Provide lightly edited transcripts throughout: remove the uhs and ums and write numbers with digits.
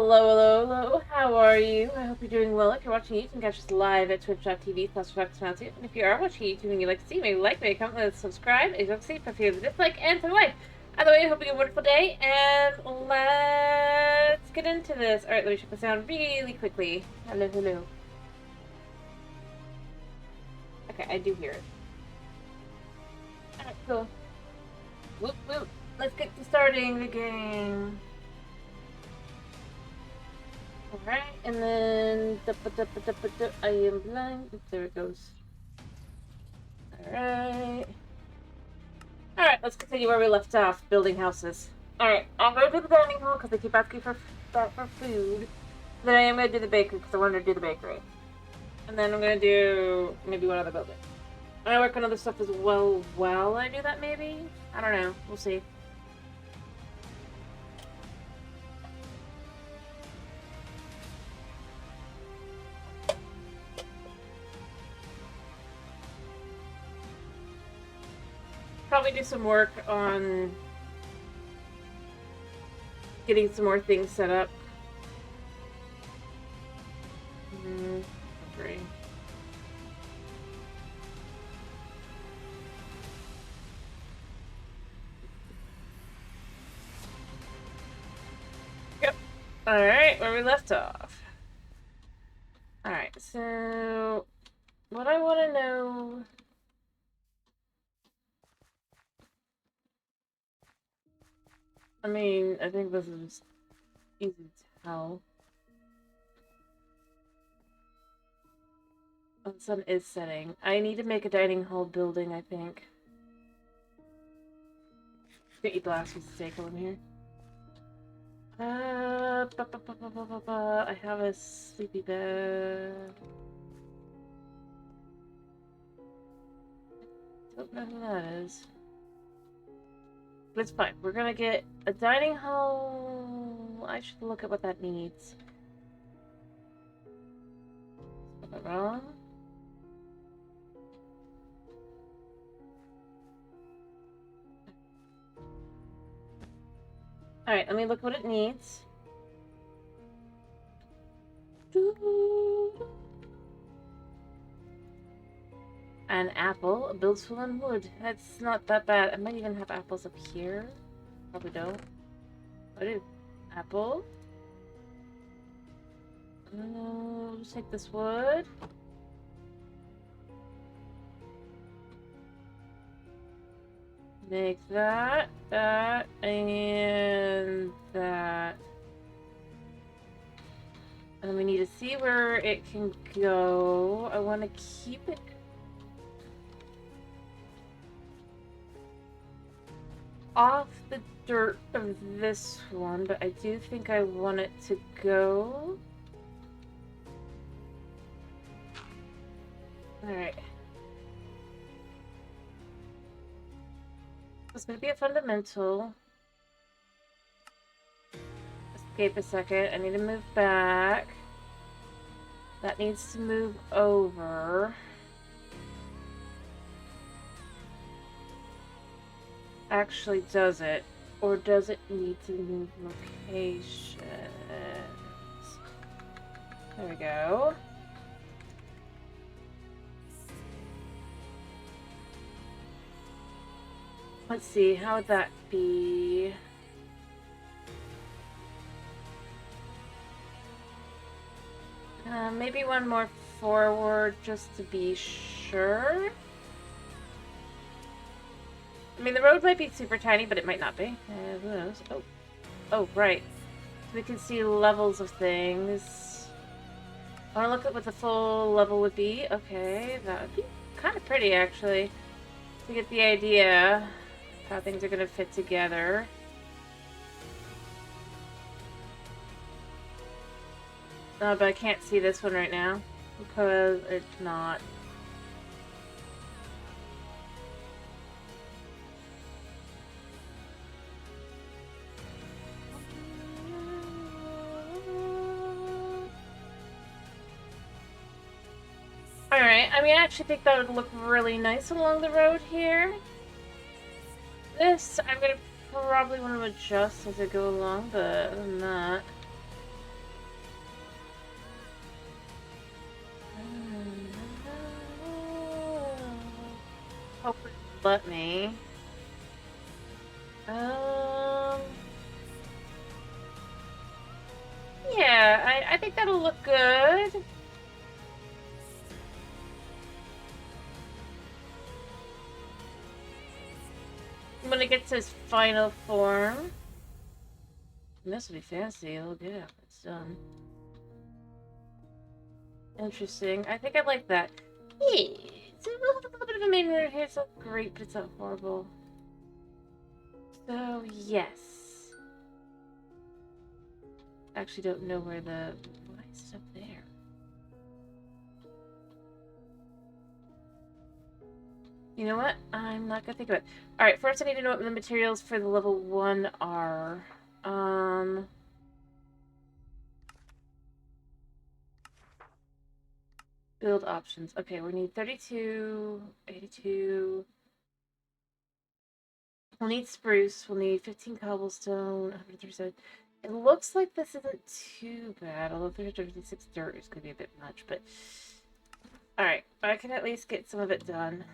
Hello, hello, hello. How are you? I hope you're doing well. If you're watching YouTube, you can catch us live at twitch.tv/FoxMountain. And if you are watching YouTube and you'd like to see me, like me, comment, subscribe, as you can see, prefer the dislike, and to the like. Either way, I hope you have a wonderful day, and let's get into this. Alright, let me shut this down really quickly. Hello, hello. Okay, I do hear it. Alright, cool. Whoop, whoop. Let's get to starting the game. Alright, and then I am blind. Oops, there it goes. Alright. Alright, let's continue where we left off, building houses. Alright, I'm going to do the dining hall because they keep asking for food. Then I am going to do the bakery because I wanted to do the bakery. And then I'm going to do maybe one other building. I'm going to work on other stuff as well while I do that, maybe? I don't know. We'll see. Probably do some work on getting some more things set up. Great. Yep. Alright, where we left off. Alright, so what I want to know... I mean, I think this is easy to tell. Oh, the sun is setting. I need to make a dining hall building, I think. Get you glass with steak over here. I have a sleepy bed. Don't know who that is. But it's fine. We're gonna get a dining hall. I should look at what that needs. Am I wrong? Alright, let me look what it needs. An apple builds full on wood. That's not that bad. I might even have apples up here. Probably don't. I do. Apple. Just take this wood. Make that, that, and that. And we need to see where it can go. I want to keep it off the dirt of this one, but I do think I want it to go. Alright. This might be a fundamental. Escape a second. I need to move back. That needs to move over. Actually, does it? Or does it need to move locations? There we go. Let's see, how would that be? Maybe one more forward just to be sure. I mean, the road might be super tiny, but it might not be. Who knows? Oh, right. So we can see levels of things. I want to look at what the full level would be. Okay, that would be kind of pretty, actually. To get the idea of how things are going to fit together. But I can't see this one right now because it's not. Alright, I mean, I actually think that would look really nice along the road here. This, I'm gonna probably want to adjust as I go along, but other than that... let me. Yeah, I think that'll look good. When it gets to his final form. And this would be fancy. It'll get it. It's done. Interesting. I think I like that. Yeah. So we'll have a little bit of a main room here. It's not great, but it's not horrible. So, yes. Actually don't know where the... Why is it up there? You know what? I'm not gonna think of it. Alright, first I need to know what the materials for the level 1 are. Build options. Okay, we need 32, 82. We'll need spruce. We'll need 15 cobblestone, 137. It looks like this isn't too bad, although 356 dirt is going to be a bit much, but... Alright, I can at least get some of it done.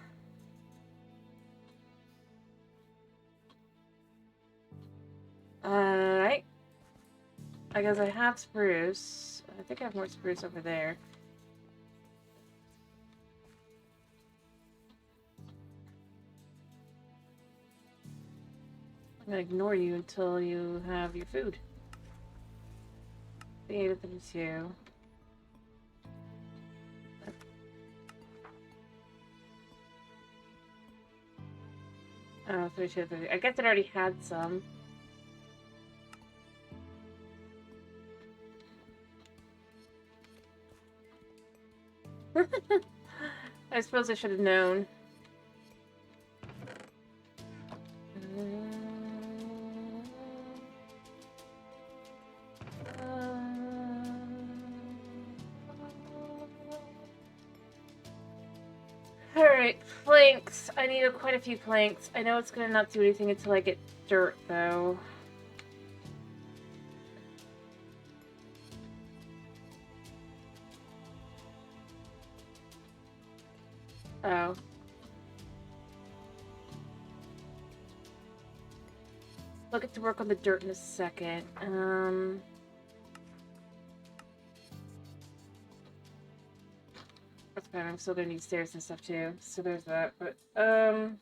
Alright. I guess I have spruce. I think I have more spruce over there. I'm gonna ignore you until you have your food. 8 32. Oh, 32, 30. I guess it already had some. I suppose I should have known. Alright, planks. I need quite a few planks. I know it's gonna not do anything until I get dirt, though. Oh. I'll get to work on the dirt in a second. That's fine, I'm still gonna need stairs and stuff too. So there's that. But, let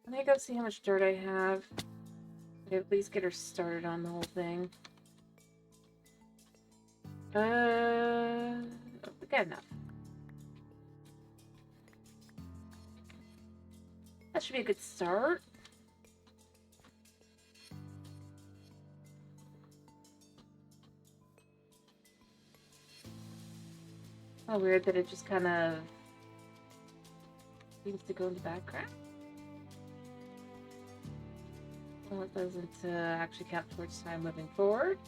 me go see how much dirt I have. At least get her started on the whole thing. We got enough. That should be a good start. Oh, weird that it just kind of seems to go in the background. Well, it doesn't actually count towards time moving forward.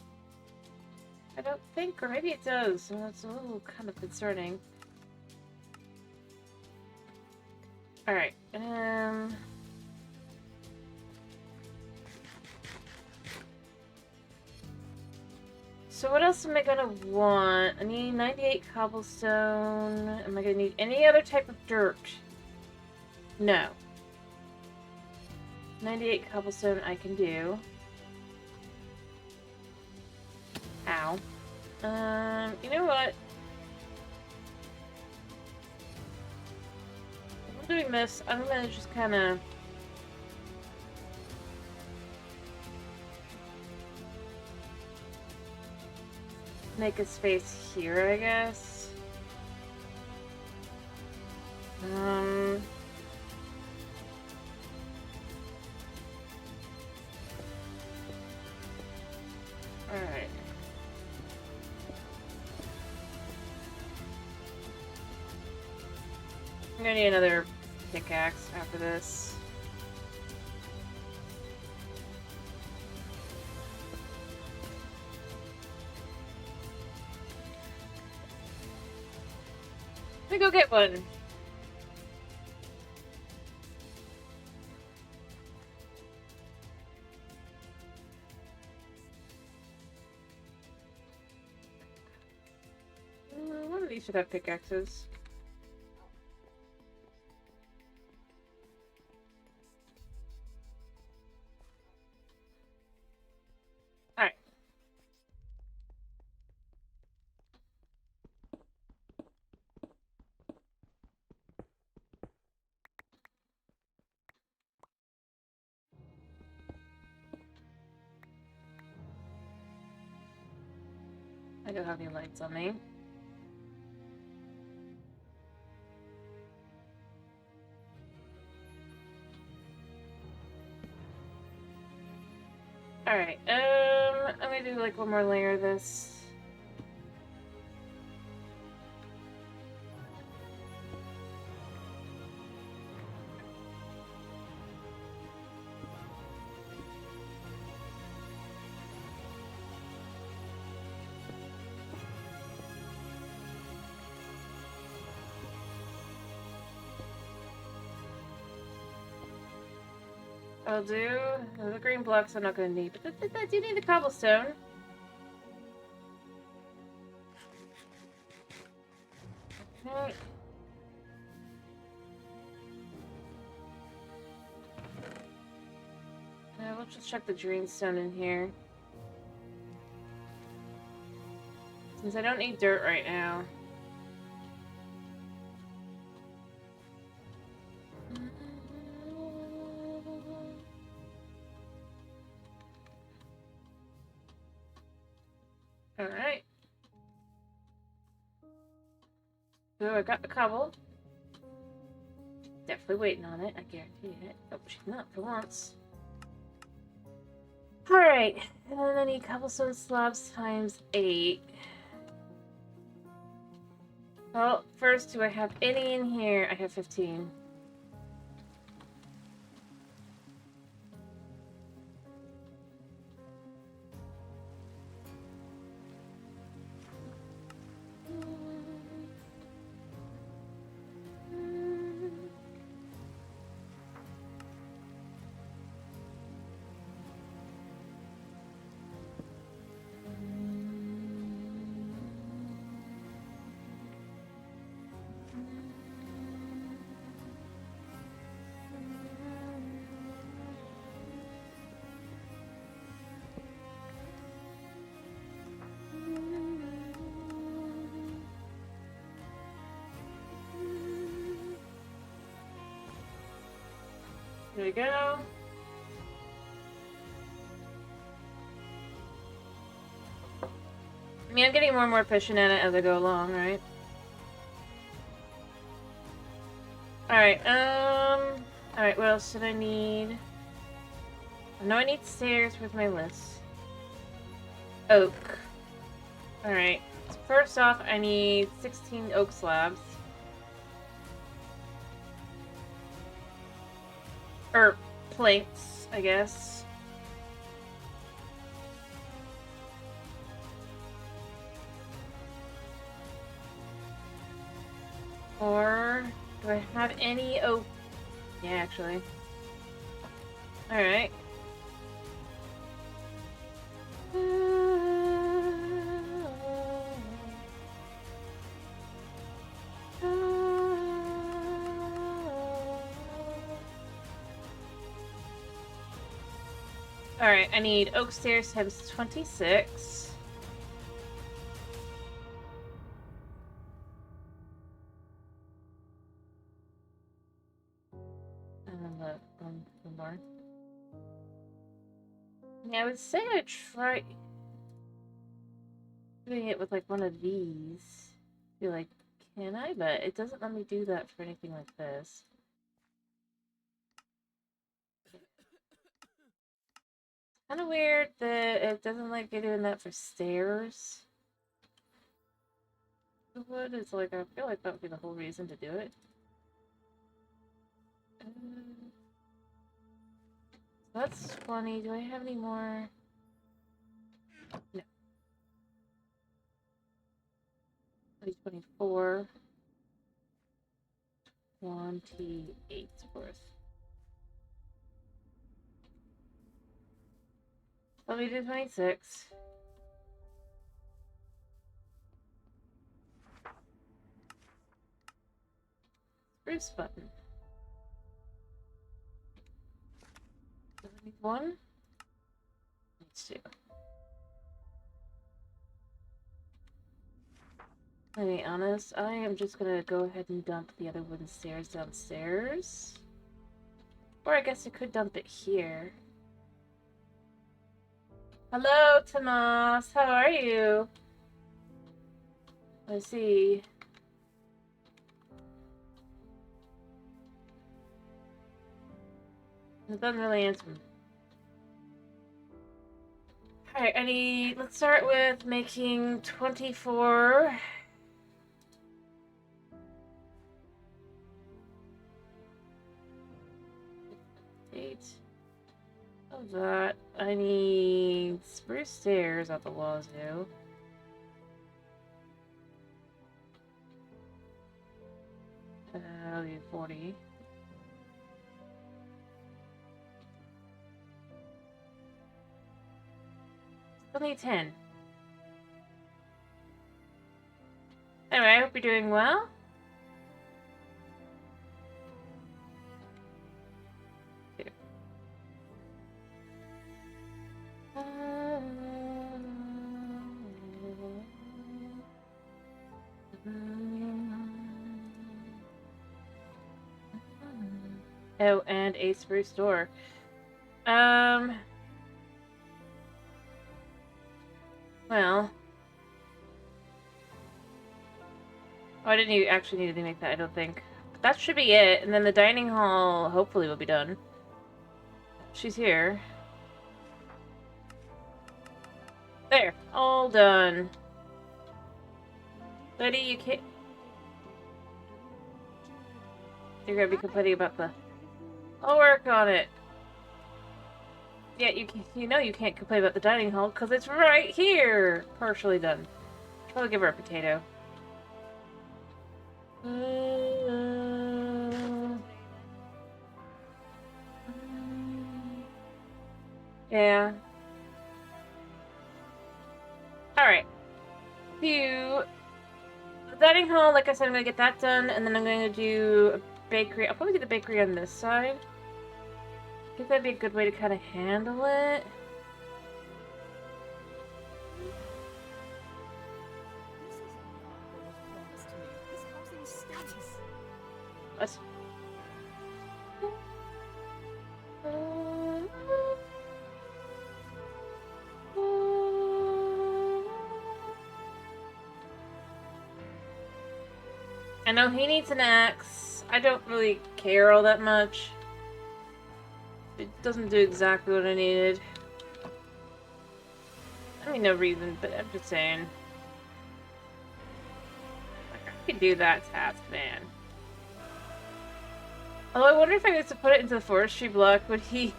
I don't think, or maybe it does, so that's a little kind of concerning. Alright, so what else am I gonna want? I need 98 cobblestone. Am I gonna need any other type of dirt? No. 98 cobblestone I can do. Ow. You know what? If I'm doing this, I'm gonna just kinda... make a space here, I guess. Alright. I'm gonna need another pickaxe after this. Let me go get one. One of these should have pickaxes. I don't have any lights on me. Alright, I'm gonna do like one more layer of this. I'll do the green blocks I'm not gonna need, but I do need the cobblestone. Okay. Now we'll just check the dreamstone in here. Since I don't need dirt right now. Alright. So I got the cobble. Definitely waiting on it, I guarantee it. Oh, she's not for once. Alright, and then I need cobblestone slabs times 8. Well, first, do I have any in here? I have 15. There we go. I mean, I'm getting more and more efficient at it as I go along, right? Alright, alright, what else did I need? I know I need stairs with my list. Oak. Alright, so first off, I need 16 oak slabs. Or planks, I guess. Or do I have any oak? Yeah, actually. Alright. Alright, I need oak stairs times 26. And then the more. Yeah, I would say I'd try doing it with like one of these. Be like, can I? But it doesn't let me do that for anything like this. Kind of weird that it doesn't like you doing that for stairs. The wood is like, I feel like that would be the whole reason to do it. That's 20. Do I have any more? No. 24. 28 worth. Let me do 26. Spruce button. Does it need one? Needs two. To be honest, I am just gonna go ahead and dump the other wooden stairs downstairs. Or I guess I could dump it here. Hello, Tomas. How are you? I see. It doesn't really answer me. Alright, let's start with making 24. 8 of that. I need spruce stairs at the wazoo. I'll need 40. Still need 10. Anyway, I hope you're doing well. Oh, and a spruce door. Well. Oh, I didn't actually need to make that, I don't think. But that should be it, and then the dining hall hopefully will be done. She's here. There, all done. Buddy, you can't... You're gonna be complaining about the... I'll work on it. Yeah, you know you can't complain about the dining hall because it's right here! Partially done. Probably give her a potato. Yeah. Alright. The dining hall, like I said, I'm gonna get that done, and then I'm going to do a bakery. I'll probably do the bakery on this side. I think that'd be a good way to kind of handle it. What? I know he needs an axe. I don't really care all that much. It doesn't do exactly what I needed. I mean, no reason, but I'm just saying. I could do that task, man. Although I wonder if I was to put it into the forestry block, would he...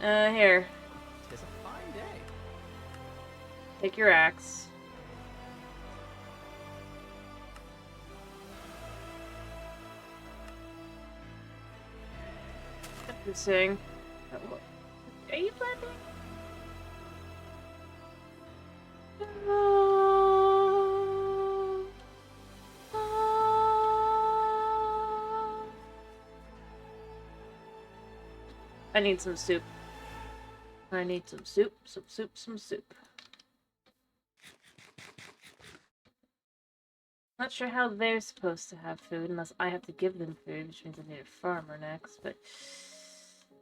here. It's a fine day. Take your axe. Interesting. Are you planting? I need some soup. I need some soup, some soup. Not sure how they're supposed to have food unless I have to give them food, which means I need a farmer next, but...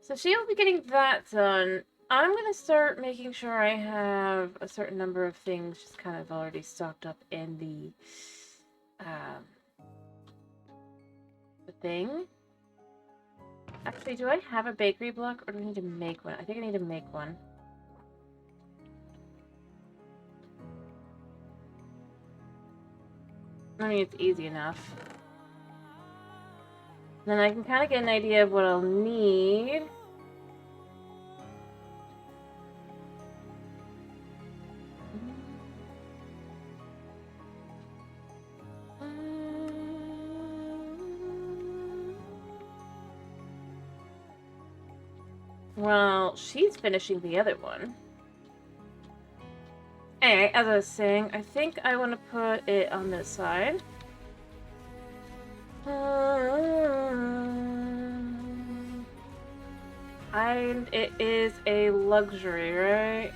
So she'll be getting that done. I'm gonna start making sure I have a certain number of things just kind of already stocked up in the thing. Actually, do I have a bakery block, or do I need to make one? I think I need to make one. I mean, it's easy enough. Then I can kind of get an idea of what I'll need. Well, she's finishing the other one. Anyway, as I was saying, I think I want to put it on this side. And it is a luxury, right?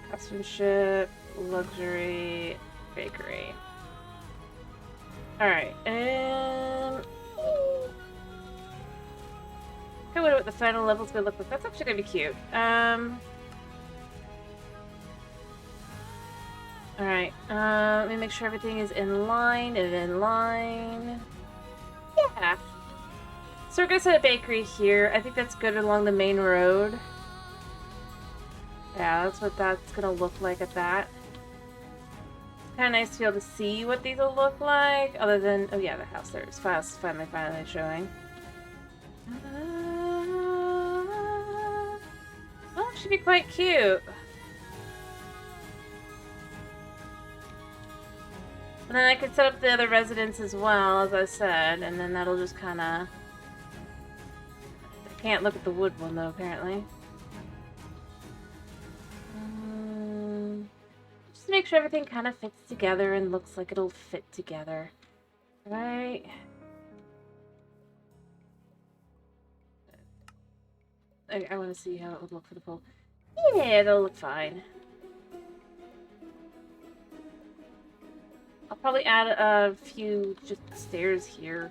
Craftsmanship, luxury, bakery. Alright, and... I wonder what the final level's gonna look like. That's actually gonna be cute. Let me make sure everything is in line and in line. Yeah. So we're gonna set a bakery here. I think that's good along the main road. Yeah, that's what that's gonna look like at that. It's kind of nice to be able to see what these will look like, other than, oh yeah, the house there is finally showing. Well, it should be quite cute. And then I could set up the other residents as well, as I said, and then that'll just kind of... I can't look at the wood one, though, apparently. Just to make sure everything kind of fits together and looks like it'll fit together. Right? I want to see how it would look for the pole. Yeah, it'll look fine. I'll probably add a few just stairs here.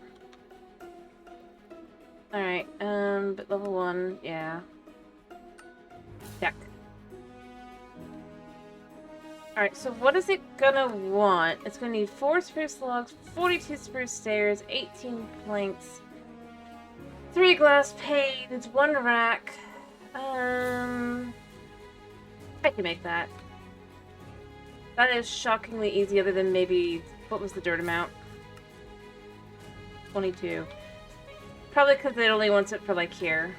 Alright, but level 1, yeah. Check. Alright, so what is it gonna want? It's gonna need 4 spruce logs, 42 spruce stairs, 18 planks, 3 glass panes, 1 rack. I can make that. That is shockingly easy, other than maybe... What was the dirt amount? 22. Probably because it only wants it for, like, here.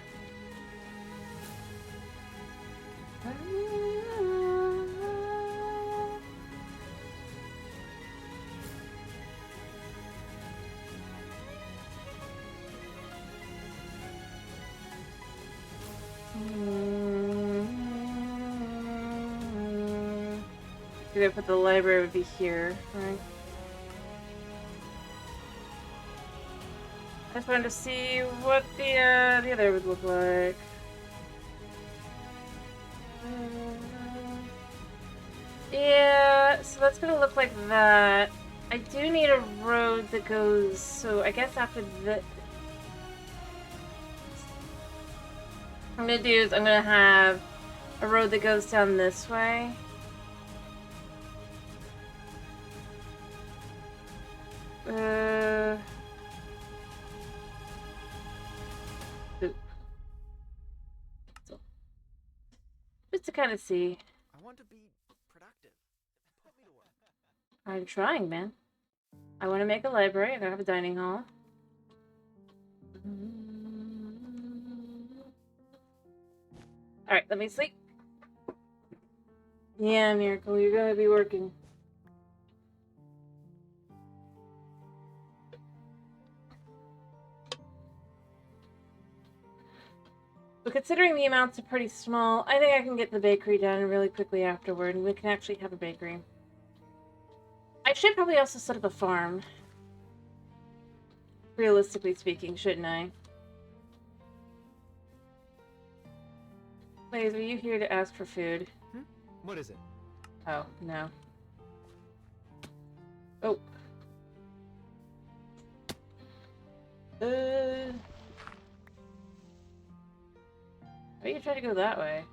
Maybe I put the library would be here, right? I just wanted to see what the other would look like. Yeah, so that's gonna look like that. I do need a road that goes, so I guess after the... What I'm gonna do is I'm gonna have a road that goes down this way. Just to kind of see. I want to be productive. Put me to work. I'm trying, man. I want to make a library. I'm gonna have a dining hall. Alright, let me sleep. Yeah, Miracle, you're gonna be working. But considering the amounts are pretty small, I think I can get the bakery done really quickly afterward, and we can actually have a bakery. I should probably also set up a farm. Realistically speaking, shouldn't I? Blaze, were you here to ask for food? What is it? Oh, no. Oh. Why are you trying to go that way?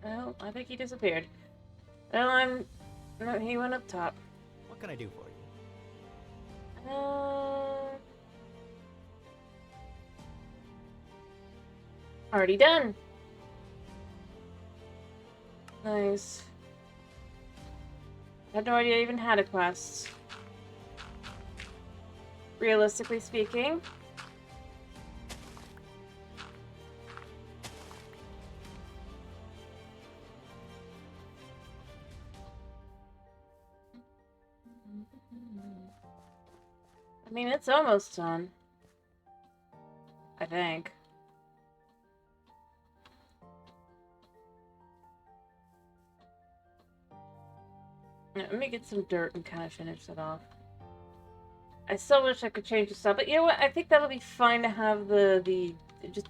Well, I think he disappeared. Well, no, he went up top. What can I do for you? Already done. Nice. I had no idea I even had a quest. Realistically speaking. I mean, it's almost done. I think. Let me get some dirt and kind of finish it off. I still wish I could change the stuff, but you know what? I think that'll be fine to have the just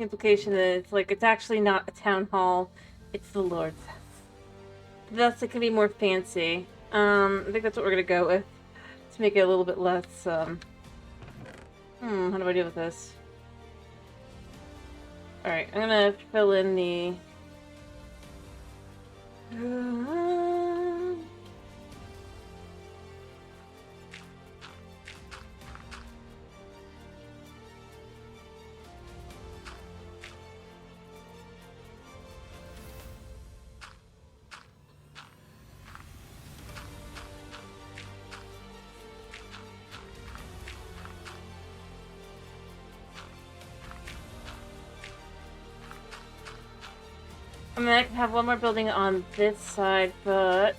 implication that it's like it's actually not a town hall, it's the Lord's house. Thus, it can be more fancy. I think that's what we're gonna go with to make it a little bit less. How do I deal with this? All right, I'm gonna fill in the I mean, I can have one more building on this side, but...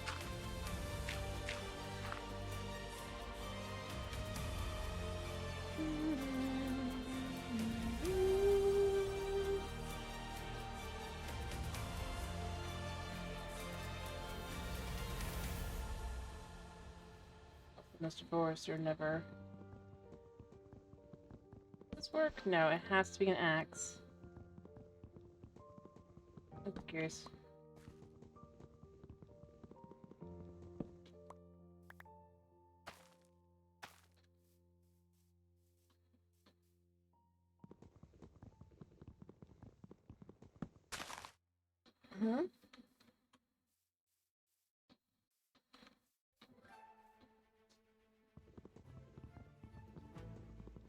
Mr. Forrester never... Does this work? No, it has to be an axe. I'm curious. Hmm?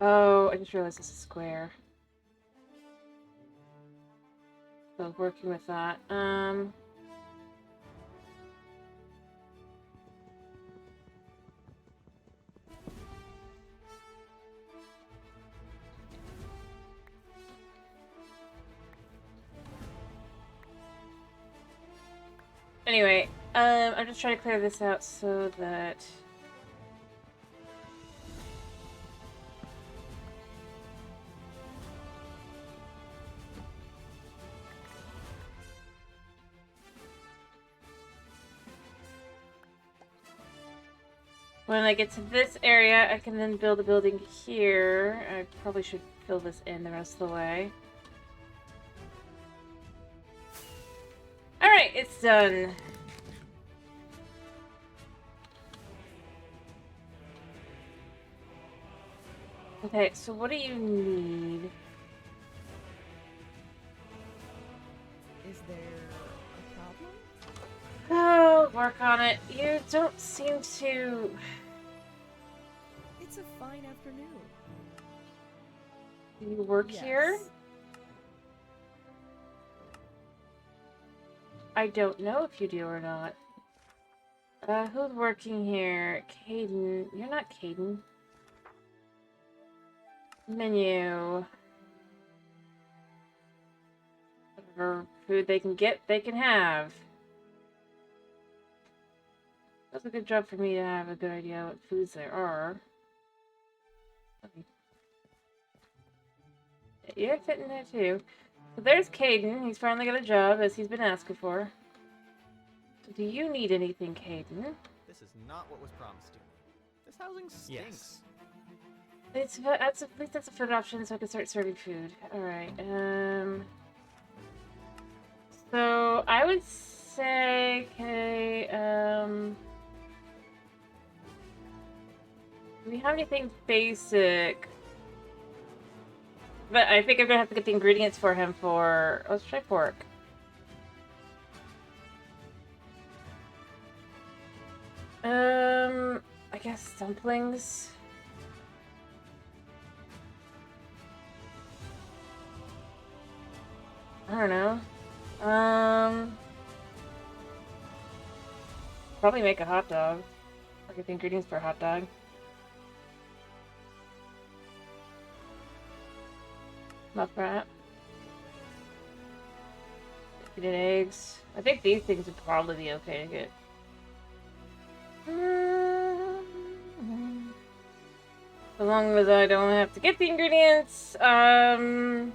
Oh, I just realized this is square. So working with that. Anyway, I'm just trying to clear this out so that... When I get to this area, I can then build a building here. I probably should fill this in the rest of the way. Alright, it's done. Okay, so what do you need? Is there a problem? Oh, work on it. You don't seem to... It's a fine afternoon. Do you work here? Yes. I don't know if you do or not. Who's working here? Caden. You're not Caden. Menu. Whatever food they can get, they can have. That's a good job for me to have a good idea what foods there are. Okay. You're fitting there too. So there's Caden. He's finally got a job, as he's been asking for. So do you need anything, Caden? This is not what was promised to me. This housing stinks. At least that's a food option, so I can start serving food. Alright, so I would say, okay, do we have anything basic? But I think I'm gonna have to get the ingredients for him for... Let's try pork. I guess dumplings. I don't know. Probably make a hot dog. Or get the ingredients for a hot dog. Muff wrap. Get eggs. I think these things would probably be okay to get. As long as I don't have to get the ingredients, I don't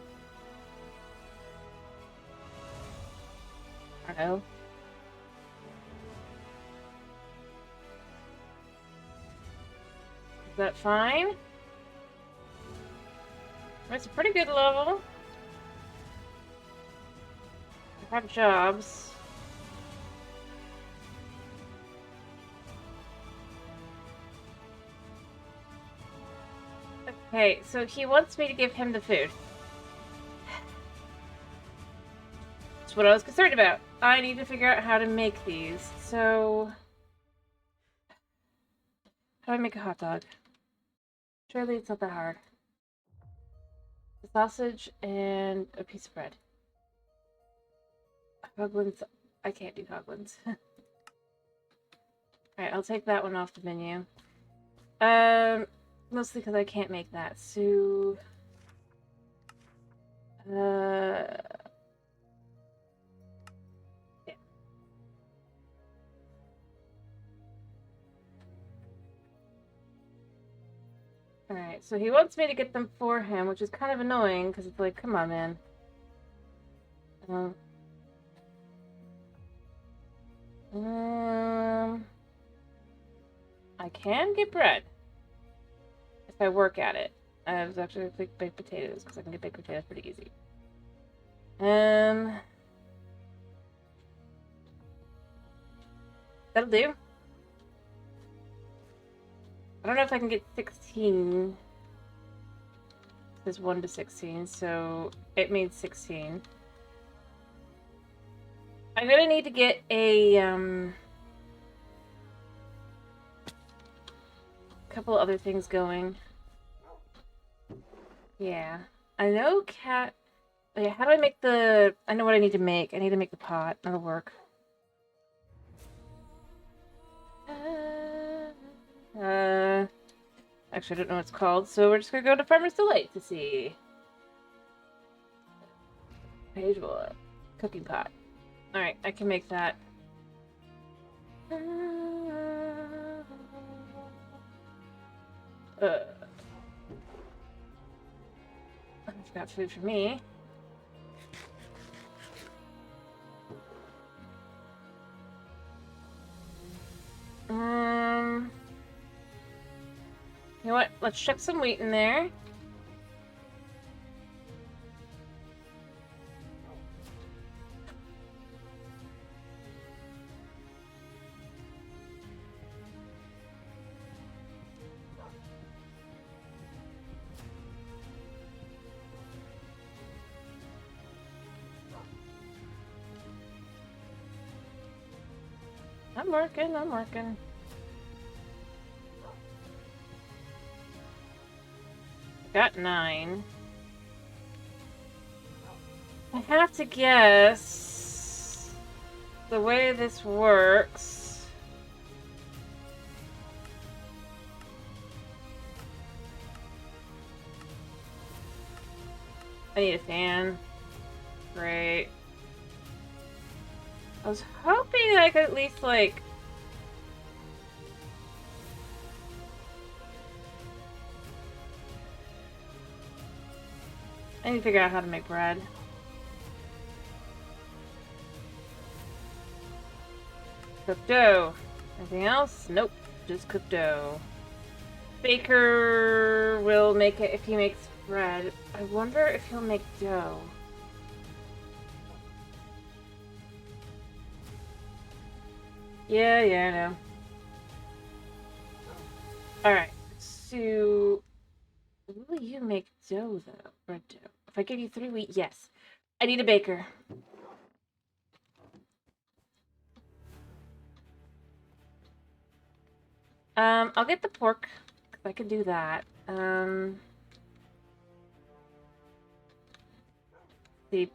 know. Is that fine? That's a pretty good level. I have jobs. Okay, so he wants me to give him the food. That's what I was concerned about. I need to figure out how to make these. So, how do I make a hot dog? Surely it's not that hard. A sausage and a piece of bread. Hoglins. I can't do Hoglins. Alright, I'll take that one off the menu. Mostly because I can't make that. So, yeah. Alright, so he wants me to get them for him, which is kind of annoying because it's like, come on, man. I can get bread if I work at it. I was actually like baked potatoes because I can get baked potatoes pretty easy. That'll do. I don't know if I can get 16. There's 1 to 16, so it made 16. I'm gonna need to get a couple other things going. Yeah. I know cat. Yeah, how do I make the... I know what I need to make. I need to make the pot. That'll work. Actually, I don't know what it's called, so we're just gonna go to Farmer's Delight to see. Page 1. Cooking pot. Alright, I can make that. I've got food for me. You know what? Let's chuck some wheat in there. I'm working, I'm working. Got 9. I have to guess the way this works. I need a fan. Great. I was hoping I could at least, like... I need to figure out how to make bread. Cooked dough. Anything else? Nope. Just cooked dough. Baker will make it if he makes bread. I wonder if he'll make dough. Yeah, I know. Alright, so... Will you make dough, though? Bread dough. If I give you 3 wheat, yes. I need a baker. I'll get the pork, because I can do that. The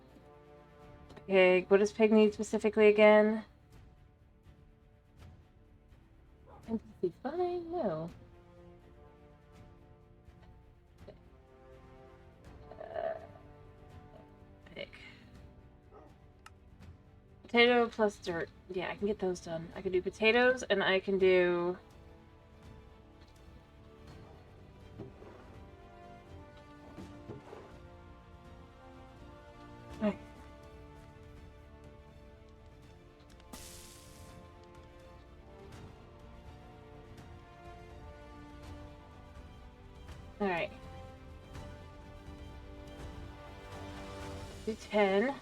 pig. What does pig need specifically again? NPC fine? No. Pig. Potato plus dirt. Yeah, I can get those done. I can do potatoes, and I can do... Alright. Do 10.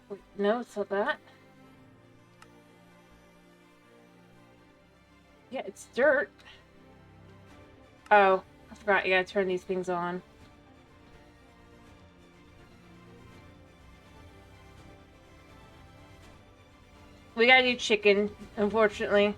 Wait, no, it's not that. Yeah, it's dirt. Oh, I forgot. You gotta turn these things on. We gotta do chicken, unfortunately.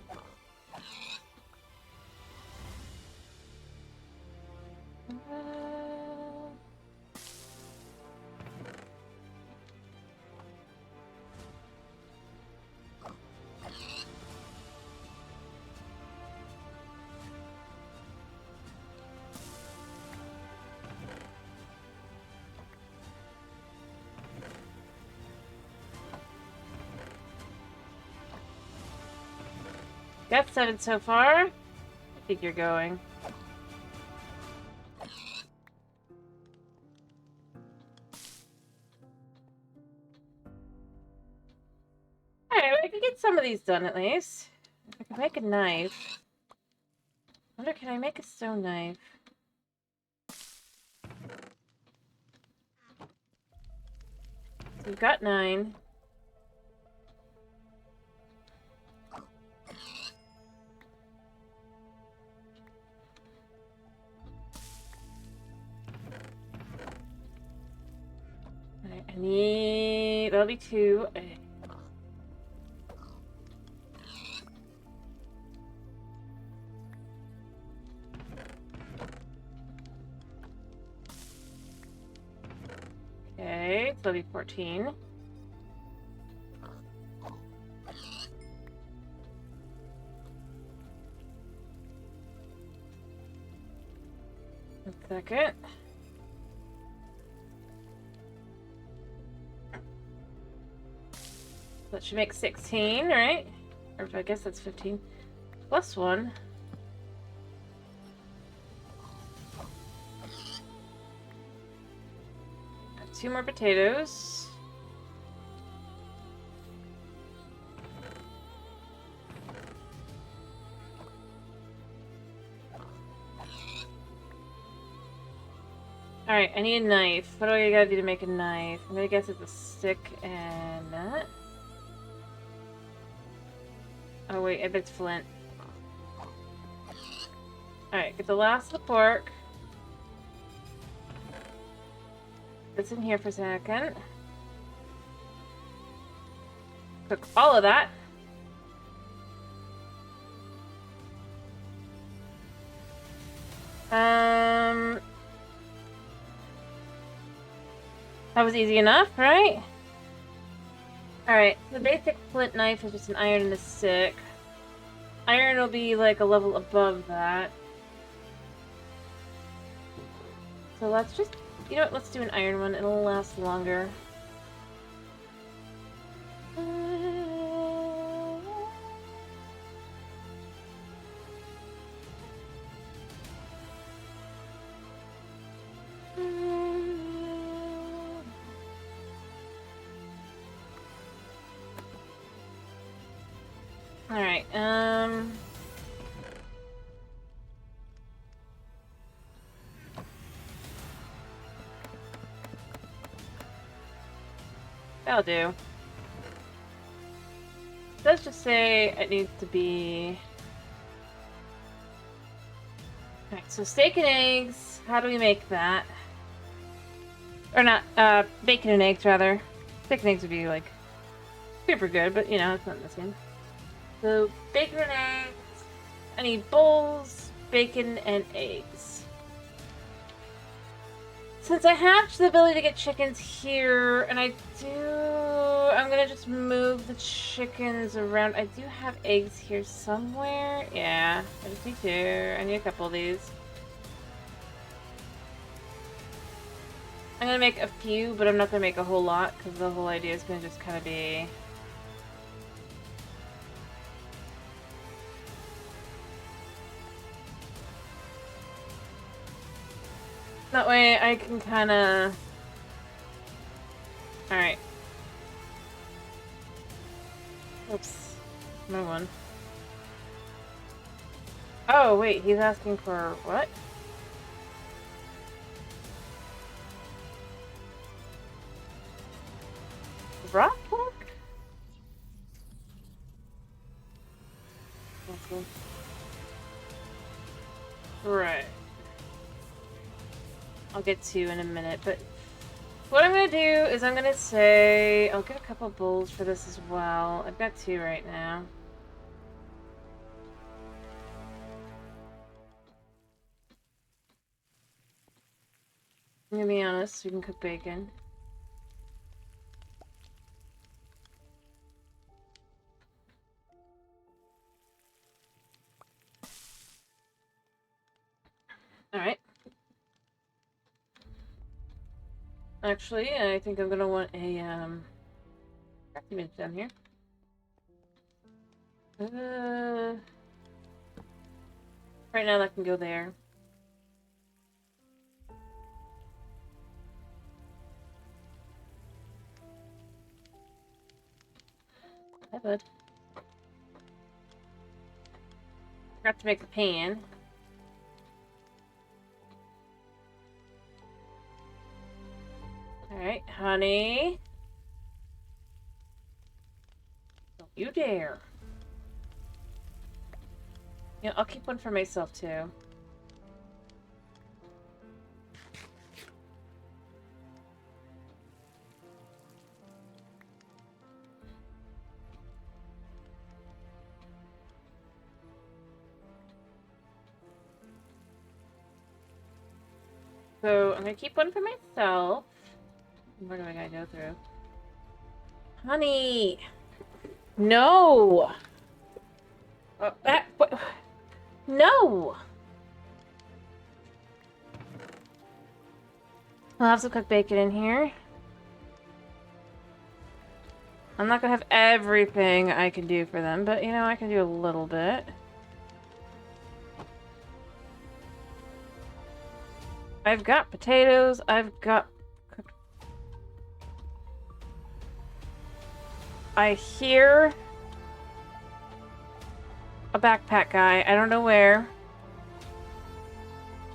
Got 7 so far. I think you're going. Alright, I can get some of these done at least. If I can make a knife. I wonder, can I make a stone knife? So we've got 9. Alright, I need... That'll be 2. Okay, so that'll be 14. A second. That should make 16, right? Or I guess that's 15. Plus 1. Got 2 more potatoes. Alright, I need a knife. What do I gotta do to make a knife? I'm gonna guess it's a stick and that. Oh wait, I bet it's flint. Alright, get the last of the pork. This in here for a second. Cook all of that. That was easy enough, right? Alright, the basic flint knife is just an iron and a stick. Iron will be like a level above that. So let's just, you know what, let's do an iron one, it'll last longer. Alright, that'll do. Let's just say it needs to be... Alright, so steak and eggs, how do we make that? Or not, bacon and eggs, rather. Steak and eggs would be, like, super good, but, you know, it's not in this game. So, bacon and eggs. I need bowls, bacon, and eggs. Since I have the ability to get chickens here, and I'm gonna just move the chickens around. I do have eggs here somewhere. Yeah, I just need 2. I need a couple of these. I'm gonna make a few, but I'm not gonna make a whole lot, because the whole idea is gonna just kind of be... That way I can kind of... Alright. Oops. No one. Oh, wait, he's asking for what? Rock pork? Okay. Right. I'll get to in a minute, but What I'm gonna do is I'm gonna say I'll get a couple bowls for this as well. I've got 2 right now. I'm gonna be honest, you can cook bacon. Alright. Actually, I think I'm gonna want a crafting bench down here. Right now that can go there. Hi, bud. Forgot to make the pan. Alright, honey. Don't you dare. Yeah, I'll keep one for myself too. So I'm gonna keep one for myself. Where do I gotta go through? Honey! No! What? No! I'll have some cooked bacon in here. I'm not gonna have everything I can do for them, but you know, I can do a little bit. I've got potatoes, I've got... I hear a backpack guy. I don't know where.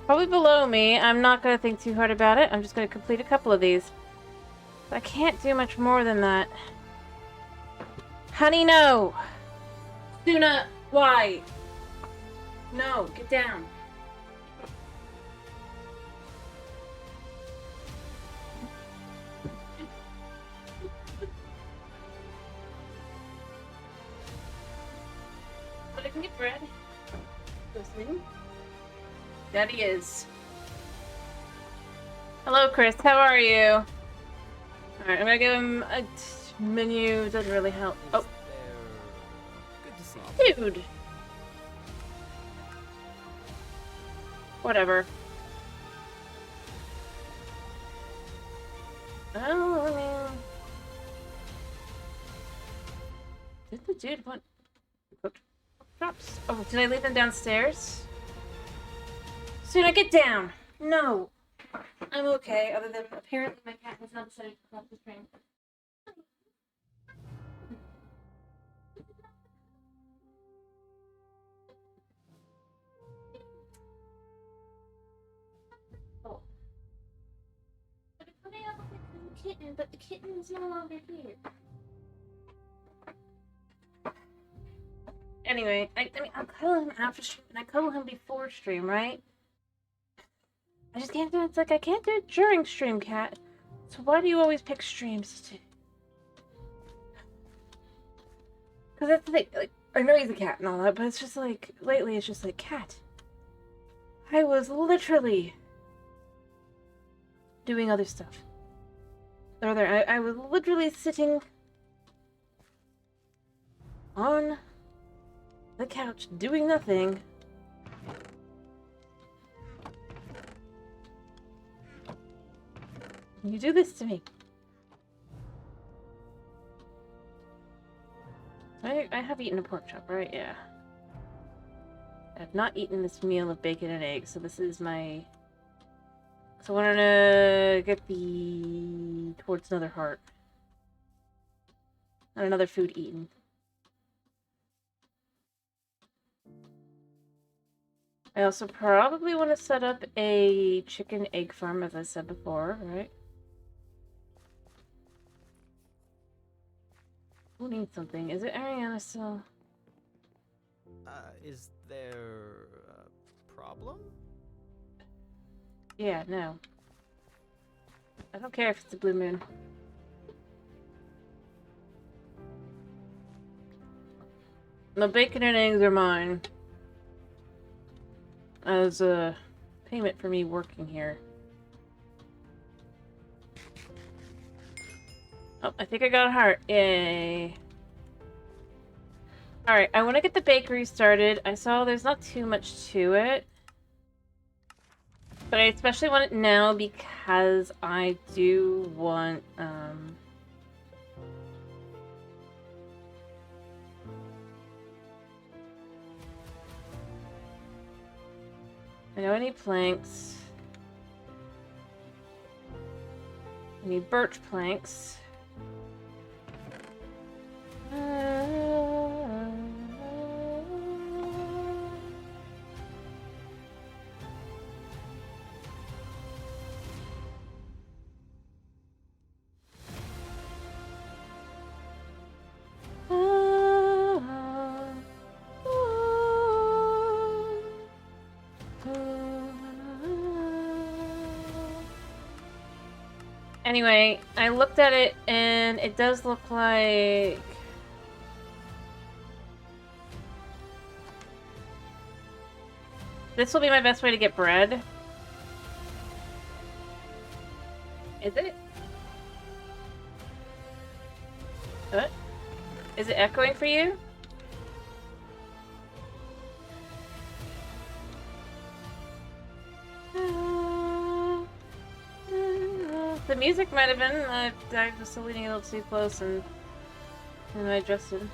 Probably below me. I'm not going to think too hard about it. I'm just going to complete a couple of these. I can't do much more than that. Honey, no! Suna, why? No, get down. But I can get bread. Listening. That he is. Hello, Chris. How are you? Alright, I'm gonna give him a menu. Doesn't really help. Oh. Good to see you. Dude! Whatever. Oh, I mean... Did the dude want... Drops? Oh, did I leave them downstairs? Suna, get down! No! I'm okay, other than apparently my cat has not decided to cross the stream. Oh. But it's coming up with the kitten, but the kitten is no longer here. Anyway, I mean, I'll cuddle him after stream, and I cuddle him before stream, right? I just can't do it. It's like I can't do it during stream, cat. So why do you always pick streams to... Because that's the thing, like, I know he's a cat and all that, but it's just like, lately it's just like, cat. I was literally doing other stuff. Or there, I was literally sitting on the couch doing nothing. You do this to me. I have eaten a pork chop, right? Yeah. I have not eaten this meal of bacon and eggs, so this is my... So I want to get the... towards another heart. And another food eaten. I also probably want to set up a chicken egg farm, as I said before, right? Who needs something? Is it Ariana still? Is there a problem? Yeah, no. I don't care if it's a blue moon. The bacon and eggs are mine. As a payment for me working here. Oh, I think I got a heart. Yay. Alright, I want to get the bakery started. I saw there's not too much to it. But I especially want it now because I do want, I know I need planks. I need birch planks. Anyway, I looked at it and it does look like this will be my best way to get bread. Is it? What? Is it echoing for you? The music might have been. I was still leaning a little too close and I adjusted.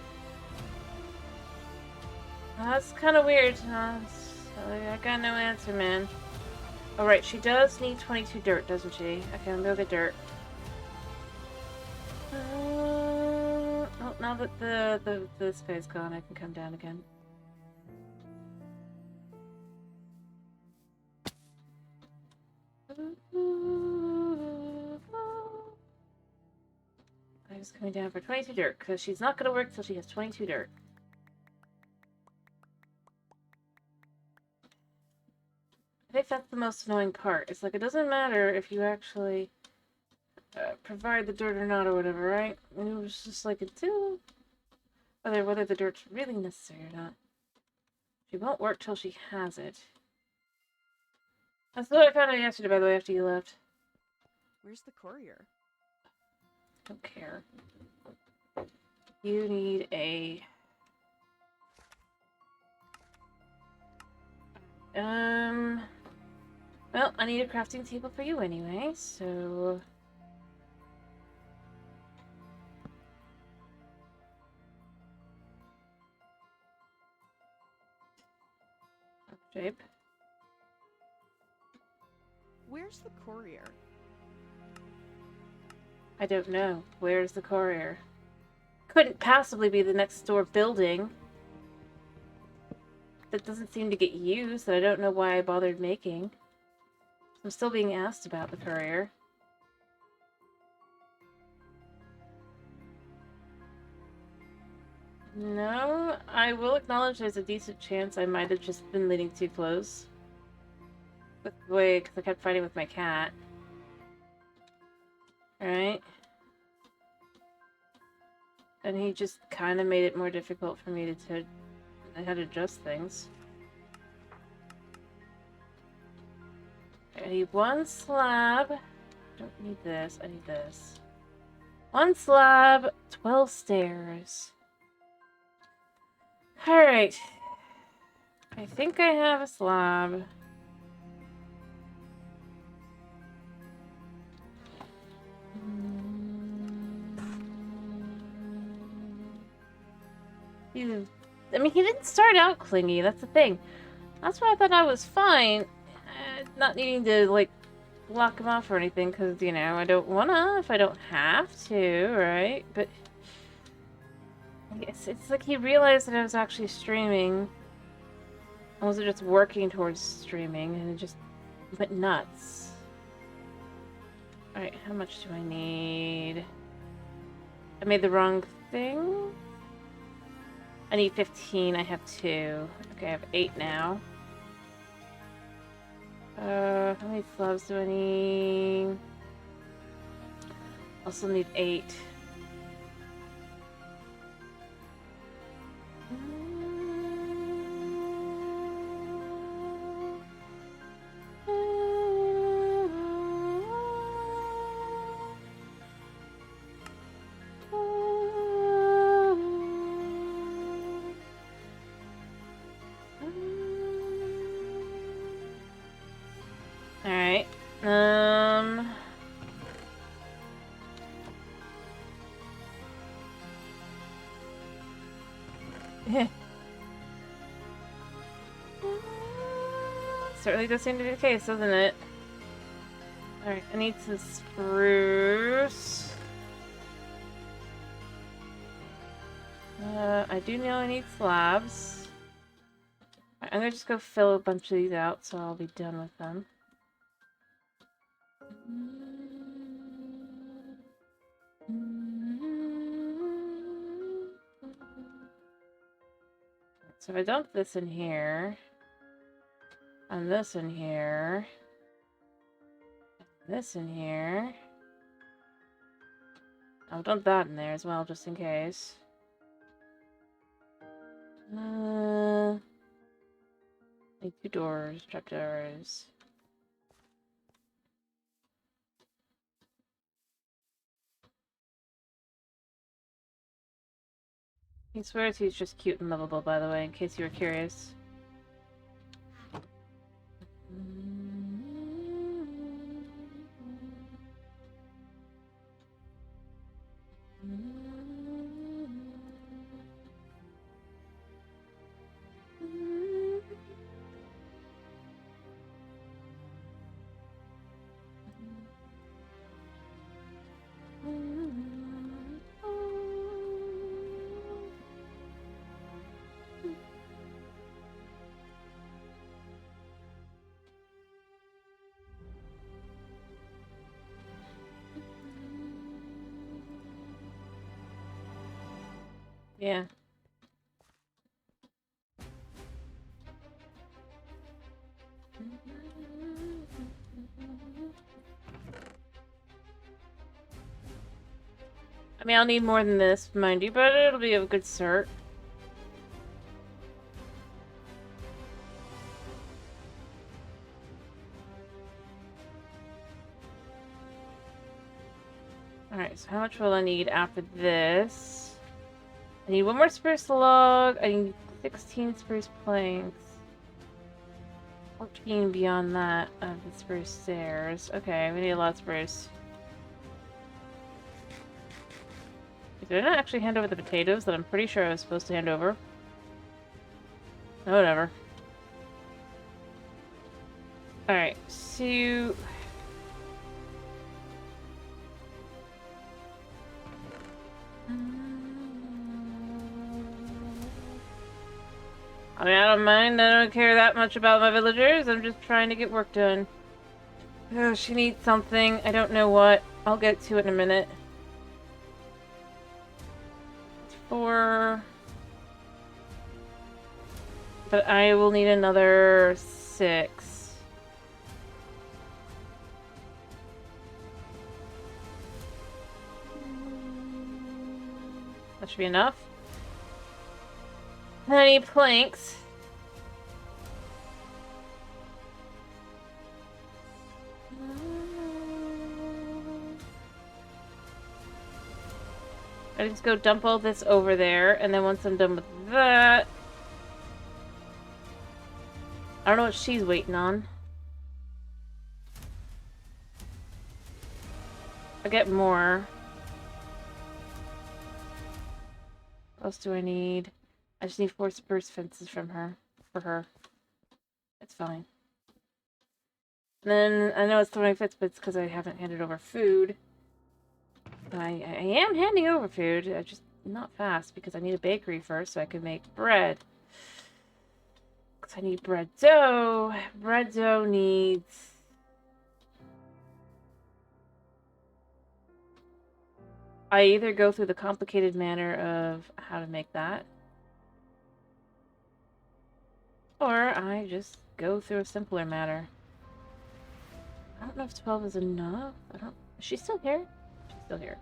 That's kind of weird. I got no answer, man. Alright, she does need 22 dirt, doesn't she? Okay, I'm gonna go get dirt. Oh, now that the space gone, I can come down again. I'm just coming down for 22 dirt, because she's not going to work till she has 22 dirt. I think that's the most annoying part. It's like, it doesn't matter if you actually provide the dirt or not or whatever, right? And it was just like, until whether the dirt's really necessary or not. She won't work till she has it. That's what I found out yesterday, by the way, after you left. Where's the courier? Don't care. You need a... Well, I need a crafting table for you anyway, so... Shape. Where's the courier? I don't know. Where's the courier? Couldn't possibly be the next door building. That doesn't seem to get used, that I don't know why I bothered making. I'm still being asked about the courier. No, I will acknowledge there's a decent chance I might have just been leaning too close. With the way, because I kept fighting with my cat. Alright. And he just kind of made it more difficult for me to how to adjust things. I need one slab. Don't need this, I need this. One slab, 12 stairs. Alright. I think I have a slab. I mean, he didn't start out clingy, that's the thing. That's why I thought I was fine. Not needing to, like, block him off or anything, because, you know, I don't wanna if I don't have to, right? But it's like he realized that I was actually streaming. I wasn't just working towards streaming, and it just went nuts. Alright, how much do I need? I made the wrong thing? I need 15, I have 2. Okay, I have 8 now. How many slabs do I need? Also need 8. Alright. Certainly does seem to be the case, doesn't it? Alright, I need some spruce. I do know I need slabs. Alright, I'm gonna just go fill a bunch of these out so I'll be done with them. So if I dump this in here, and this in here, and this in here, I'll dump that in there as well, just in case. Need 2 doors, trapdoors. He swears he's just cute and lovable, by the way, in case you were curious. Yeah. I mean, I'll need more than this, mind you, but it'll be a good start. Alright, so how much will I need after this? I need 1 more spruce log. I need 16 spruce planks. 14 beyond that of the spruce stairs. Okay, we need a lot of spruce. Did I not actually hand over the potatoes that I'm pretty sure I was supposed to hand over? Oh, whatever. Alright, so... I mean, I don't mind. I don't care that much about my villagers. I'm just trying to get work done. Oh, she needs something. I don't know what. I'll get to it in a minute. 4. But I will need another 6. That should be enough. I need planks. I just go dump all this over there, and then once I'm done with that... I don't know what she's waiting on. I get more. What else do I need? I just need 4 spruce fences from her. For her. It's fine. And then, I know it's 25th, but it's because I haven't handed over food. I am handing over food. I just not fast because I need a bakery first so I can make bread. Because I need bread dough. Bread dough needs... I either go through the complicated manner of how to make that, or I just go through a simpler matter. I don't know if 12 is enough. Is she still here? She's still here.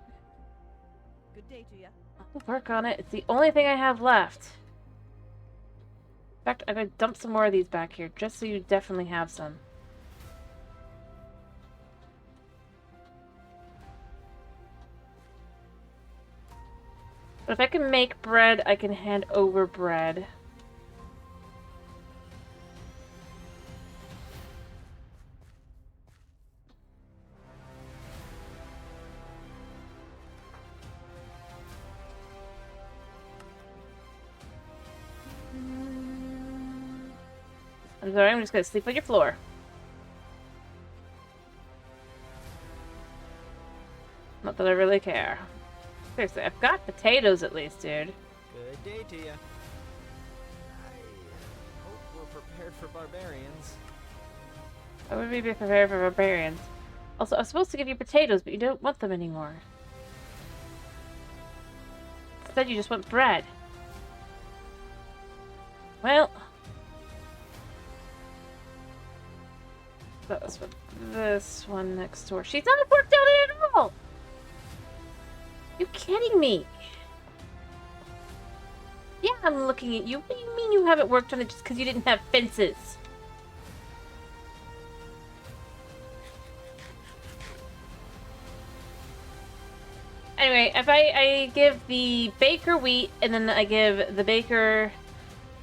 Good day to ya. I'll work on it. It's the only thing I have left. In fact, I'm gonna dump some more of these back here, just so you definitely have some. But if I can make bread, I can hand over bread. I'm sorry, I'm just gonna sleep on your floor. Not that I really care. Seriously, I've got potatoes at least, dude. Good day to ya. I hope we're prepared for barbarians. I would be prepared for barbarians. Also, I was supposed to give you potatoes, but you don't want them anymore. Instead, you just want bread. Well... That's what this one next door. She's not worked on it at all! You kidding me? Yeah, I'm looking at you. What do you mean you haven't worked on it just because you didn't have fences? Anyway, if I give the baker wheat and then I give the baker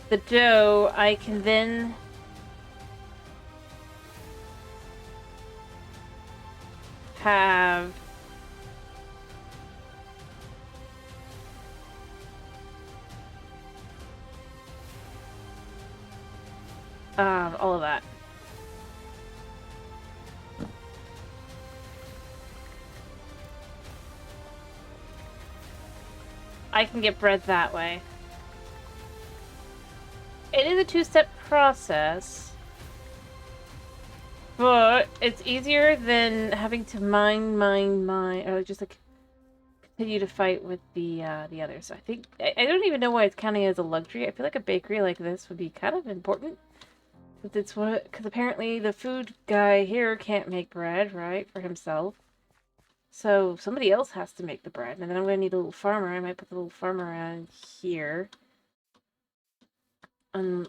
the dough, I can then have all of that. I can get bread that way. It is a two-step process, but it's easier than having to mine, or just like continue to fight with the others. I think I don't even know why it's counting as a luxury. I feel like a bakery like this would be kind of important. Because apparently the food guy here can't make bread, right, for himself. So somebody else has to make the bread. And then I'm going to need a little farmer. I might put the little farmer around here. I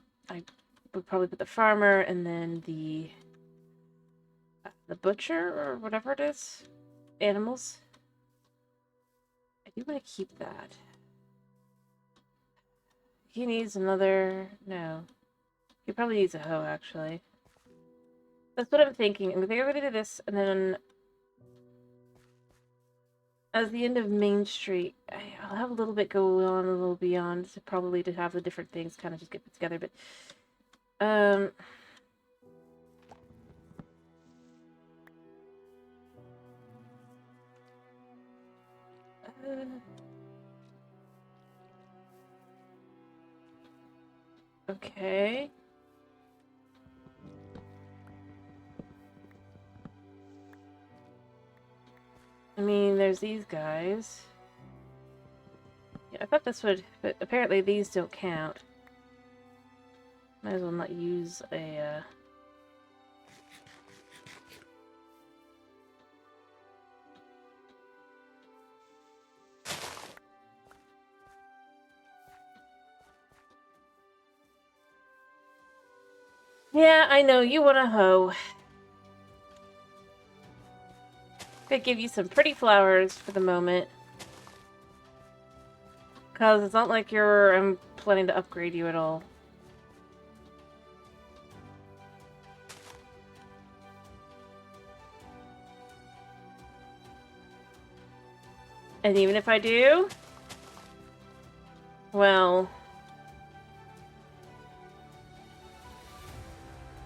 would probably put the farmer and then the butcher or whatever it is. Animals. I do want to keep that. He needs another... No. He probably needs a hoe, actually. That's what I'm thinking. I'm going to do this, and then... As the end of Main Street, I'll have a little bit go on, a little beyond, so probably to have the different things kind of just get put together, but... Okay. I mean, there's these guys. Yeah, I thought this would, but apparently these don't count. Might as well not use a, Yeah, I know, you want a hoe. Gonna give you some pretty flowers for the moment. Because it's not like I'm planning to upgrade you at all. And even if I do... Well...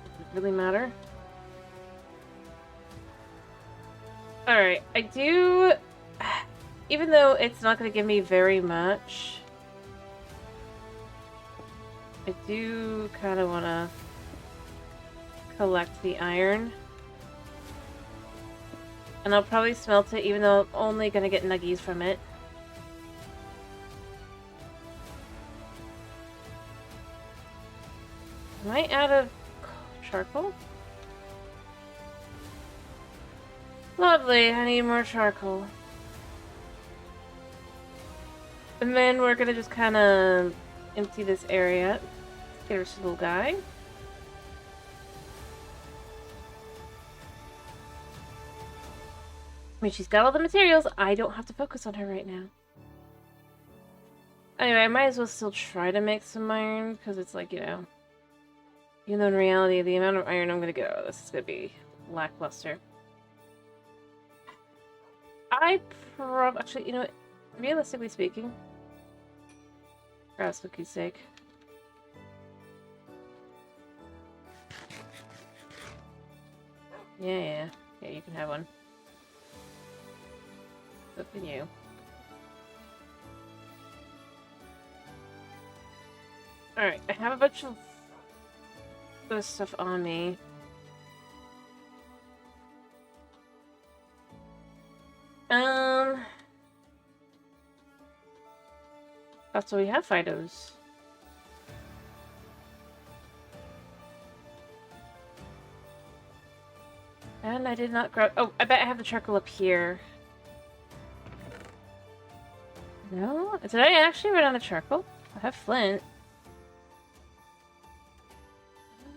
Does it really matter? Alright, I do... Even though it's not going to give me very much... I do kind of want to collect the iron. And I'll probably smelt it, even though I'm only going to get nuggies from it. Am I out of charcoal? Lovely, I need more charcoal. And then we're gonna just kind of empty this area. Get this little guy. I mean, she's got all the materials. I don't have to focus on her right now. Anyway, I might as well still try to make some iron, because it's like, you know... Even though in reality, the amount of iron I'm gonna get out of this is gonna be lackluster. Actually, you know what? Realistically speaking... For Asuki's sake... Yeah, you can have one. So can you. Alright, I have a bunch of this stuff on me. That's what we have, Fidos. And I did not grab... Oh, I bet I have the charcoal up here. No? Did I actually run out of charcoal? I have flint.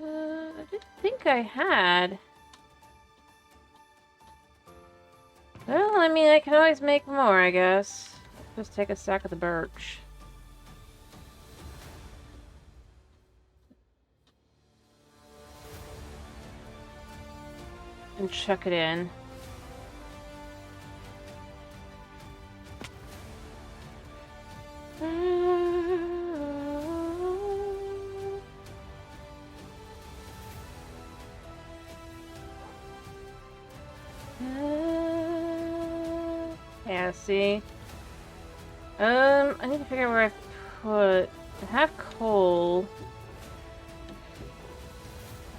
I didn't think I had. Well, I mean, I can always make more, I guess. Just take a stack of the birch. And chuck it in. Yeah, see? I need to figure out where I put... I have coal.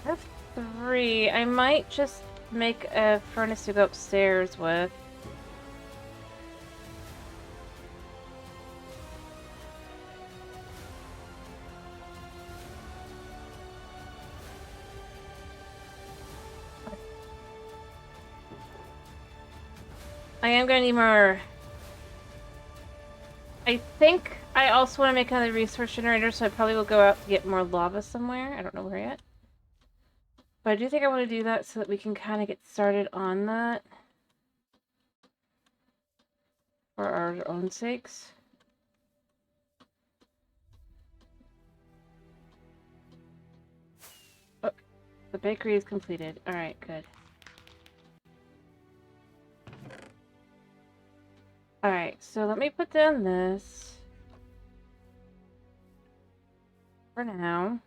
I have 3. I might just make a furnace to go upstairs with. I am gonna need more... I think I also want to make another resource generator, so I probably will go out to get more lava somewhere. I don't know where yet. But I do think I want to do that so that we can kind of get started on that. For our own sakes. Oh, the bakery is completed. Alright, good. Alright, so let me put down this. For now.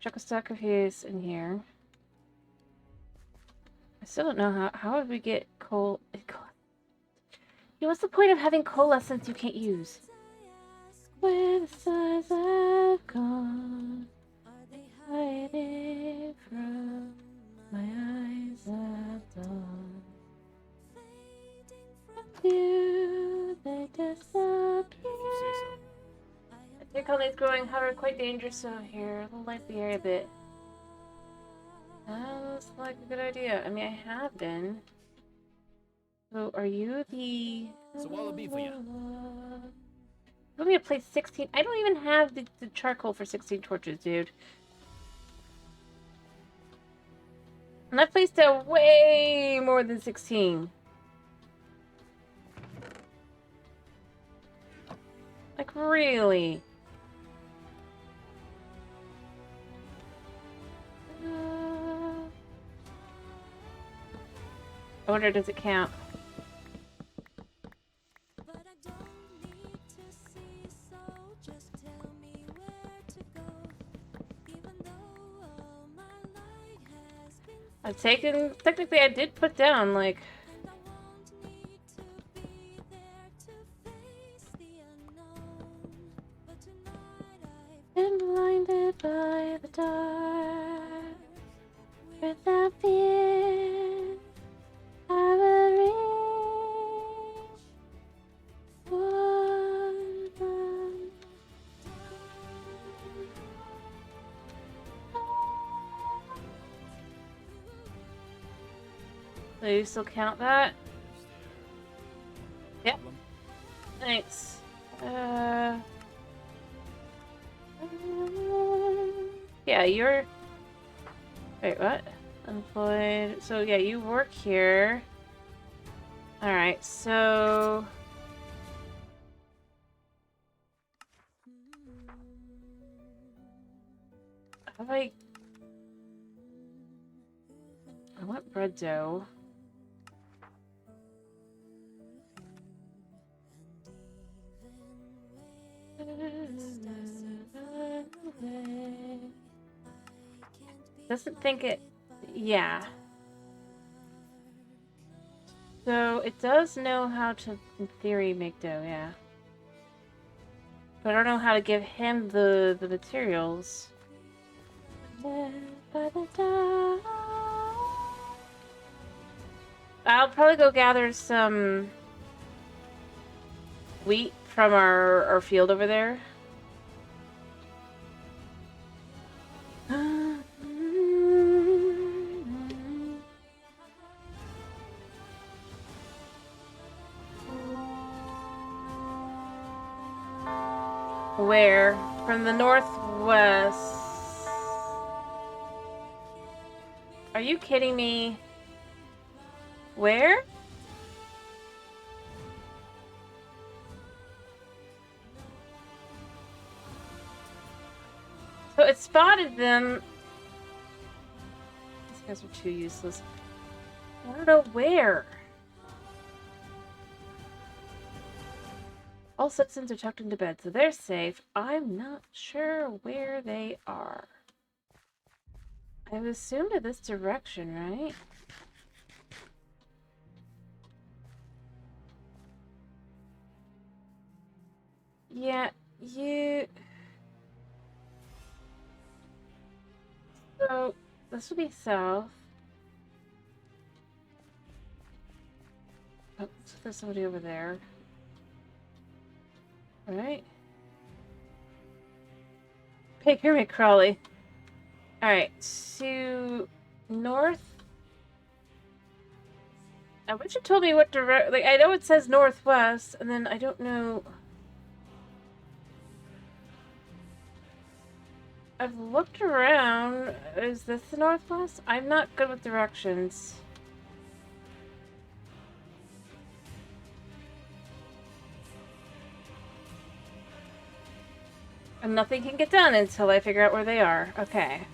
Chuck a stack of his in here. I still don't know how would we get coal. Yeah, what's the point of having coalescence you can't use? Where the stars have gone, are they hiding from my eyes at dawn? From you, they disappear. I think colonies growing however quite dangerous out here. We'll light the area a bit. Sounds like a good idea. I mean, I have been. So, are you the... So what'll it be for you? You want me to place 16? I don't even have the charcoal for 16 torches, dude. And I placed out way more than 16. Like, really? I wonder, does it count? I've taken... Technically, I did put down, like... Been blinded by the dark. Without fear, I will reach for them. So you still count that? Thanks. Yeah, you're... Wait, what? Employed... So, yeah, you work here. Alright, so... How do I want bread dough. Doesn't think it... Yeah. So, it does know how to, in theory, make dough, yeah. But I don't know how to give him the materials. I'll probably go gather some wheat from our field over there. Where? From the northwest. Are you kidding me? Where? So it spotted them. These guys are too useless. I don't know where. All citizens are tucked into bed, so they're safe. I'm not sure where they are. I've assumed in this direction, right? Yeah, you... So, this would be south. Oh, so there's somebody over there. Alright. Baker McCrawley. Alright, to north. I wish you told me what direct. Like, I know it says northwest, and then I don't know. I've looked around. Is this the northwest? I'm not good with directions. And nothing can get done until I figure out where they are. Okay.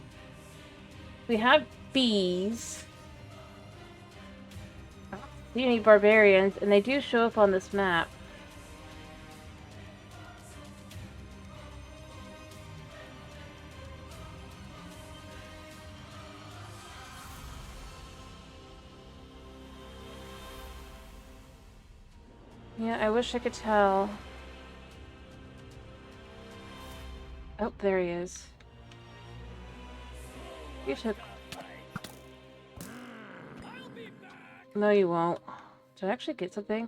We have bees. I don't see any barbarians, and they do show up on this map. Yeah, I wish I could tell. Oh, there he is. You should... No, you won't. Did I actually get something?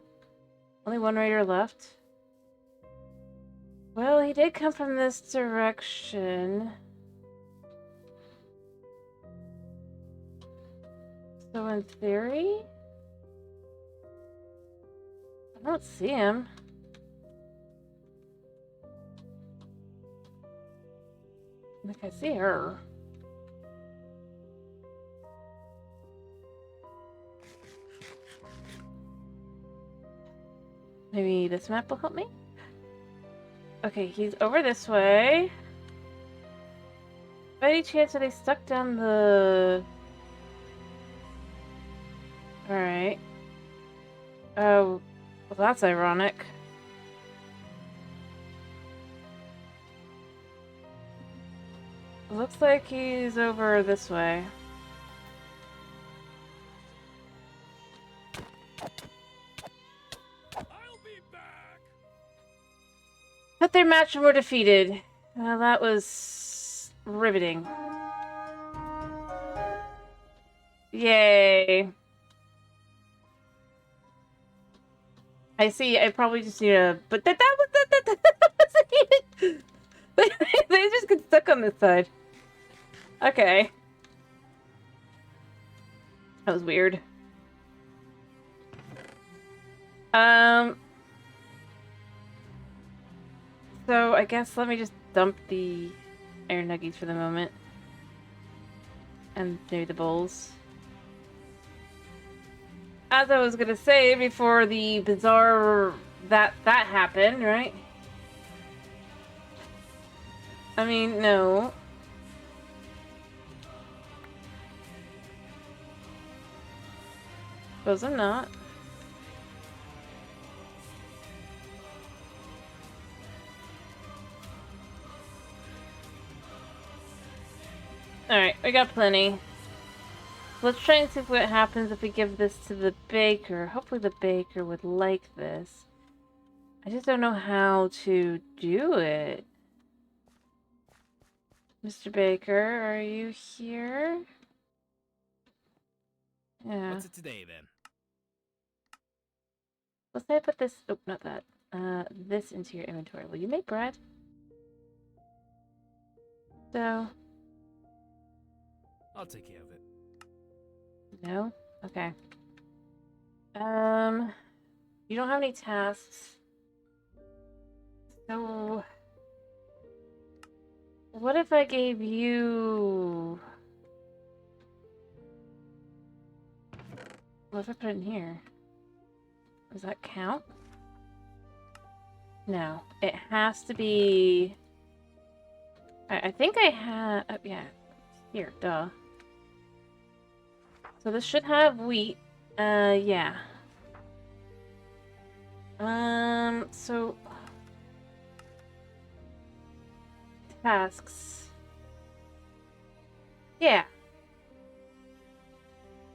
Only one raider left? Well, he did come from this direction. So in theory... I don't see him. I think I see her. Maybe this map will help me? Okay, he's over this way. By any chance are they stuck down the... Alright. Oh, well, that's ironic. Looks like he's over this way. I'll be back. But their match and were defeated. Well, that was riveting. Yay. I see. I probably just need a... But that wasn't even... They just get stuck on this side. Okay. That was weird. So I guess let me just dump the iron nuggies for the moment. And maybe the bowls. As I was gonna say before the bizarre that happened, right? I mean, no. Suppose I'm not. Alright, we got plenty. Let's try and see what happens if we give this to the baker. Hopefully the baker would like this. I just don't know how to do it. Mr. Baker, are you here? Yeah. What's it today, then? Let's say I put this... Oh, not that. This into your inventory. Will you make bread? So... I'll take care of it. No? Okay. You don't have any tasks. So... What if I gave you... What if I put it in here? Does that count? No. It has to be... I think I have... yeah. Here, duh. So this should have wheat. Yeah. So... Tasks. Yeah.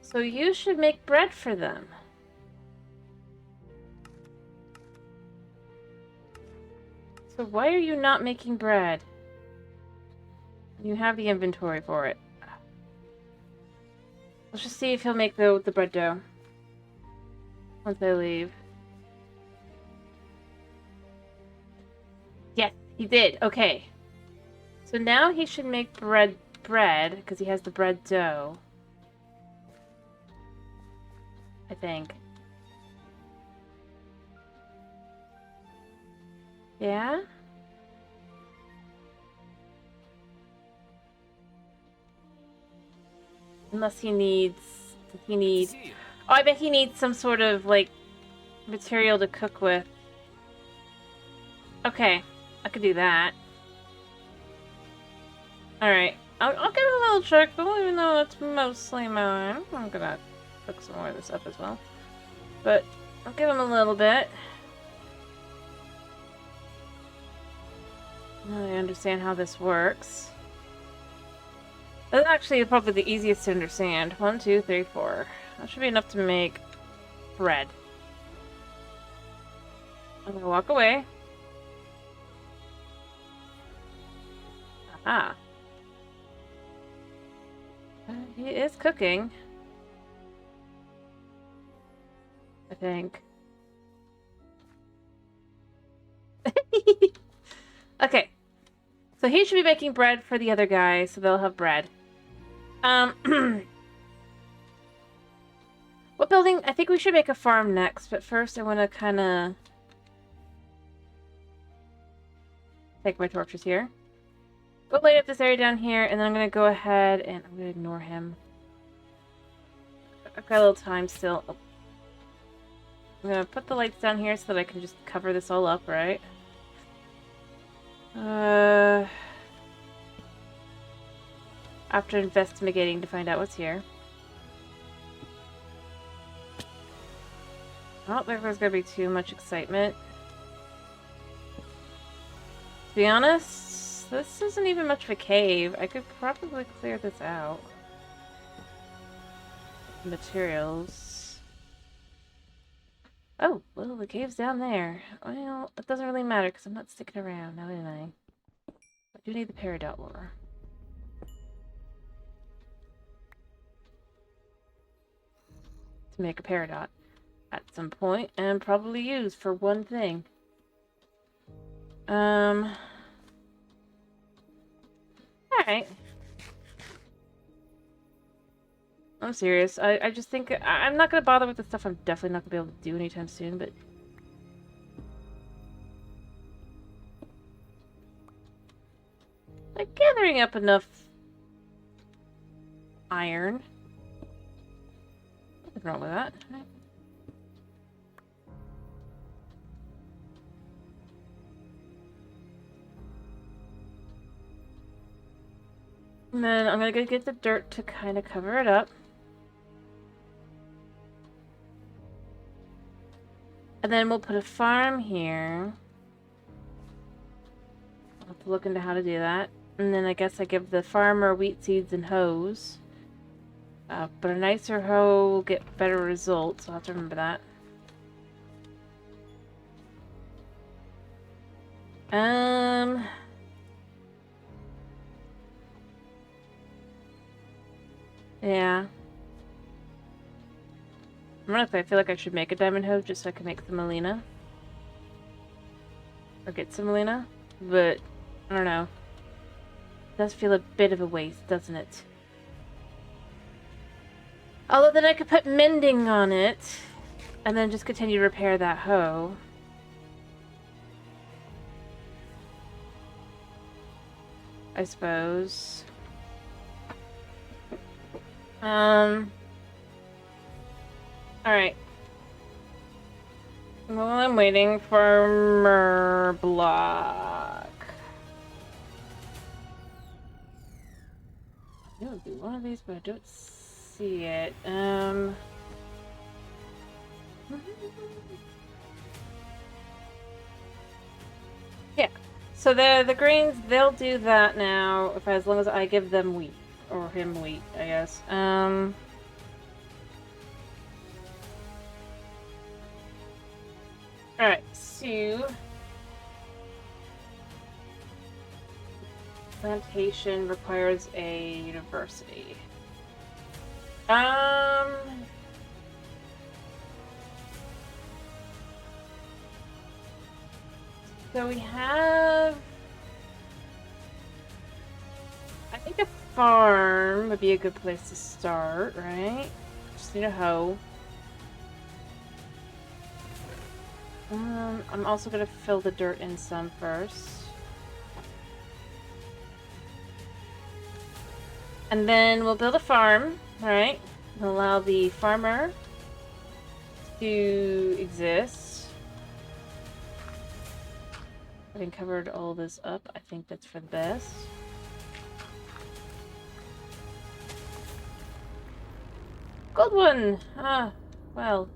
So you should make bread for them. So why are you not making bread? You have the inventory for it. Let's just see if he'll make the bread dough. Once I leave. Yes, he did. Okay. So now he should make bread because he has the bread dough. I think. Yeah? Unless he needs... Does he need... Oh, I bet he needs some sort of, like, material to cook with. Okay. I could do that. Alright. I'll give it a little check, but even though it's mostly mine, I'm gonna cook some more of this up as well. But I'll give him a little bit. Now I understand how this works. That's actually probably the easiest to understand. 1, 2, 3, 4. That should be enough to make bread. I'm gonna walk away. Aha. He is cooking. I think. Okay. So he should be making bread for the other guy, so they'll have bread. What building? I think we should make a farm next, but first I want to kind of take my torches here. Go light up this area down here, and then I'm going to go ahead and I'm going to ignore him. I've got a little time still. Oh. I'm going to put the lights down here so that I can just cover this all up, right? After investigating to find out what's here. I don't think there's going to be too much excitement. To be honest, this isn't even much of a cave. I could probably clear this out. Materials. Oh, well, the cave's down there. Well, it doesn't really matter because I'm not sticking around now, am I? I do need the peridot ore. To make a peridot at some point, and probably use for one thing. Alright. I'm serious. I just think I'm not gonna bother with the stuff I'm definitely not gonna be able to do anytime soon, but Like gathering up enough iron. Nothing wrong with that. Right? And then I'm gonna go get the dirt to kind of cover it up. And then we'll put a farm here. I'll have to look into how to do that. And then I guess I give the farmer wheat seeds and hoes. But a nicer hoe will get better results. I'll have to remember that. Yeah. Honestly, I feel like I should make a diamond hoe just so I can make some Melina. Or get some Melina. But, I don't know. It does feel a bit of a waste, doesn't it? Although then I could put mending on it. And then just continue to repair that hoe. I suppose. Alright. Well, I'm waiting for block. It would be one of these, but I don't see it. Yeah. So the greens, they'll do that now as long as I give them wheat. Or him wheat, I guess. Alright, so plantation requires a university. So we have... I think a farm would be a good place to start, right? Just need a hoe. I'm also gonna fill the dirt in some first. And then we'll build a farm, right? And allow the farmer to exist. Having covered all this up, I think that's for the best. Gold one! Ah, well.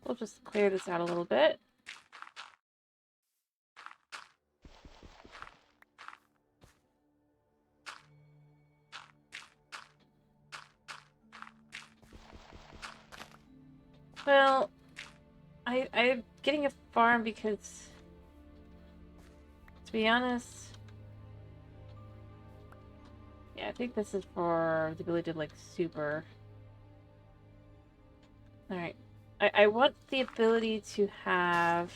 We'll just clear this out a little bit. Well, I'm getting a farm because, to be honest, yeah, I think this is for the ability to, like, super. Alright. I want the ability to have...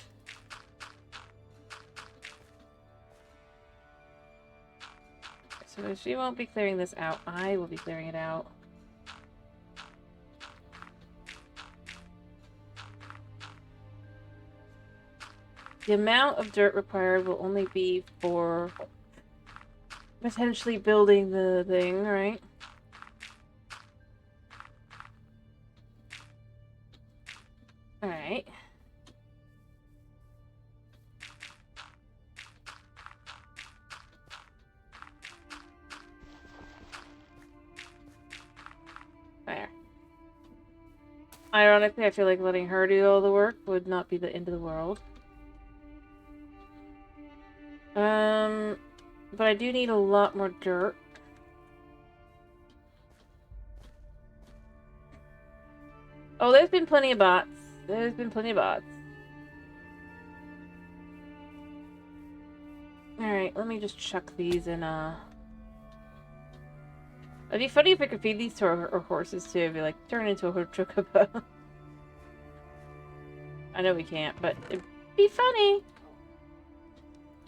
So she won't be clearing this out. I will be clearing it out. The amount of dirt required will only be for potentially building the thing, right? Alright. There. Ironically, I feel like letting her do all the work would not be the end of the world. But I do need a lot more dirt. Oh, there's been plenty of bots. There's been plenty of bots. Alright, let me just chuck these in, It'd be funny if I could feed these to our horses, too. It'd be like, turn into a chocobo. I know we can't, but it'd be funny.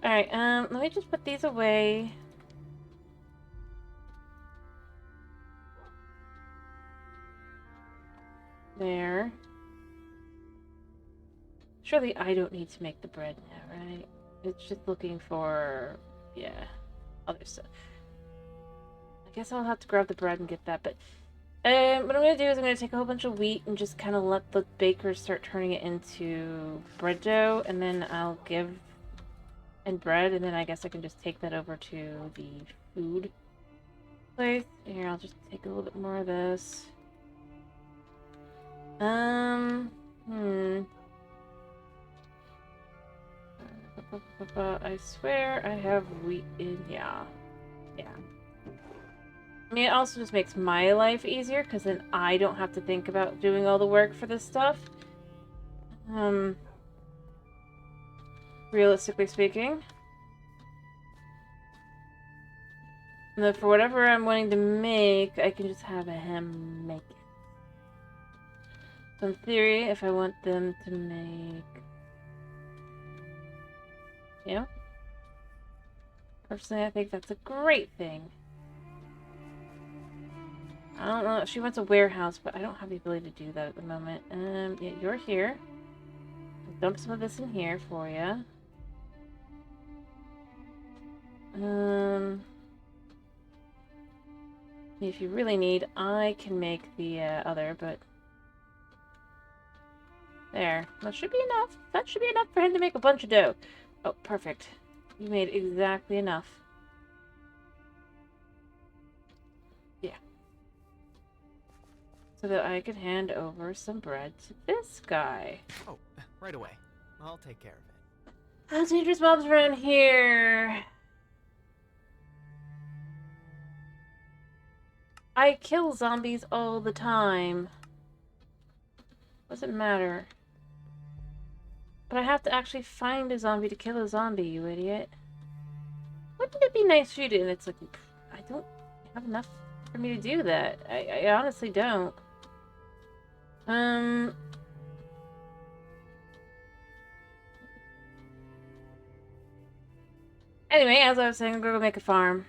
Alright, let me just put these away. There. Surely I don't need to make the bread now, right? It's just looking for, yeah, other stuff. I guess I'll have to grab the bread and get that, but what I'm going to do is I'm going to take a whole bunch of wheat and just kind of let the baker start turning it into bread dough, and then I'll give... and bread, and then I guess I can just take that over to the food place. Here, I'll just take a little bit more of this. I swear I have wheat in... yeah. Yeah. I mean, it also just makes my life easier, because then I don't have to think about doing all the work for this stuff. Realistically speaking. And then for whatever I'm wanting to make, I can just have him make it. So in theory, if I want them to make... yeah. Personally, I think that's a great thing. I don't know. She wants a warehouse, but I don't have the ability to do that at the moment. Yeah, you're here. I'll dump some of this in here for you. If you really need, I can make the other, but... there. That should be enough. That should be enough for him to make a bunch of dough. Oh, perfect. You made exactly enough. Yeah. So that I could hand over some bread to this guy. Oh, right away. I'll take care of it. How dangerous mobs around here? I kill zombies all the time. Doesn't matter. But I have to actually find a zombie to kill a zombie, you idiot. Wouldn't it be nice for you to... and it's like, I don't have enough for me to do that. I honestly don't. Anyway, as I was saying, I'm gonna go make a farm.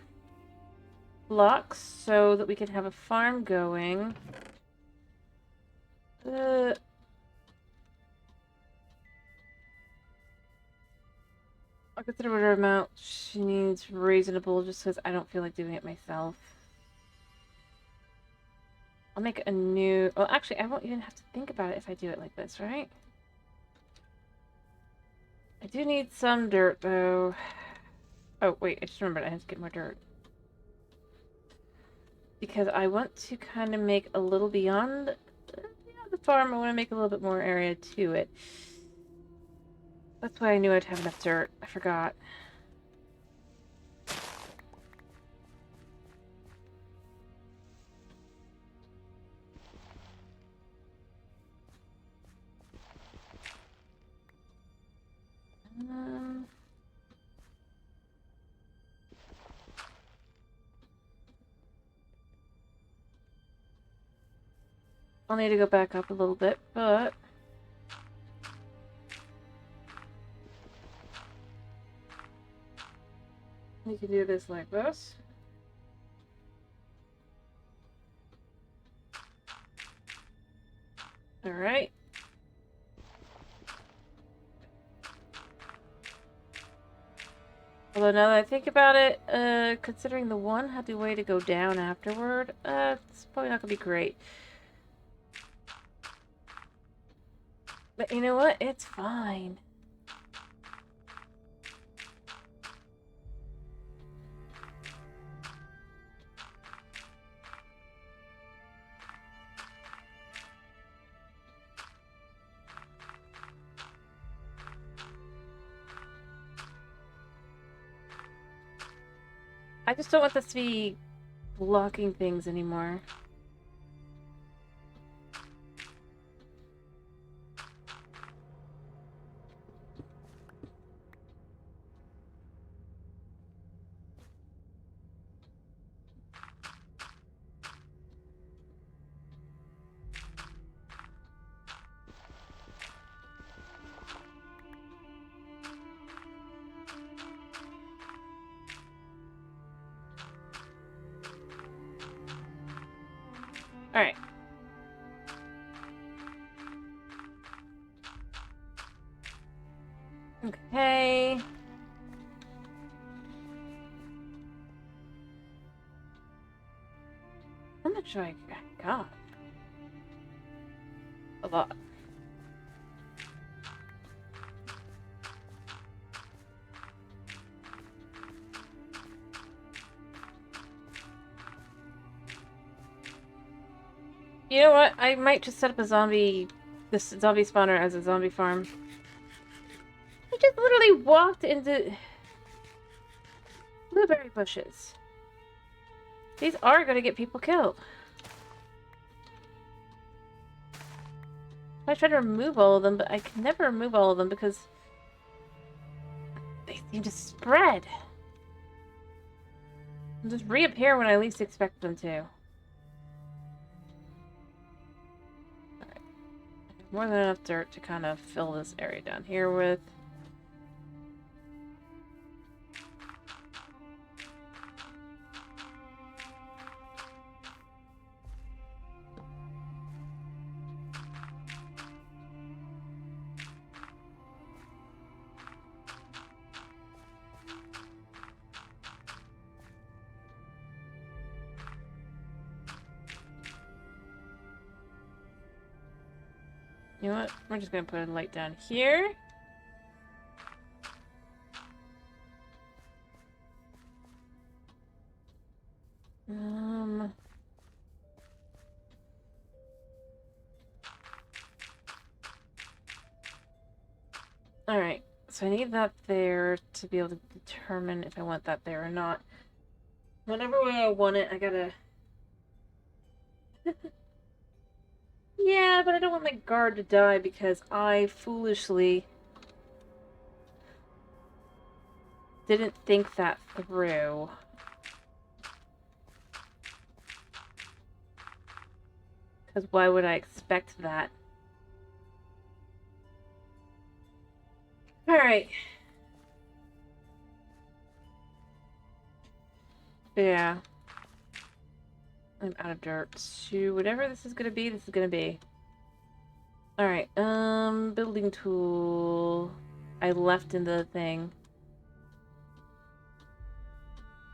Blocks so that we can have a farm going. I'll consider whatever amount she needs reasonable, just because I don't feel like doing it myself. I'll make a new... well, actually, I won't even have to think about it if I do it like this, right? I do need some dirt, though. Oh, wait, I just remembered I have to get more dirt. Because I want to kind of make a little beyond the farm. I want to make a little bit more area to it. That's why I knew I'd have enough dirt. I forgot. I'll need to go back up a little bit, but... we can do this like this. Alright. Although now that I think about it, considering the one had the way to go down afterward, it's probably not gonna be great. But you know what? It's fine. I just don't want this to be blocking things anymore. Alright. Okay. How much do I got? A lot. You know what? I might just set up this zombie spawner as a zombie farm. I just literally walked into blueberry bushes. These are gonna get people killed. I try to remove all of them, but I can never remove all of them because they seem to spread. And just reappear when I least expect them to. More than enough dirt to kind of fill this area down here with. You know what? We're just gonna put a light down here. Alright, so I need that there to be able to determine if I want that there or not. Whatever way I want it, I gotta... Yeah, but I don't want my guard to die because I foolishly didn't think that through. Because why would I expect that? Alright. Yeah. I'm out of dirt. So whatever this is gonna be, this is gonna be. Alright, building tool. I left in the thing.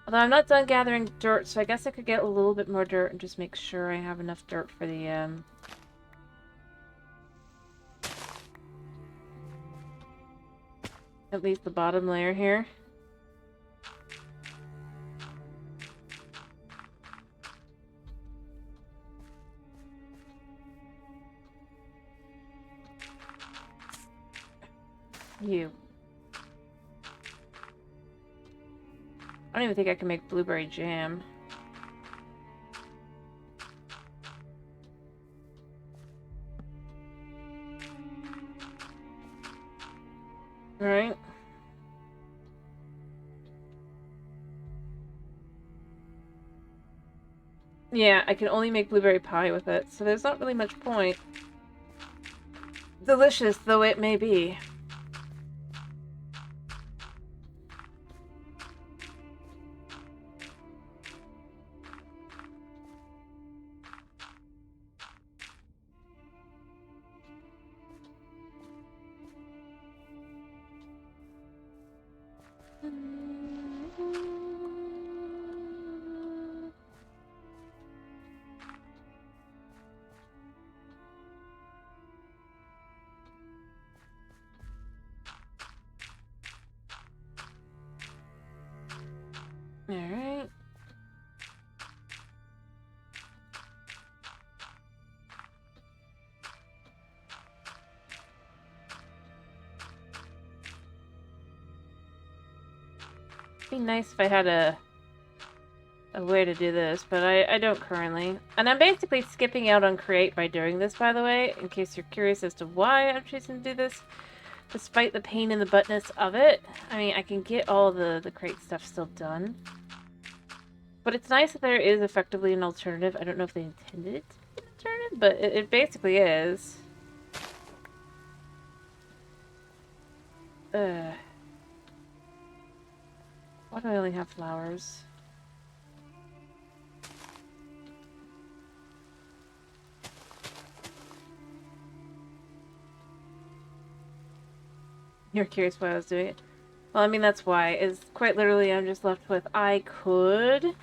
Although I'm not done gathering dirt, so I guess I could get a little bit more dirt and just make sure I have enough dirt for the, at least the bottom layer here. You. I don't even think I can make blueberry jam. Right? Yeah, I can only make blueberry pie with it, so there's not really much point. Delicious though it may be. Alright. Be nice if I had a way to do this, but I don't currently. And I'm basically skipping out on create by doing this, by the way, in case you're curious as to why I'm choosing to do this, despite the pain in the buttness of it. I mean, I can get all the crate stuff still done. But it's nice that there is effectively an alternative. I don't know if they intended it to be an alternative, but it basically is. Why do I only have flowers? You're curious why I was doing it. Well, I mean, that's why. Is quite literally I'm just left with, I could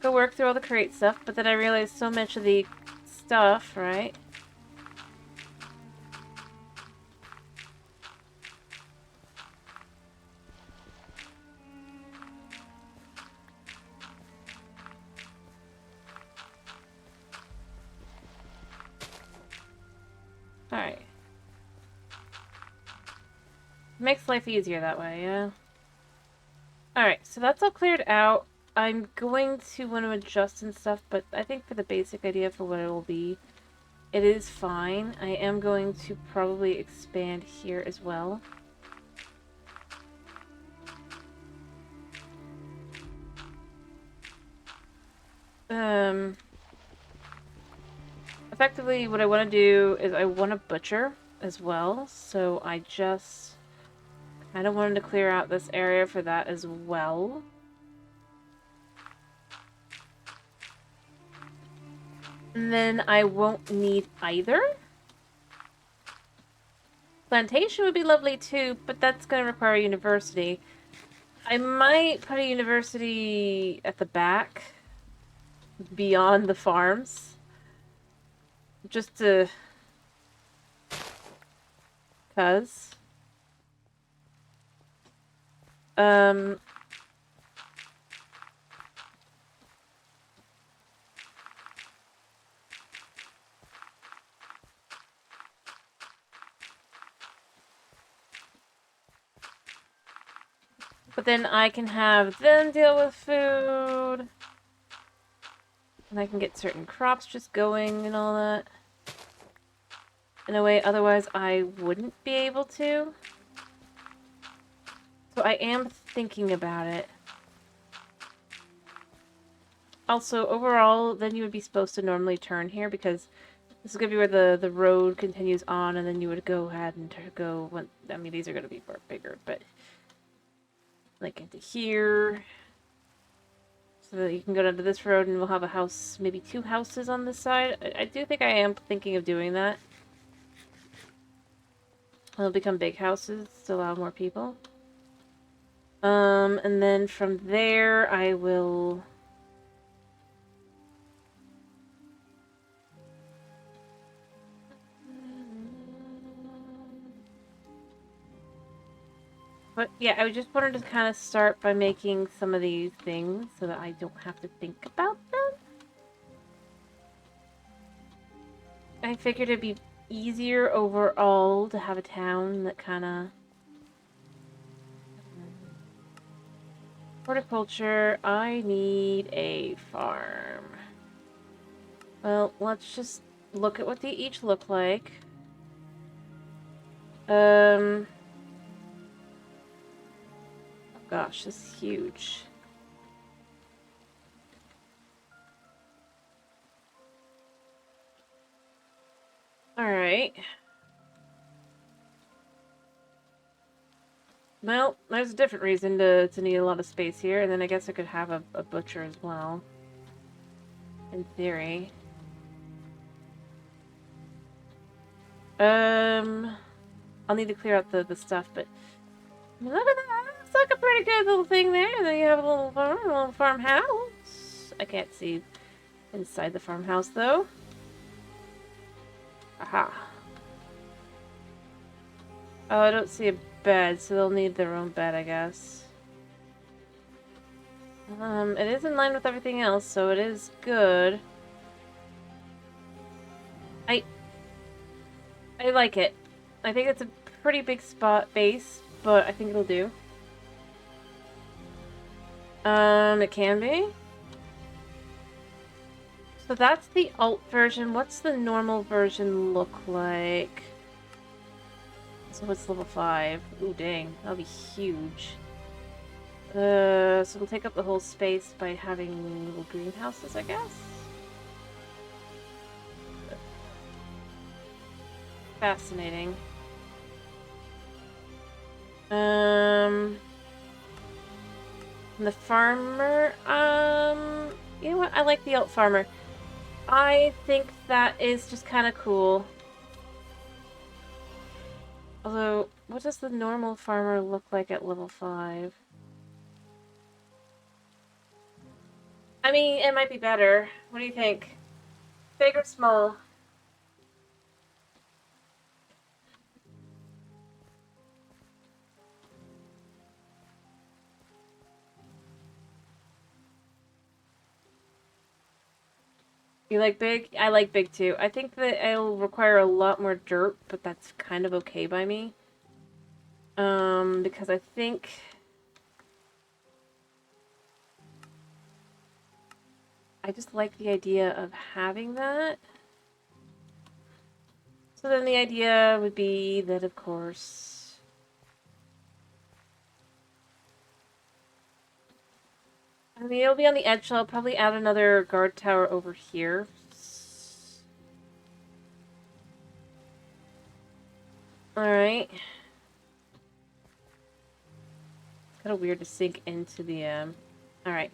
go work through all the crate stuff, but then I realized so much of the stuff, right? Alright. Makes life easier that way, yeah. Alright, so that's all cleared out. I'm going to want to adjust and stuff, but I think for the basic idea for what it will be, it is fine. I am going to probably expand here as well. Effectively, what I want to do is I want to butcher as well, so I just kind of wanted to clear out this area for that as well. And then I won't need either. Plantation would be lovely too, but that's going to require a university. I might put a university at the back, beyond the farms. Just to... cuz. But then I can have them deal with food. And I can get certain crops just going and all that. In a way, otherwise I wouldn't be able to. So I am thinking about it. Also, overall, then you would be supposed to normally turn here because this is going to be where the road continues on, and then you would go ahead and go... When, I mean, these are going to be far bigger, but... like into here. So that you can go down to this road and we'll have a house, maybe 2 houses on this side. I do think I am thinking of doing that. They'll become big houses to allow more people. And then from there I will... But yeah, I just wanted to kind of start by making some of these things so that I don't have to think about them. I figured it'd be easier overall to have a town that kind of... Horticulture, I need a farm. Well, let's just look at what they each look like. Gosh, this is huge. Alright. Well, there's a different reason to need a lot of space here, and then I guess I could have a butcher as well. In theory. I'll need to clear out the stuff, but... Look at that! It's like a pretty good little thing there. And then you have a little farmhouse. I can't see inside the farmhouse, though. Aha. Oh, I don't see a bed, so they'll need their own bed, I guess. It is in line with everything else, so it is good. I like it. I think it's a pretty big base, but I think it'll do. It can be. So that's the alt version. What's the normal version look like? So what's level 5? Ooh, dang. That'll be huge. So we'll take up the whole space by having little greenhouses, I guess? Fascinating. The farmer, you know what? I like the alt farmer. I think that is just kind of cool. Although, what does the normal farmer look like at level 5? I mean, it might be better. What do you think? Big or small? You like big? I like big too. I think that it'll require a lot more dirt, but that's kind of okay by me. Because I think... I just like the idea of having that. So then the idea would be that, of course... I mean, it'll be on the edge, so I'll probably add another guard tower over here. Alright. It's kind of weird to sink into the, Alright.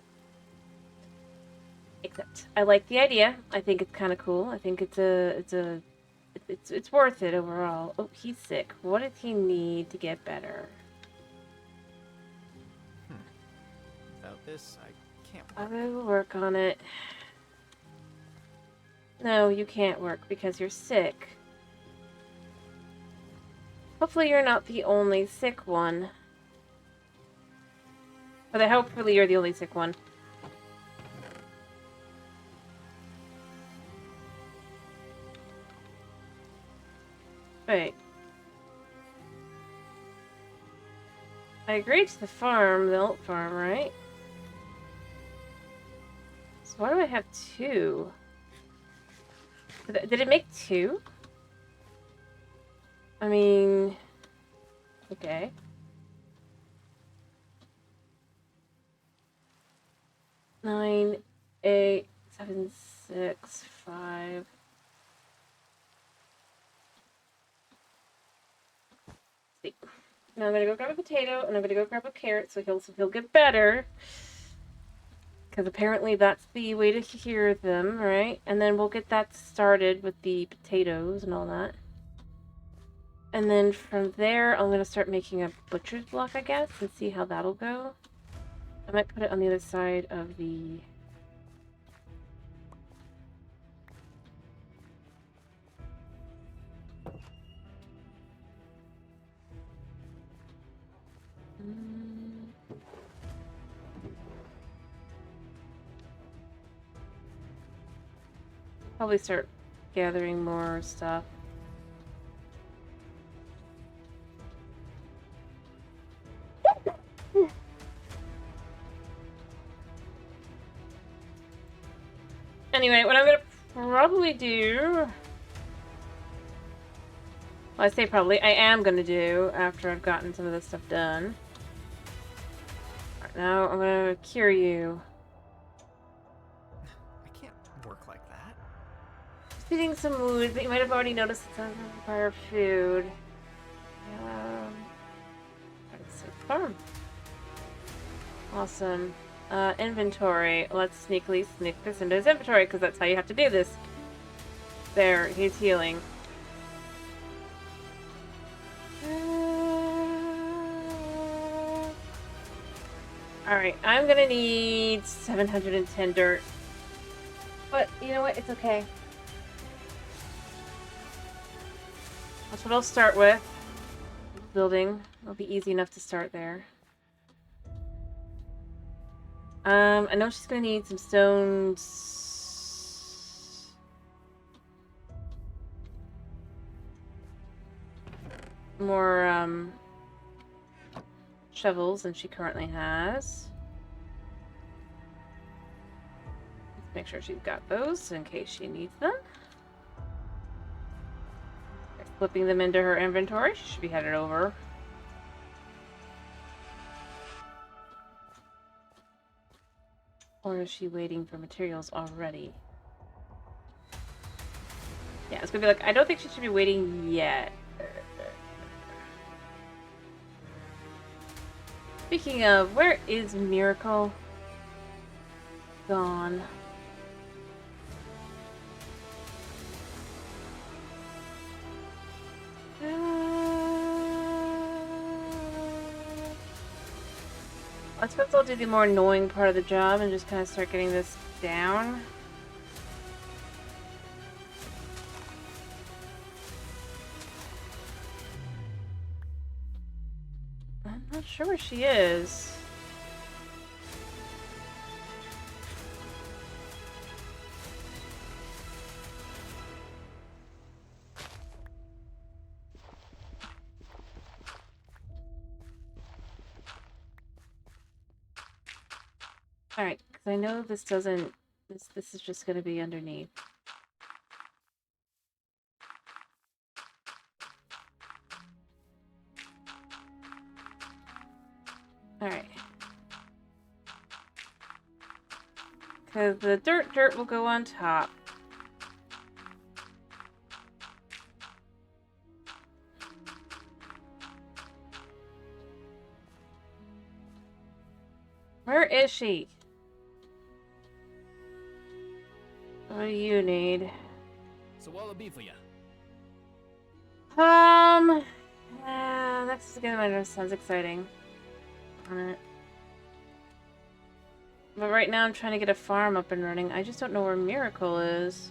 Except, I like the idea. I think it's kind of cool. I think it's worth it overall. Oh, he's sick. What does he need to get better? Without this, I can't I work. will work on it. No, you can't work because you're sick. Hopefully you're not the only sick one. But hopefully you're the only sick one. Wait. I agreed to the farm, the old farm, right? So why do I have 2? Did it make 2? I mean... Okay. Nine, 8, 7, 6, 5... See. Now I'm gonna go grab a potato, and I'm gonna go grab a carrot so he'll get better. Because apparently that's the way to hear them, right? And then we'll get that started with the potatoes and all that. And then from there, I'm gonna start making a butcher's block, I guess, and see how that'll go. I might put it on the other side of the... Probably start gathering more stuff. Anyway, what I'm gonna probably do... Well, I say probably. I am gonna do after I've gotten some of this stuff done. Alright, now I'm gonna cure you. I can't work like that. Just eating some food, but you might have already noticed it doesn't require food. Farm. Awesome. Inventory. Let's sneakily sneak this into his inventory, because that's how you have to do this. There, he's healing. Alright, I'm gonna need 710 dirt. But, you know what? It's okay. That's what I'll start with. Building. It'll be easy enough to start there. I know she's gonna need some stones. More, shovels than she currently has. Let's make sure she's got those in case she needs them. Flipping them into her inventory. She should be headed over. Or is she waiting for materials already? Yeah, it's gonna be like, I don't think she should be waiting yet. Speaking of, where is Miracle? Gone. I suppose I'll do the more annoying part of the job and just kind of start getting this down. I'm not sure where she is. Alright, because I know this doesn't... This is just going to be underneath. Alright. Because the dirt will go on top. Where is she? What do you need? So what'll it be for you? Next again, sounds exciting. On it. But right now I'm trying to get a farm up and running. I just don't know where Miracle is.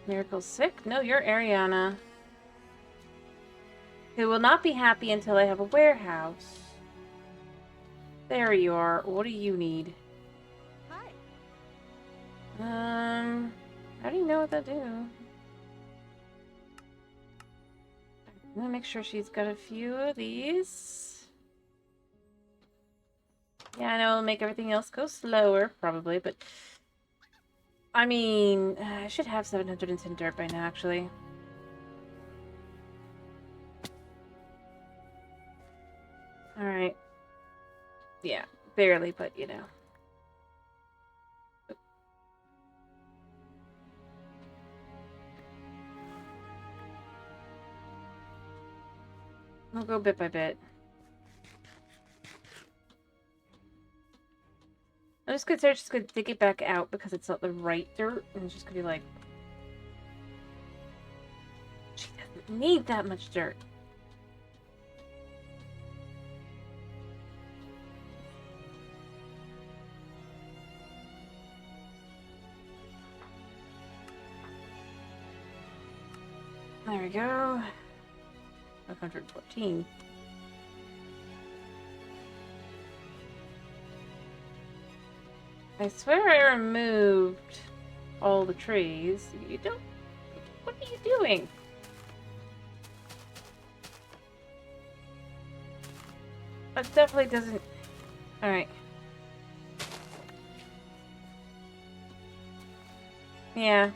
Miracle sick? No, you're Ariana. Who will not be happy until I have a warehouse. There you are. What do you need? Hi. How do you know what to do? I'm gonna make sure she's got a few of these. Yeah, I know it'll make everything else go slower, probably, but... I mean, I should have 710 dirt by now, actually. Alright. Yeah, barely, but you know. I'll go bit by bit. I'm just gonna dig it back out because it's not the right dirt, and it's just gonna be like... She doesn't need that much dirt. There we go. 514. I swear I removed all the trees. You don't... What are you doing? That definitely doesn't... Alright. Yeah.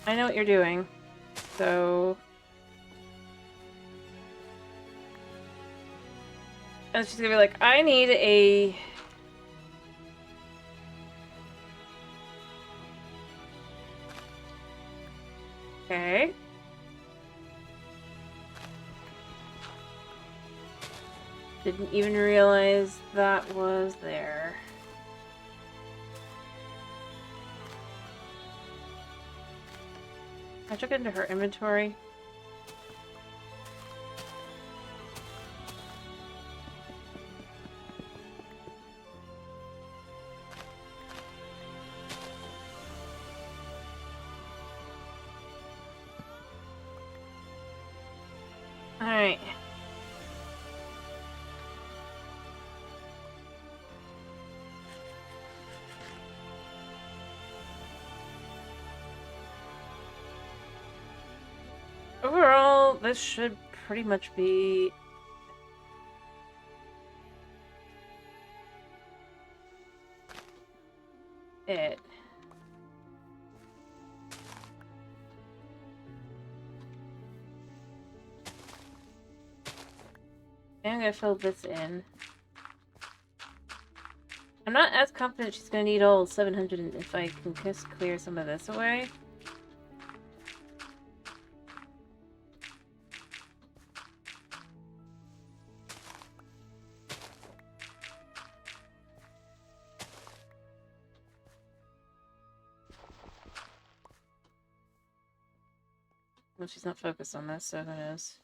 I know what you're doing. So... And she's gonna be like, I need a... Okay. Didn't even realize that was there. I took it into her inventory. Alright. Overall, this should pretty much be it. I'm gonna fill this in. I'm not as confident she's gonna need all 700 if I can just clear some of this away. Well, she's not focused on this, so who knows?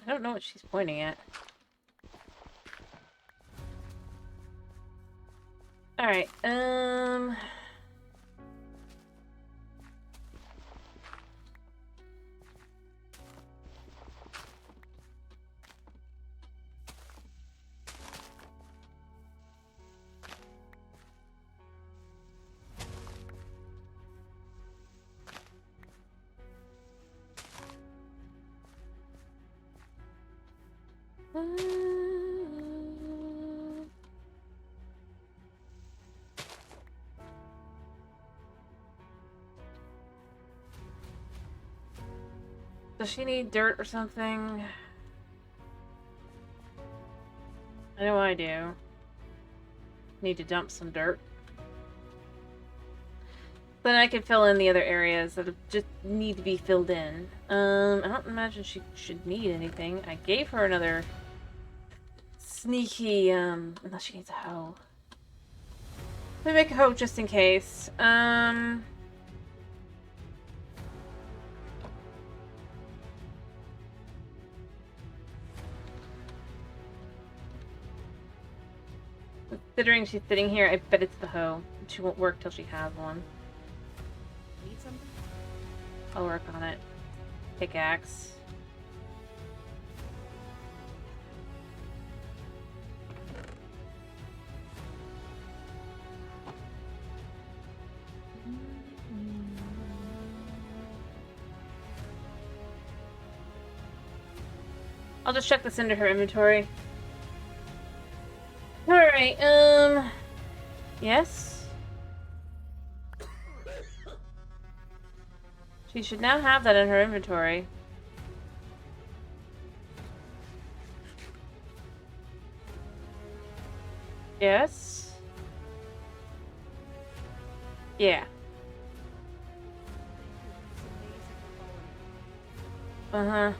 I don't know what she's pointing at. Alright, does she need dirt or something? I know I do. Need to dump some dirt. Then I can fill in the other areas that just need to be filled in. I don't imagine she should need anything. I gave her another sneaky, unless she needs a hoe. Let me make a hoe just in case. Considering she's sitting here, I bet it's the hoe. She won't work till she has one. Need something? I'll work on it. Pickaxe. I'll just check this into her inventory. Alright, yes? She should now have that in her inventory. Yes? Yeah. Uh-huh.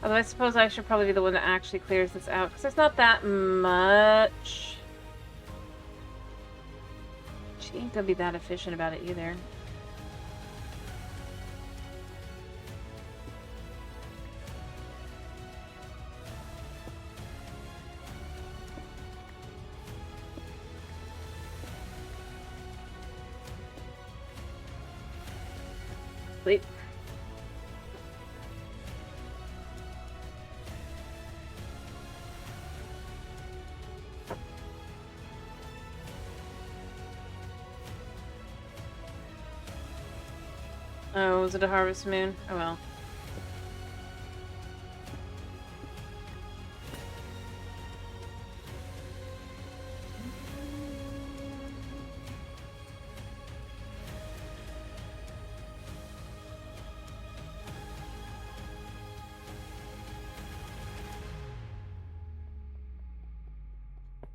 Although I suppose I should probably be the one that actually clears this out, because there's not that much. She ain't gonna be that efficient about it either. Sleep. Oh, was it a harvest moon? Oh well.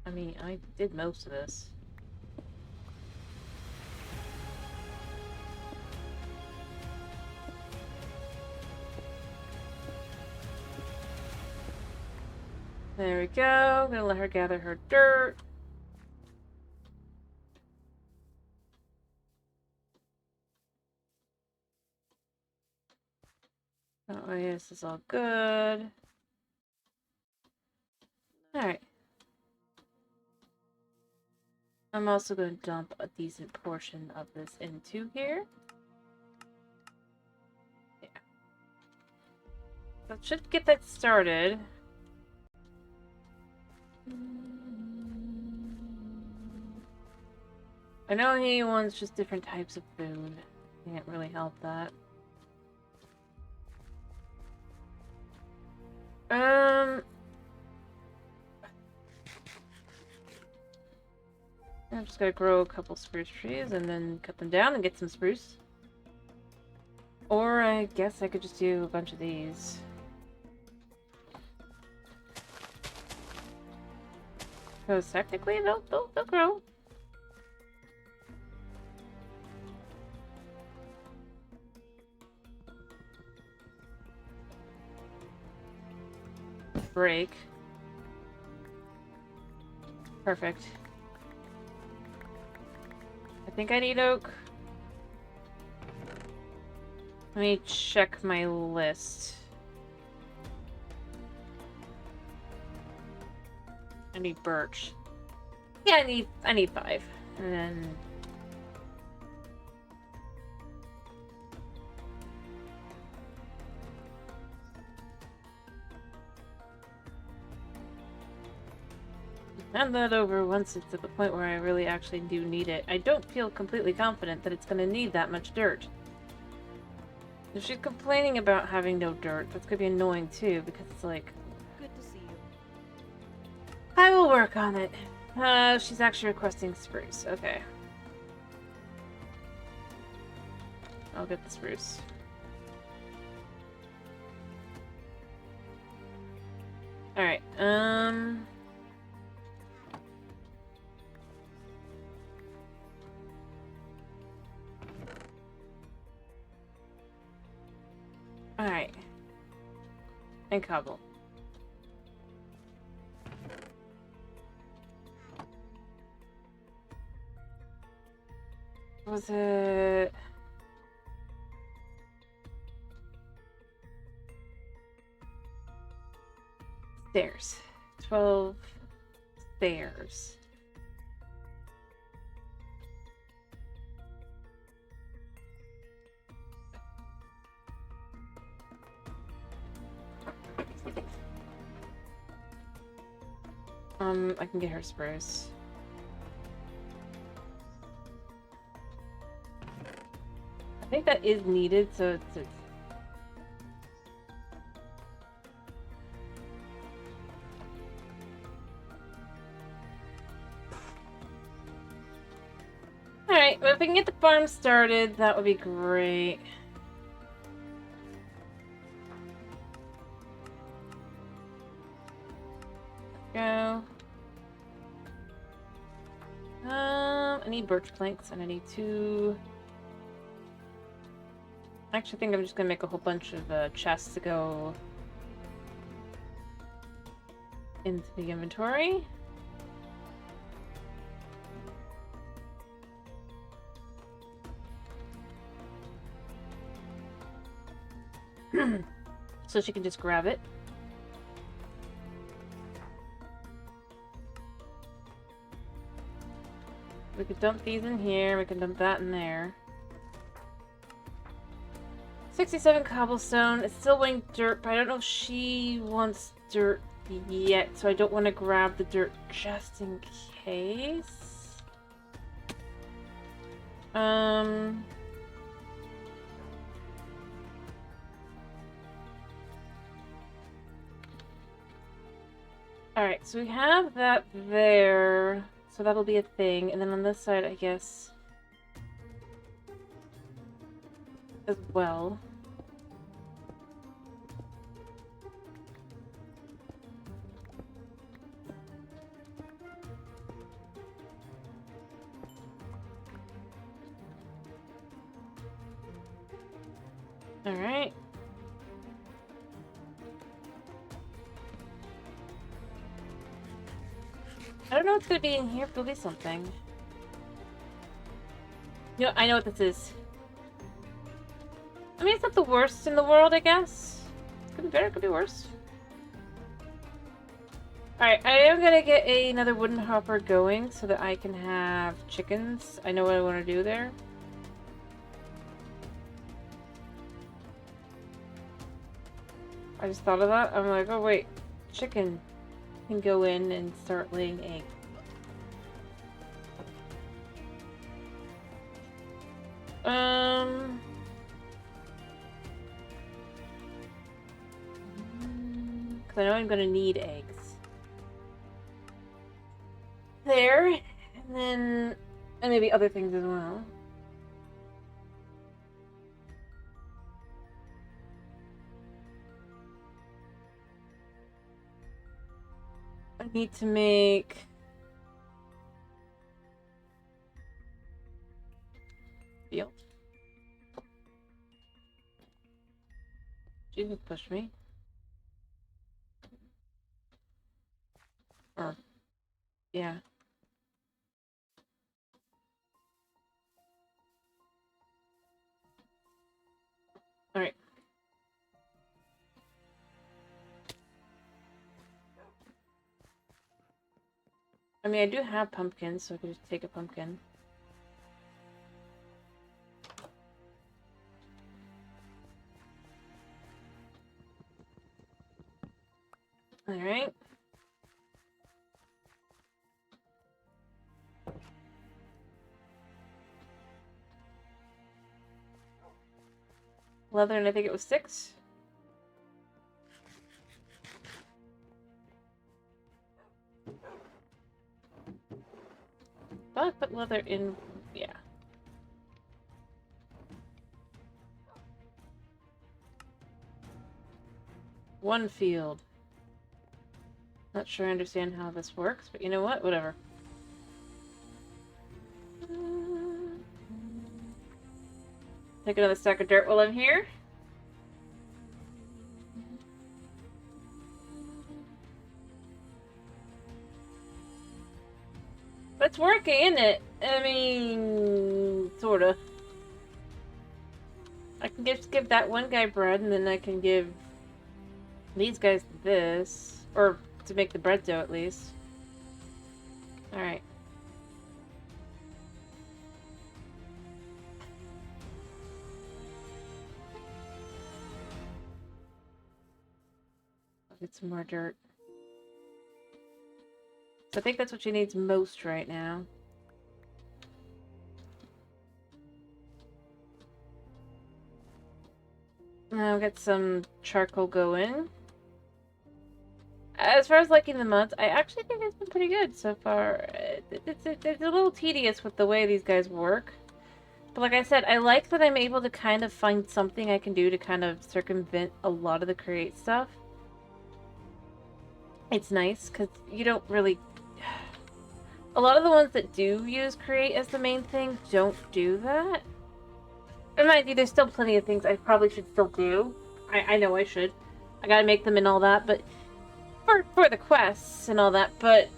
I mean, I did most of this. There we go. I'm gonna let her gather her dirt. Oh, yeah, this is all good. Alright. I'm also going to dump a decent portion of this into here. Yeah. That should get that started. I know he wants just different types of food. Can't really help that. I'm just gonna grow a couple spruce trees and then cut them down and get some spruce. Or I guess I could just do a bunch of these. Because technically they'll grow. Break. Perfect. I think I need oak. Let me check my list. I need birch. Yeah, I need 5. And then hand that over once it's at the point where I really actually do need it. I don't feel completely confident that it's going to need that much dirt. If she's complaining about having no dirt, that's going to be annoying too, because it's like... Good to see you. I will work on it. She's actually requesting spruce. Okay. I'll get the spruce. Alright, Alright. And cobble. Was it... Stairs. 12 stairs. I can get her spruce. I think that is needed, so it's Alright, well if we can get the farm started, that would be great. Go. I need birch planks and I need 2. I actually think I'm just gonna make a whole bunch of chests to go into the inventory. So she can just grab it. We could dump these in here, we can dump that in there. 67 cobblestone. It's still weighing dirt, but I don't know if she wants dirt yet, so I don't want to grab the dirt just in case. Alright, so we have that there. So that'll be a thing. And then on this side, I guess, as well. Alright. I don't know what's gonna be in here, but there'll be something. You know, I know what this is. I mean, it's not the worst in the world, I guess. It could be better, it could be worse. Alright, I am gonna get another wooden hopper going so that I can have chickens. I know what I want to do there. I just thought of that. I'm like, oh wait, chicken can go in and start laying eggs. Because I know I'm gonna need eggs. There, and then, and maybe other things as well. I need to make field. She didn't push me. Or, yeah. I mean, I do have pumpkins, so I could just take a pumpkin. Alright. Leather, and I think it was 6. But I put leather in, yeah. One field. Not sure I understand how this works, but you know what? Whatever. Take another stack of dirt while I'm here. But it's working, isn't it? I mean, sorta. I can just give that one guy bread, and then I can give these guys this. Or to make the bread dough, at least. Alright. I'll get some more dirt. So I think that's what she needs most right now. Now I'll get some charcoal going. As far as liking the mods, I actually think it's been pretty good so far. It's a little tedious with the way these guys work. But like I said, I like that I'm able to kind of find something I can do to kind of circumvent a lot of the create stuff. It's nice, because you don't really... A lot of the ones that do use create as the main thing don't do that. And mind you, there's still plenty of things I probably should still do. I know I should. I gotta make them and all that, but... For the quests and all that, but...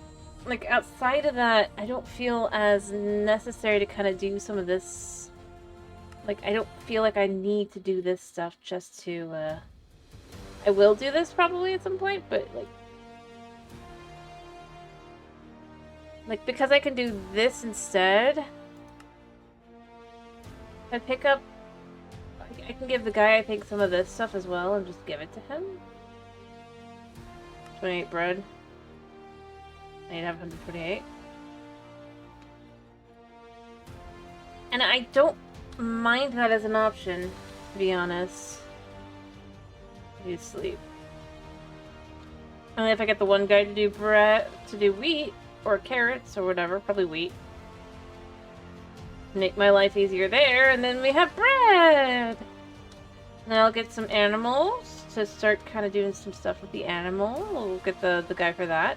Like, outside of that, I don't feel as necessary to kind of do some of this... Like, I don't feel like I need to do this stuff just to, I will do this probably at some point, but, like, because I can do this instead... I pick up... I can give the guy, I think, some of this stuff as well, and just give it to him. 28 bread. I need to have 128. And I don't mind that as an option, to be honest. I need to sleep. And if I get the one guy to do bread, to do wheat, or carrots, or whatever, probably wheat. Make my life easier there, and then we have bread! Now I'll get some animals to start kind of doing some stuff with the animal. We'll get the guy for that.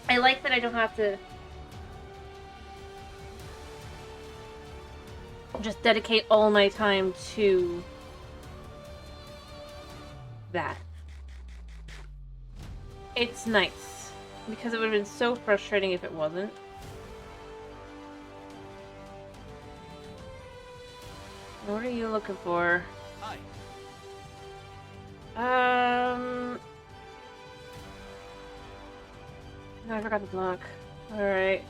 I like that I don't have to just dedicate all my time to that. It's nice, because it would have been so frustrating if it wasn't. What are you looking for? Hi. No, I forgot the block. Alright.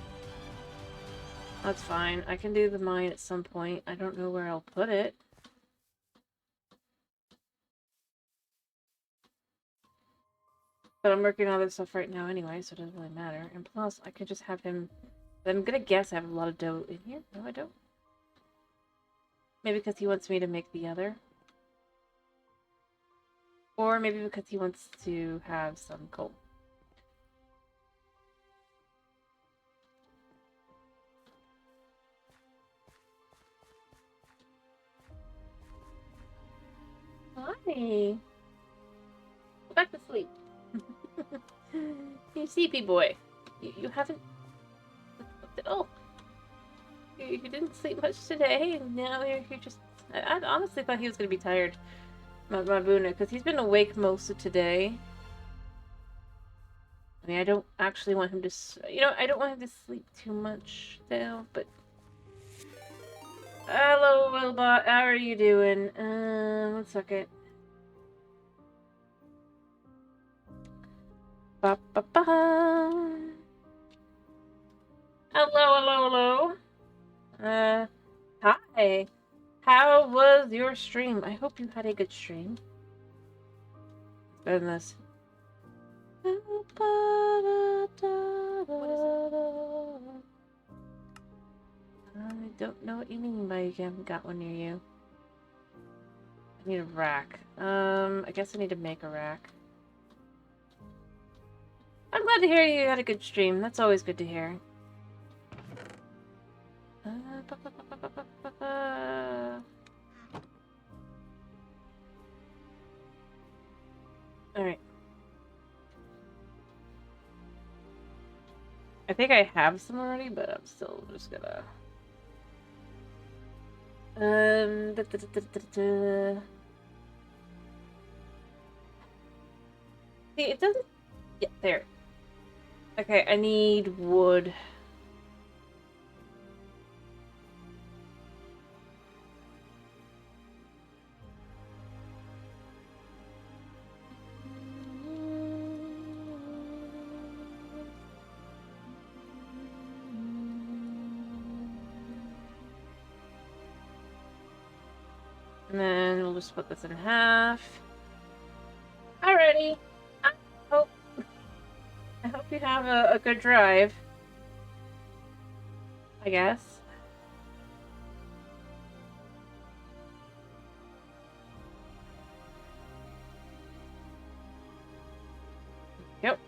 That's fine. I can do the mine at some point. I don't know where I'll put it. But I'm working on other stuff right now anyway, so it doesn't really matter. And plus, I could just have him... I'm gonna guess I have a lot of dough in here. No, I don't. Maybe because he wants me to make the other. Or maybe because he wants to have some coal. Hi. Go back to sleep. You sleepy boy. You haven't... Oh. You didn't sleep much today, and now you're just... I honestly thought he was going to be tired. My Buna, because he's been awake most of today. I mean, I don't actually want him to... You know, I don't want him to sleep too much, though, but... Hello, Wilbot. How are you doing? 1 second. Ba ba ba. Hello. Hi. How was your stream? I hope you had a good stream. Better than this. I don't know what you mean by you haven't got one near you. I need a rack. I guess I need to make a rack. I'm glad to hear you had a good stream. That's always good to hear. Alright. I think I have some already, but I'm still just gonna... See, it doesn't... Yeah, there. Okay, I need wood. And then we'll just split this in half. Alrighty. I hope you have a good drive. I guess. Yep.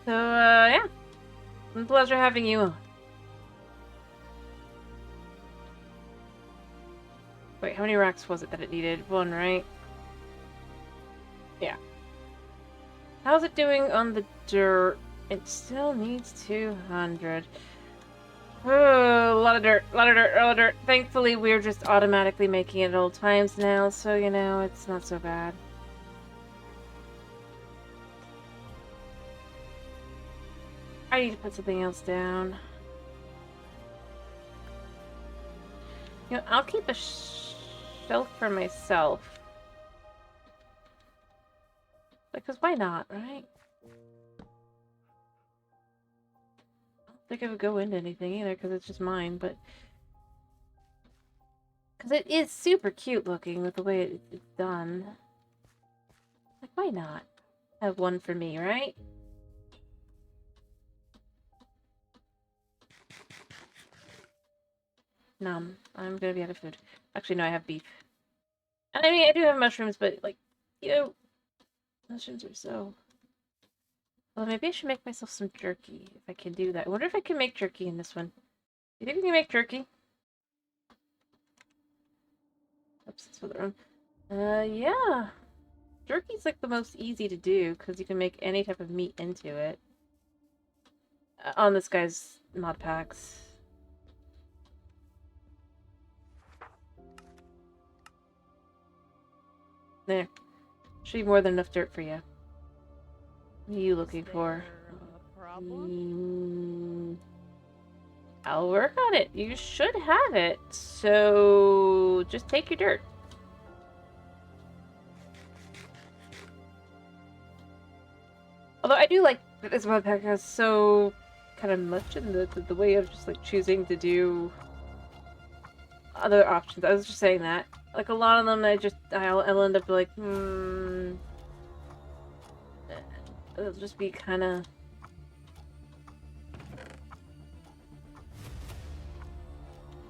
So, yeah. It's a pleasure having you. Wait, how many racks was it that it needed? One, right? Yeah. How's it doing on the dirt? It still needs 200. Oh, a lot of dirt, a lot of dirt, a lot of dirt. Thankfully, we're just automatically making it at all times now, so, you know, it's not so bad. I need to put something else down. You know, I'll keep a shelf for myself. Because why not, right? I don't think it would go into anything either, because it's just mine, but... Because it is super cute looking with the way it's done. Like, why not? Have one for me, right? Nom. I'm gonna be out of food. Actually, no, I have beef. And I mean, I do have mushrooms, but, like, you know, mushrooms are so... Well, maybe I should make myself some jerky, if I can do that. I wonder if I can make jerky in this one. Do you think we can make jerky? Oops, that's for the wrong... yeah. Jerky's, like, the most easy to do, because you can make any type of meat into it. On this guy's mod packs. There. Should be more than enough dirt for you. What are you looking for? A problem? I'll work on it. You should have it. So just take your dirt. Although I do like that this mod pack has so kind of much in the way of just like choosing to do other options. I was just saying that. Like a lot of them, I'll end up like, it'll just be kind of.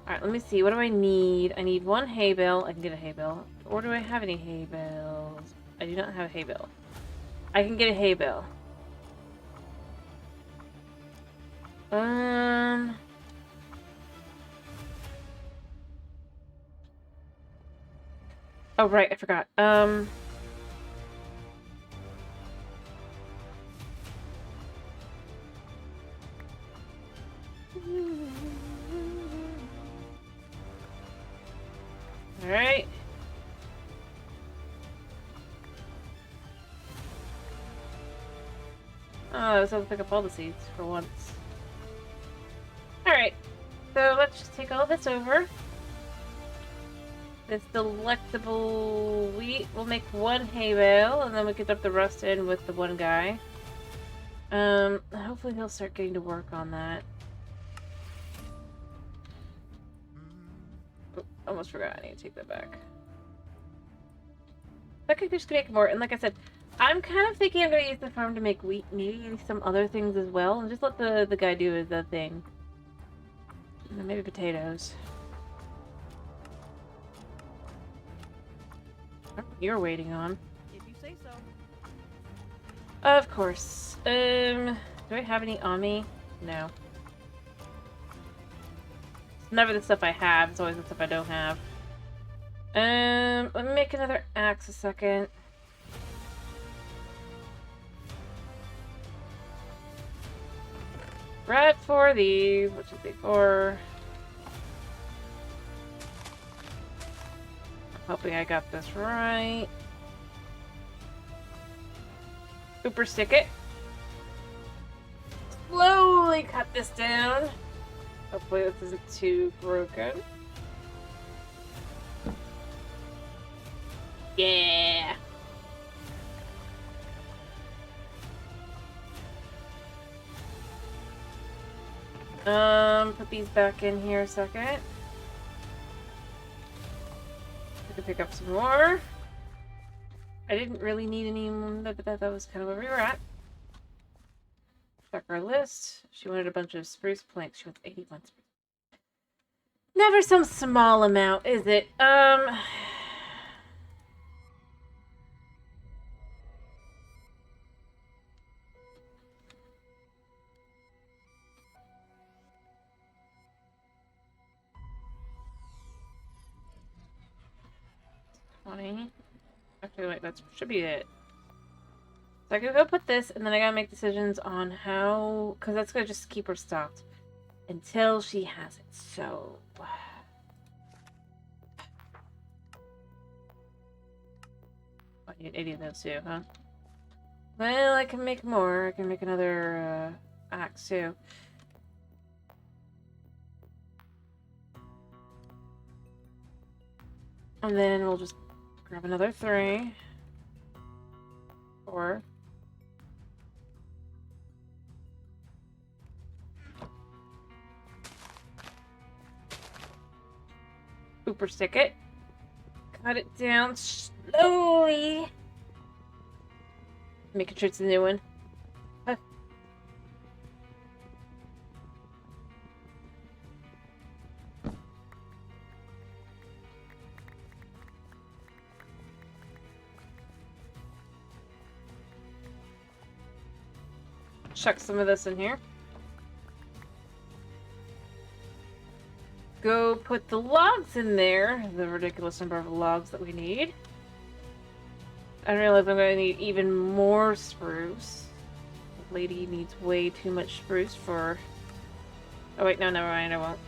Alright, let me see. What do I need? I need one hay bale. I can get a hay bale. Or do I have any hay bales? I do not have a hay bale. I can get a hay bale. Oh, right, I forgot. Alright. Oh, I was able to pick up all the seeds for once. Alright. So let's just take all this over. this delectable wheat. We'll make one hay bale, and then we can dump the rest in with the one guy. Hopefully he'll start getting to work on that. Oh, almost forgot. I need to take that back. I could just make more, and like I said, I'm kind of thinking I'm going to use the farm to make wheat, maybe some other things as well, and just let the guy do his thing. And maybe potatoes. You're waiting on. If you say so. Of course. Do I have any on me? No. It's never the stuff I have, it's always the stuff I don't have. Let me make another axe a second. Right for these, which is before. Hoping I got this right. Super stick it. Slowly cut this down. Hopefully this isn't too broken. Yeah. Put these back in here a second. I can pick up some more. I didn't really need any, but that was kind of where we were at. Check our list. She wanted a bunch of spruce planks. She wants 81 spruce. Never some small amount, is it? 20. Actually, wait, that should be it. So I could go put this, and then I gotta make decisions on how, because that's gonna just keep her stocked until she has it. So I need 80 of those too, huh? Well, I can make more. I can make another axe too. And then we'll just grab another 3. 4. Super stick it. Cut it down slowly. Making sure it's a new one. Huh. Chuck some of this in here. Go put the logs in there. The ridiculous number of logs that we need. I realize I'm going to need even more spruce. The lady needs way too much spruce for... Oh wait, no, never mind, I won't.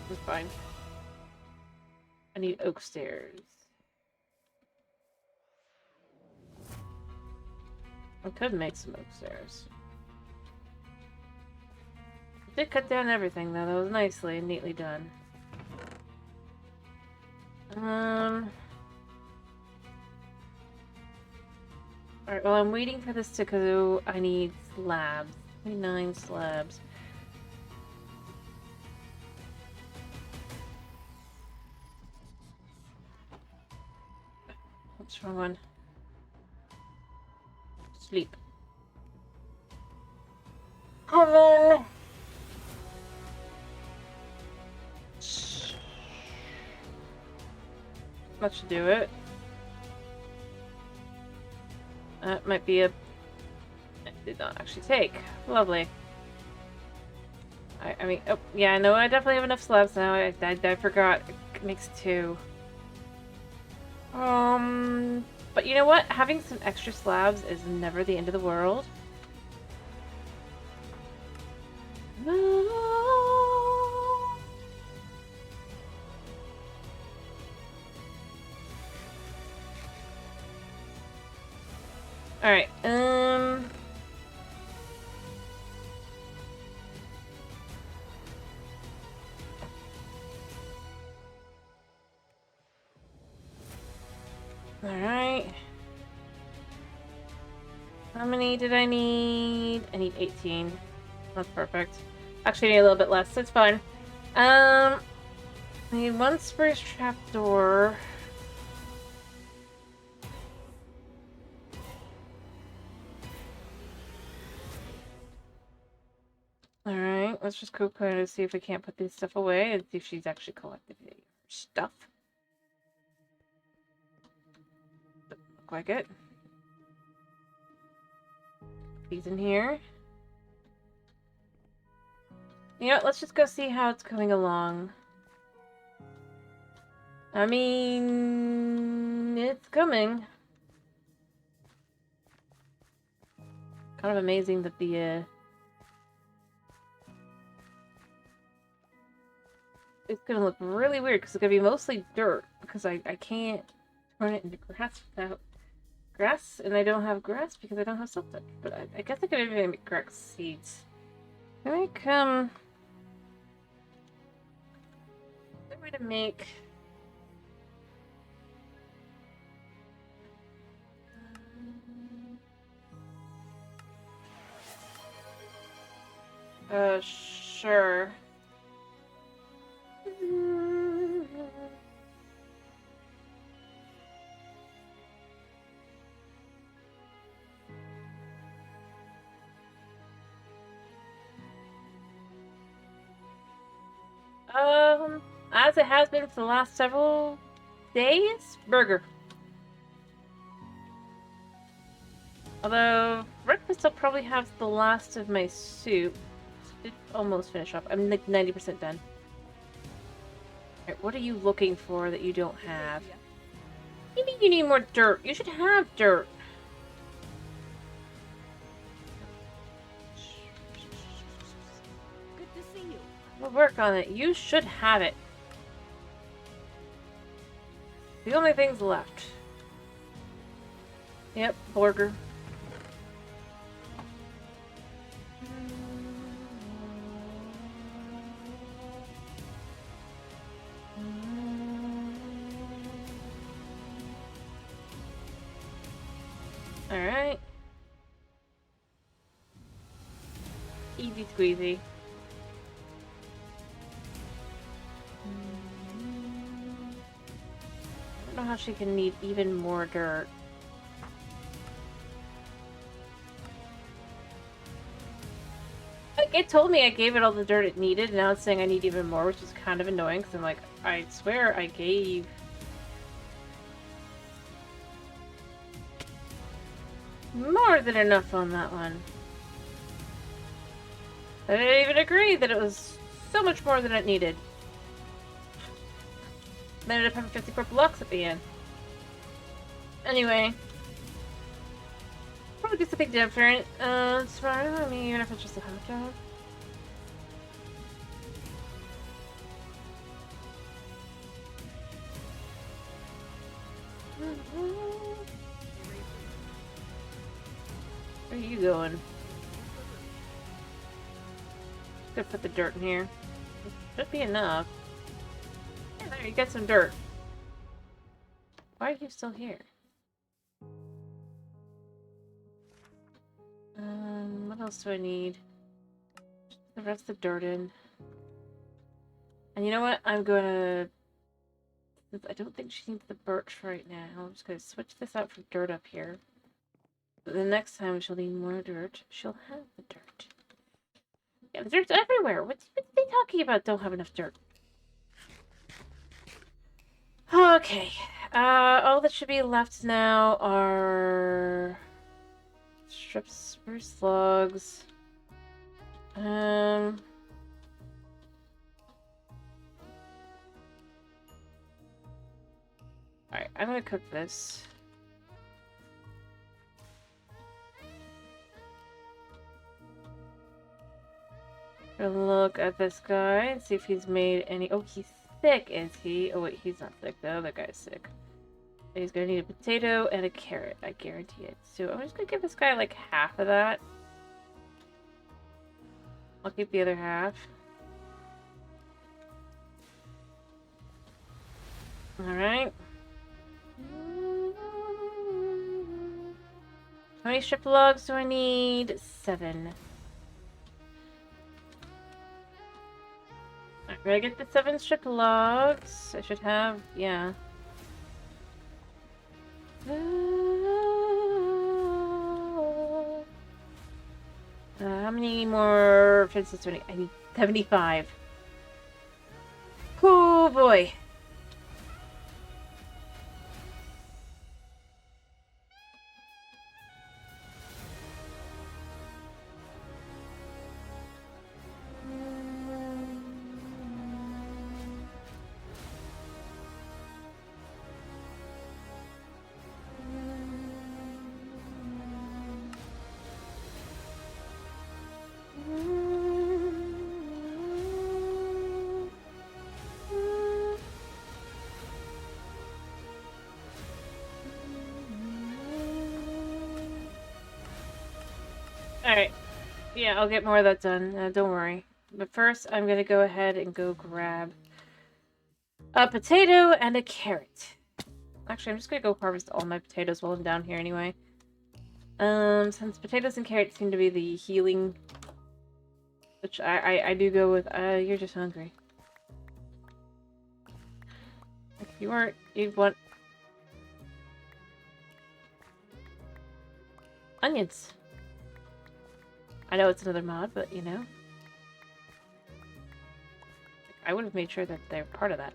It's fine. I need oak stairs. I could make some oak stairs. I did cut down everything though, that was nicely and neatly done. Alright, well I'm waiting for this to go. I need slabs. 29 slabs. What's the wrong one? Sleep. Heaven! That should do it. That might be a... It did not actually take. Lovely. I mean, oh, yeah, I know I definitely have enough slabs now. I forgot. It makes 2. But you know what? Having some extra slabs is never the end of the world. Alright, How many did I need? I need 18. That's perfect. Actually, I need a little bit less. That's fine. I need one spruce trapdoor. Alright, let's just go kind of see if we can't put this stuff away and see if she's actually collected her stuff. Doesn't look like it. These in here. You know what, let's just go see how it's coming along. I mean, it's coming. Kind of amazing that the, it's gonna look really weird because it's gonna be mostly dirt because I can't turn it into grass without grass, and I don't have grass because I don't have silk touch. But I guess I could even make grass seeds. Can I come? Is there a way to make? Sure. As it has been for the last several days, burger. Although, breakfast I'll probably have the last of my soup. Did almost finish up. I'm like 90% done. Alright, what are you looking for that you don't have? Maybe you need more dirt. You should have dirt. Good to see you. We'll work on it. You should have it. The only things left. Yep, burger. Alright. Easy squeezy. I don't know how she can need even more dirt. Like, it told me I gave it all the dirt it needed, and now it's saying I need even more, which is kind of annoying, because I'm like, I swear I gave... more than enough on that one. I didn't even agree that it was so much more than it needed. Then ended up having 54 blocks at the end. Anyway. Probably do something different. Tomorrow, I mean, even if it's just a hot dog. Where are you going? Gonna put the dirt in here. Should be enough. Yeah, there, you got some dirt. Why are you still here? What else do I need? Just the rest of the dirt in. And you know what? I'm gonna... I don't think she needs the birch right now. I'm just gonna switch this out for dirt up here. But the next time she'll need more dirt, she'll have the dirt. Yeah, the dirt's everywhere. What's they talking about? Don't have enough dirt. Okay. All that should be left now are strips, spruce logs. Alright, I'm gonna cook this. Gonna look at this guy and see if he's made any. Oh, he's sick, is he? Oh, wait, he's not sick. The other guy's sick. He's gonna need a potato and a carrot. I guarantee it. So I'm just gonna give this guy like half of that. I'll keep the other half. Alright. How many strip logs do I need? 7. Alright, when I get the 7 strip logs, I should have, yeah. How many more fences do I need? I need 75. Oh boy. Alright. Yeah, I'll get more of that done. Don't worry. But first, I'm gonna go ahead and go grab a potato and a carrot. Actually, I'm just gonna go harvest all my potatoes while I'm down here anyway. Since potatoes and carrots seem to be the healing, which I do go with. You're just hungry. If you weren't, you'd want onions. I know it's another mod, but you know, I would have made sure that they're part of that.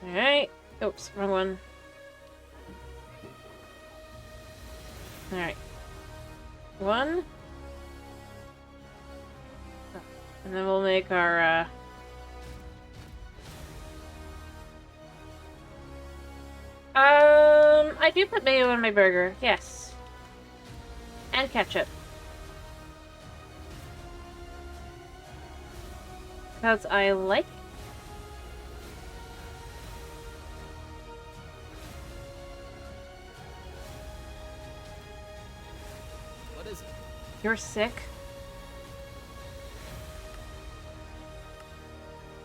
Alright. Oops, wrong one. Alright. 1. And then we'll make our, I do put mayo on my burger, yes. And ketchup. Because I like it. What is it? You're sick.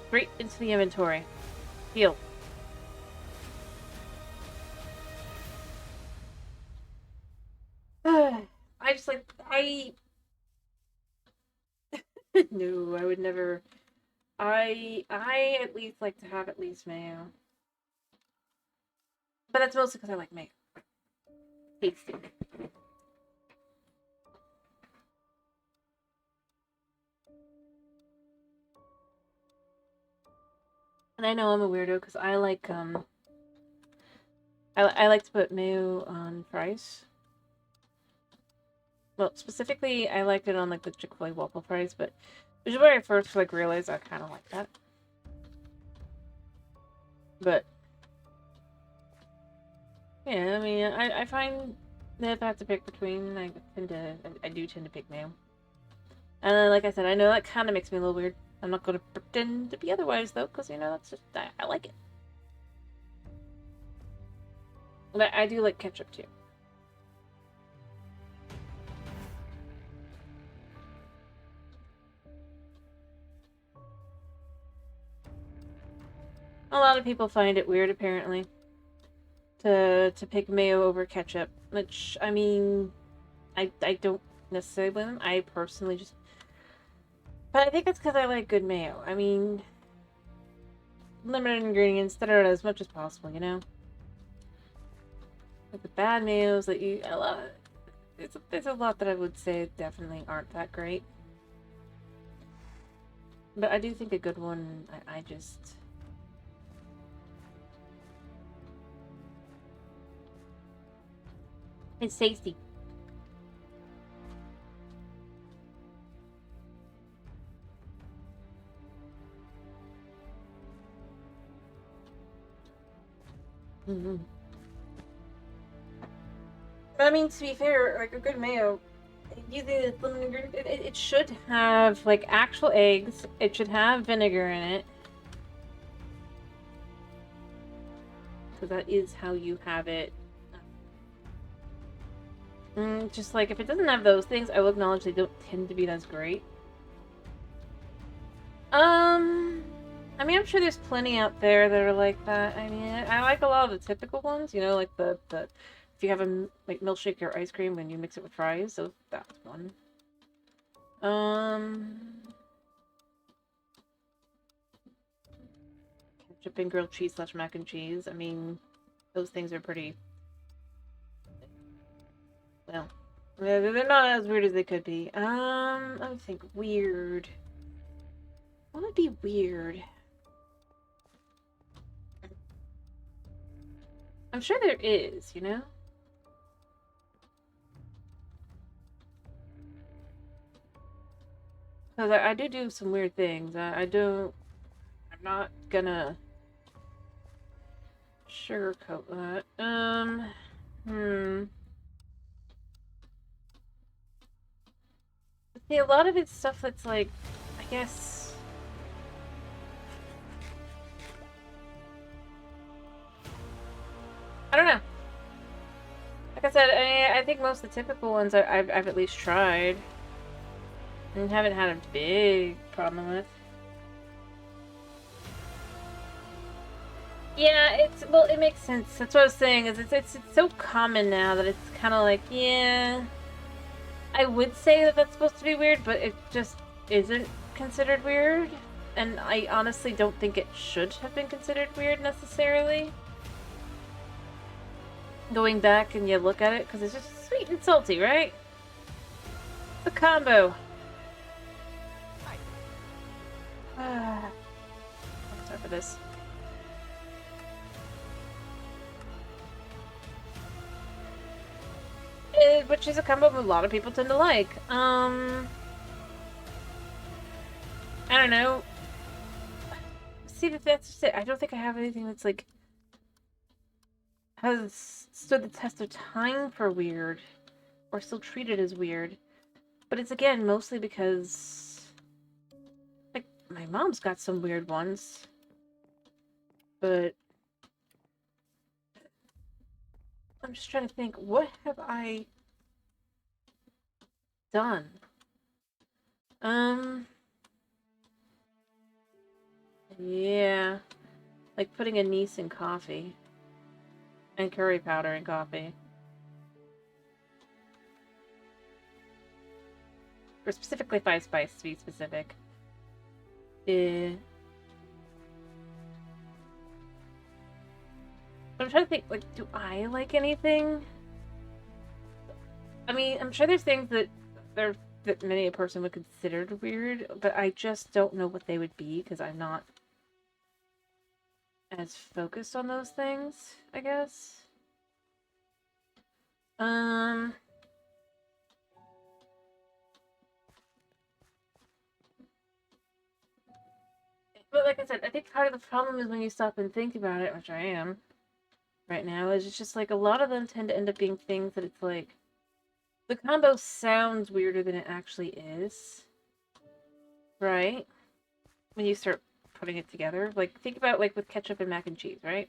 Straight into the inventory. Heal. I just like, no, I would never. I at least like to have at least mayo. But that's mostly because I like mayo. Tasty. And I know I'm a weirdo because I like I like to put mayo on fries. Well, specifically, I liked it on like the Chick-fil-A waffle fries, but which is where I first like realized I kind of like that. But yeah, I mean, I find that if I have to pick between, I do tend to pick mayo. And then, like I said, I know that kind of makes me a little weird. I'm not going to pretend to be otherwise, though, because, you know, that's just, I like it. But I do like ketchup, too. A lot of people find it weird, apparently, to pick mayo over ketchup, which, I mean, I don't necessarily blame them. I personally just... But I think it's because I like good mayo. I mean, limited ingredients, that are as much as possible, you know? Like the bad mayos that you... There's a lot that I would say definitely aren't that great. But I do think a good one, I just... It's tasty. Mm-hmm. But I mean, to be fair, like a good mayo, using the limited ingredient, it should have like actual eggs. It should have vinegar in it, because that is how you have it. Just like, if it doesn't have those things, I will acknowledge they don't tend to be as great. I mean, I'm sure there's plenty out there that are like that. I mean, I like a lot of the typical ones, you know, like the if you have a like milkshake or ice cream when you mix it with fries, so that's one. Ketchup and grilled cheese / mac and cheese. I mean, those things are pretty, well, they're not as weird as they could be. Let me think. Weird. What would be weird? I'm sure there is, you know? Because I do some weird things. I'm not gonna sugarcoat that. See, a lot of it's stuff that's like, I guess... I don't know. Like I said, I think most of the typical ones I've at least tried. And haven't had a big problem with. Yeah, well, it makes sense. That's what I was saying, is it's so common now that it's kind of like, yeah... I would say that that's supposed to be weird, but it just isn't considered weird. And I honestly don't think it should have been considered weird, necessarily. Going back and you look at it, because it's just sweet and salty, right? It's a combo. Time for this. Which is a combo a lot of people tend to like. I don't know. See, that's just it. I don't think I have anything that's like has stood the test of time for weird, or still treated as weird. But it's again mostly because, like, my mom's got some weird ones, but I'm just trying to think, what have I done? Yeah, like putting anise in coffee and curry powder in coffee, or specifically 5-spice to be specific. But I'm trying to think, like, do I like anything? I mean, I'm sure there's things that many a person would consider weird, but I just don't know what they would be because I'm not as focused on those things, I guess. But like I said, I think part of the problem is when you stop and think about it, which I am right now, is it's just like a lot of them tend to end up being things that it's like, the combo sounds weirder than it actually is, right? When you start putting it together. Like, think about, like, with ketchup and mac and cheese, right?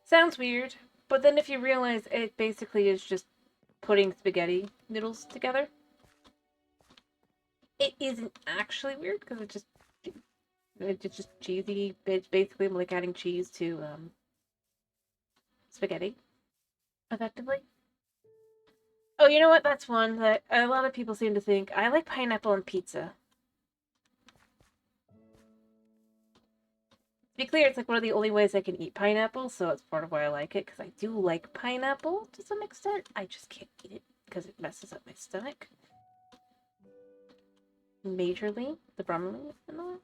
Sounds weird, but then if you realize it basically is just putting spaghetti noodles together, it isn't actually weird, because it's just cheesy. It's basically like adding cheese to, spaghetti, effectively. Oh, you know what? That's one that a lot of people seem to think. I like pineapple on pizza. To be clear, it's like one of the only ways I can eat pineapple, so it's part of why I like it, because I do like pineapple to some extent. I just can't eat it because it messes up my stomach. Majorly. The bromelain and all that.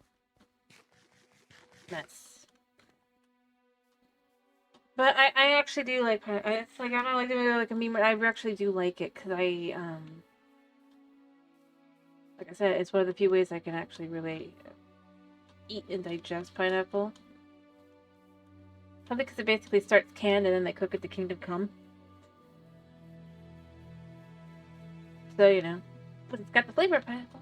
Mess. But I actually do like pineapple. It's like, I don't know, like a meme, but I actually do like it, because like I said, it's one of the few ways I can actually really eat and digest pineapple. Probably because it basically starts canned and then they cook it to Kingdom Come. So, you know. But it's got the flavor of pineapple.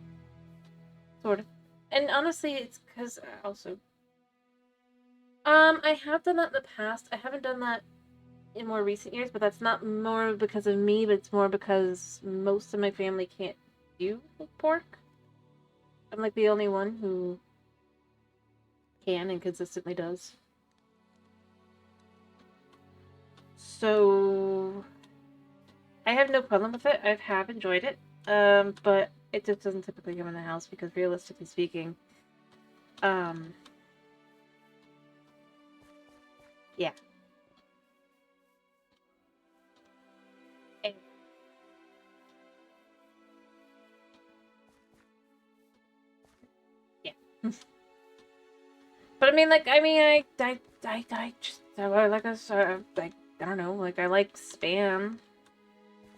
Sort of. And honestly, it's because also... I have done that in the past. I haven't done that in more recent years, but that's not more because of me, but it's more because most of my family can't do pork. I'm like the only one who can and consistently does. So I have no problem with it. I have enjoyed it. But it just doesn't typically come in the house because realistically speaking, yeah. And- yeah. But I mean, like, I just, like, I don't know, like, I like Spam.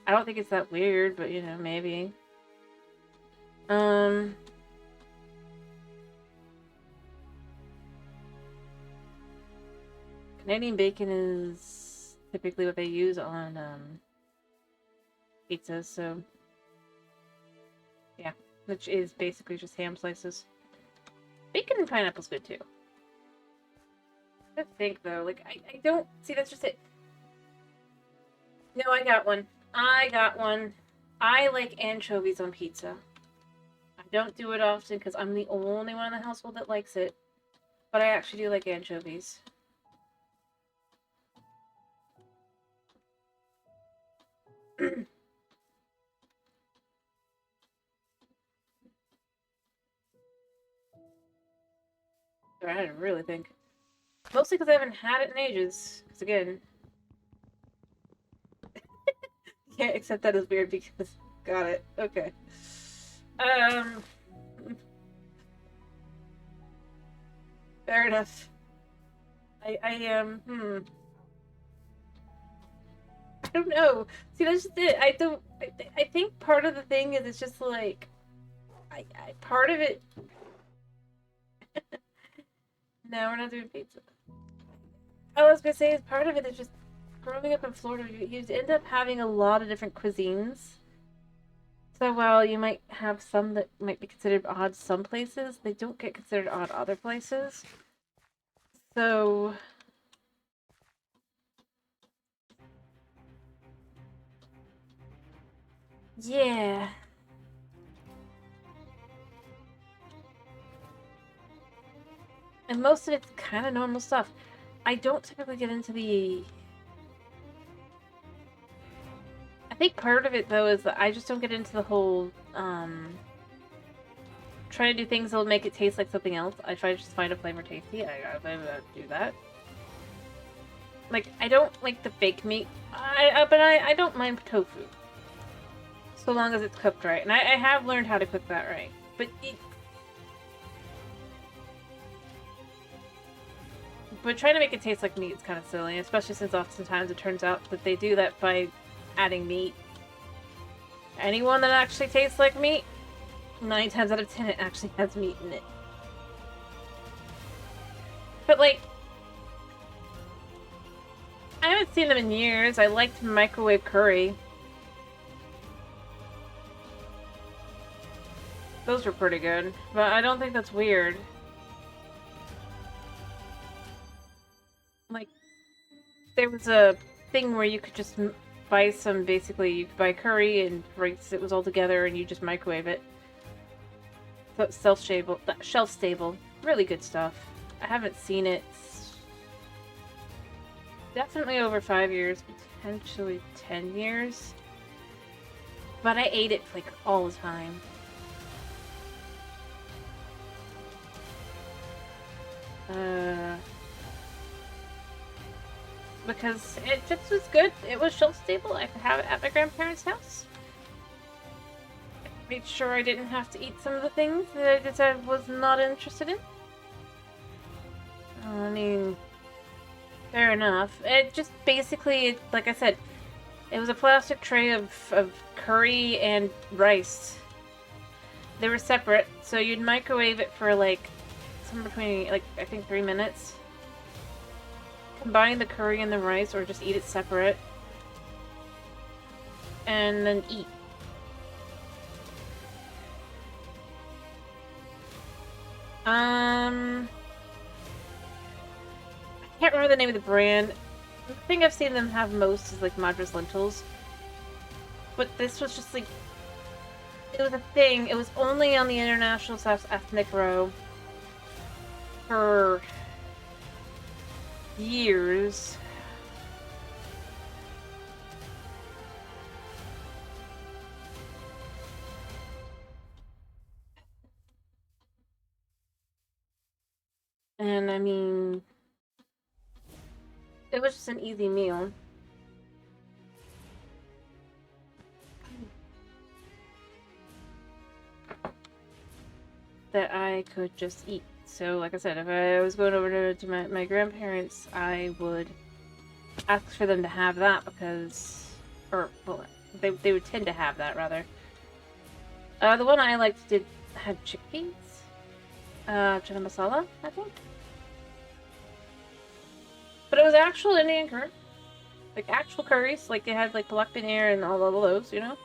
I don't think it's that weird, but, you know, maybe. Canadian bacon is typically what they use on, pizzas, so, yeah. Which is basically just ham slices. Bacon and pineapple's good, too. I think, though, like, I don't, see, that's just it. No, I got one. I got one. I like anchovies on pizza. I don't do it often because I'm the only one in the household that likes it. But I actually do like anchovies. I had to really think. Mostly because I haven't had it in ages. Because again, can't accept that as weird because got it. Okay. Fair enough. I don't know. See, that's just it. I think part of the thing is it's just like part of it. No, we're not doing pizza. I was gonna say is part of it is just growing up in Florida. You end up having a lot of different cuisines. So while you might have some that might be considered odd some places, they don't get considered odd other places. So yeah. And most of it's kind of normal stuff. I don't typically get into the... I think part of it, though, is that I just don't get into the whole, trying to do things that'll make it taste like something else. I try to just find a flavor tasty. I do that. Like, I don't like the fake meat, but I don't mind tofu. So long as it's cooked right. And I have learned how to cook that right. But trying to make it taste like meat is kind of silly, especially since oftentimes it turns out that they do that by adding meat. Anyone that actually tastes like meat, 9 times out of 10 it actually has meat in it. But like, I haven't seen them in years. I liked microwave curry. Those were pretty good, but I don't think that's weird. Like, there was a thing where you could just buy some, basically, you could buy curry and rice, it was all together, and you just microwave it. So shelf-stable. Really good stuff. I haven't seen it. Definitely over 5 years, potentially 10 years. But I ate it, like, all the time. Because it just was good. It was shelf stable. I could have it at my grandparents' house. I made sure I didn't have to eat some of the things that I was not interested in. I mean, fair enough. It just basically, like I said, it was a plastic tray of curry and rice. They were separate, so you'd microwave it for like somewhere between, like, I think 3 minutes. Combine the curry and the rice, or just eat it separate. And then eat. I can't remember the name of the brand. The thing I've seen them have most is like Madras lentils. But this was just like, it was a thing. It was only on the International South Ethnic Row for years. And I mean, it was just an easy meal. That I could just eat. So, like I said, if I was going over to my grandparents, I would ask for them to have that because, or well, they would tend to have that rather. The one I liked had chickpeas, chana masala, I think. But it was actual Indian curry, like actual curries, like they had like palak paneer and all of those, you know.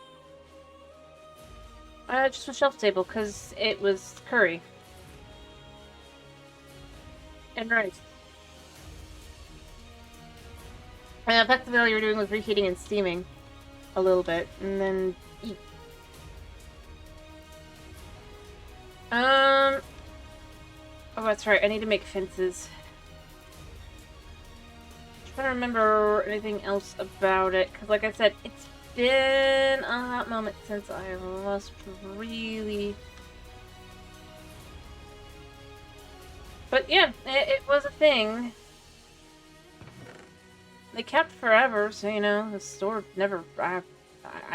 Just a shelf table because it was curry and rice. And effectively, all you were doing was reheating and steaming a little bit, and then eat. Oh, that's right. I need to make fences. I'm trying to remember anything else about it, because like I said, it's been a hot moment since I last really... But yeah, it was a thing. They kept forever, so you know, the store never... I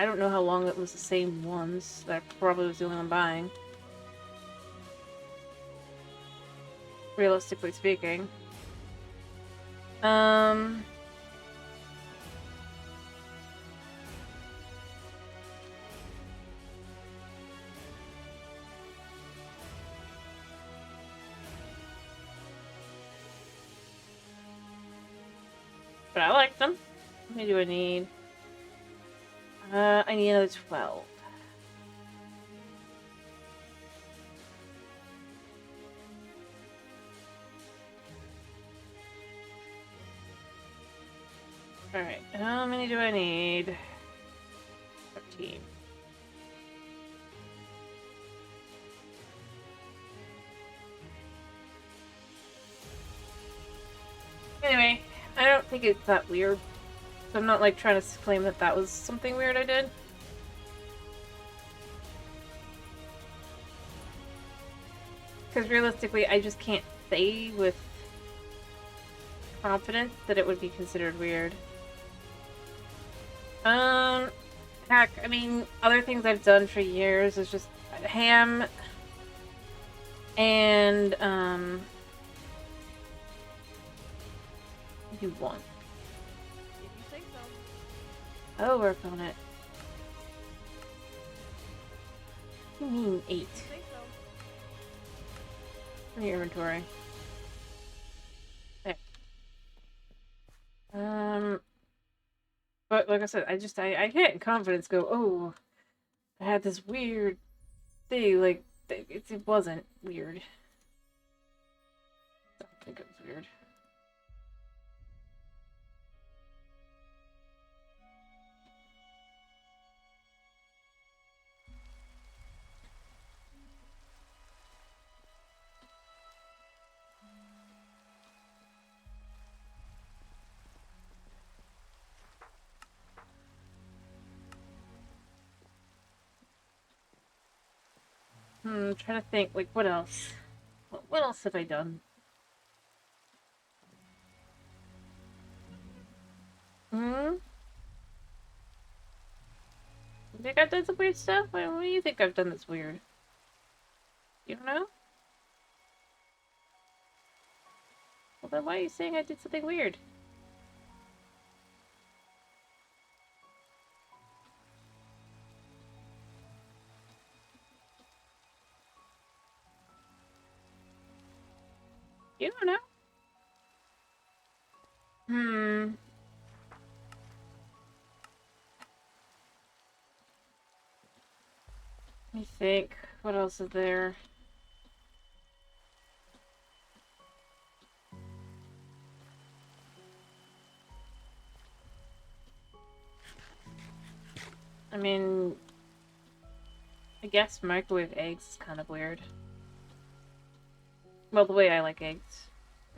don't know how long it was the same ones. That probably was the only one buying. Realistically speaking. But I like them. How many do I need? I need another 12. Alright, how many do I need? 13. Anyway, I don't think it's that weird. So I'm not like trying to claim that that was something weird I did. Because realistically, I just can't say with confidence that it would be considered weird. Heck, I mean, other things I've done for years is just ham and, you want. If you say so. I'll work on it. What do you mean 8? If you say so. In your inventory. There. But like I said, I can't in confidence go, oh, I had this weird thing, like, it wasn't weird. I don't think it was weird. I'm trying to think, like, what else? What else have I done? Hmm? You think I've done some weird stuff? What do you think I've done that's weird? You don't know? Well, then why are you saying I did something weird? You don't know? Hmm. Let me think. What else is there? mean, I guess microwave eggs is kind of weird. Well, the way I like eggs.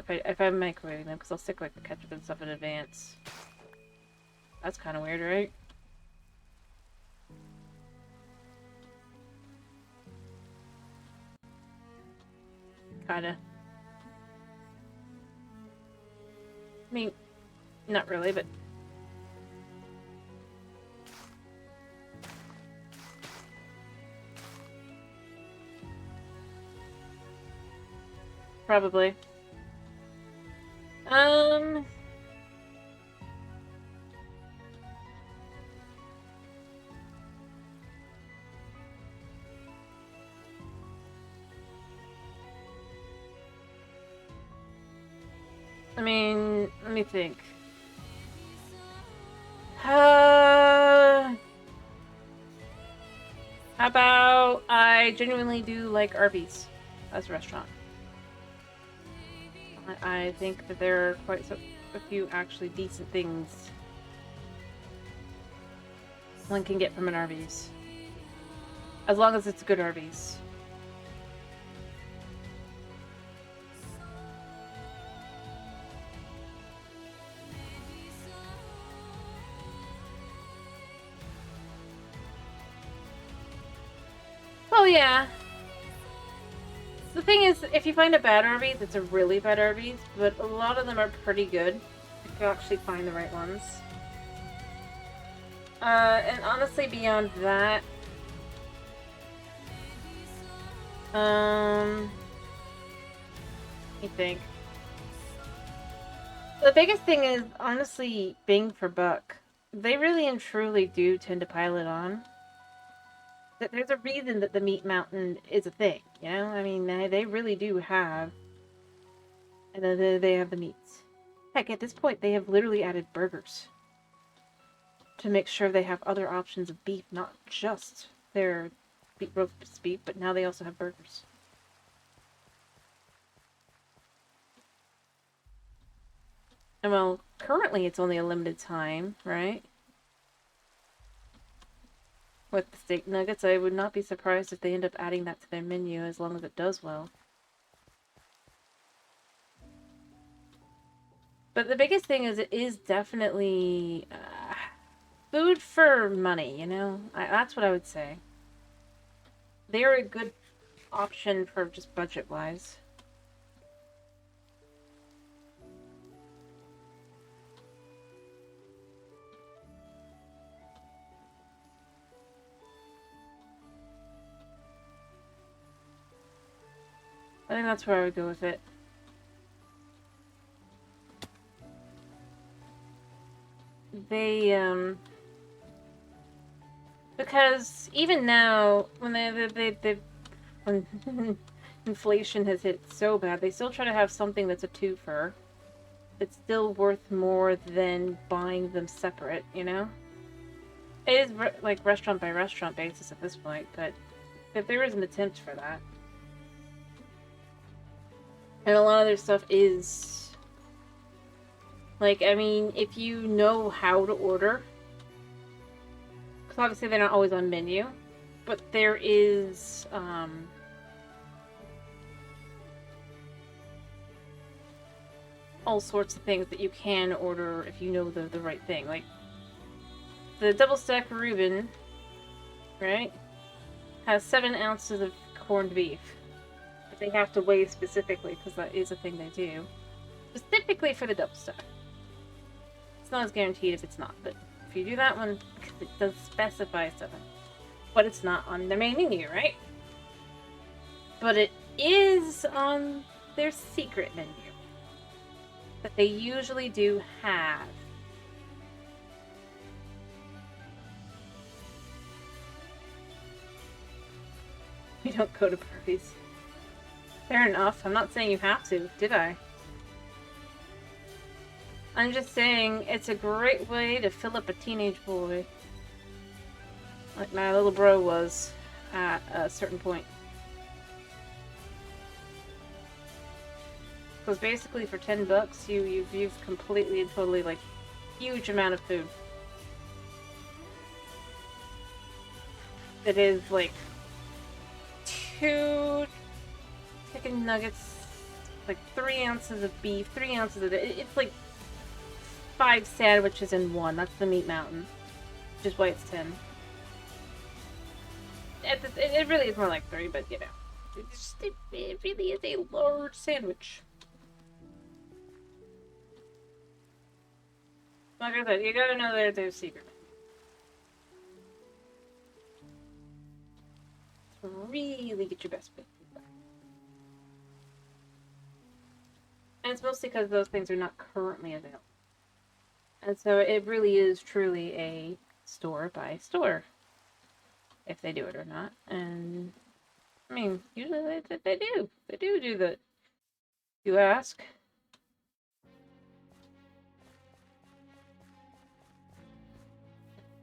If I'm microwaving them, because I'll stick like the ketchup and stuff in advance. That's kind of weird, right? Kinda. I mean, not really, but... Probably. I mean, let me think. How about I genuinely do like Arby's as a restaurant? I think that there are quite a few actually decent things one can get from an Arby's. As long as it's a good Arby's. Well, yeah. The thing is, if you find a bad Arby's, it's a really bad Arby's, but a lot of them are pretty good if you actually find the right ones. And honestly, beyond that, let me think. The biggest thing is, honestly, bang for buck. They really and truly do tend to pile it on. There's a reason that the Meat Mountain is a thing, you know? I mean, they really do have... And then they have the meats. Heck, at this point, they have literally added burgers. To make sure they have other options of beef, not just their roast beef, but now they also have burgers. And well, currently it's only a limited time, right? With the steak nuggets, I would not be surprised if they end up adding that to their menu as long as it does well. But the biggest thing is it is definitely food for money, you know? That's what I would say. They're a good option for just budget-wise. I think that's where I would go with it. They, because even now, when when inflation has hit so bad, they still try to have something that's a twofer. It's still worth more than buying them separate, you know? It is like restaurant by restaurant basis at this point, but if there is an attempt for that. And a lot of their stuff is... Like, I mean, if you know how to order... Because obviously they're not always on menu. But there is, all sorts of things that you can order if you know the right thing. Like, the double stack Reuben, right, has 7 ounces of corned beef. But they have to weigh specifically, because that is a thing they do. Specifically for the double stack. It's not as guaranteed if it's not, but if you do that one, because it does specify 7. But it's not on their main menu, right? But it is on their secret menu. That they usually do have. You don't go to parties. Fair enough. I'm not saying you have to, did I? I'm just saying it's a great way to fill up a teenage boy. Like my little bro was at a certain point. Because basically for $10 you've completely and totally like huge amount of food. It is like 2 chicken nuggets, like 3 ounces of beef, 3 ounces of it's like 5 sandwiches in one. That's the meat mountain, which is why it's 10. It really is more like 3, but you know, it really is a large sandwich. Like I said, you gotta know there's a secret. To really get your best bit. And it's mostly because those things are not currently available. And so it really is truly a store by store. If they do it or not. And, I mean, usually they do. They do that. You ask.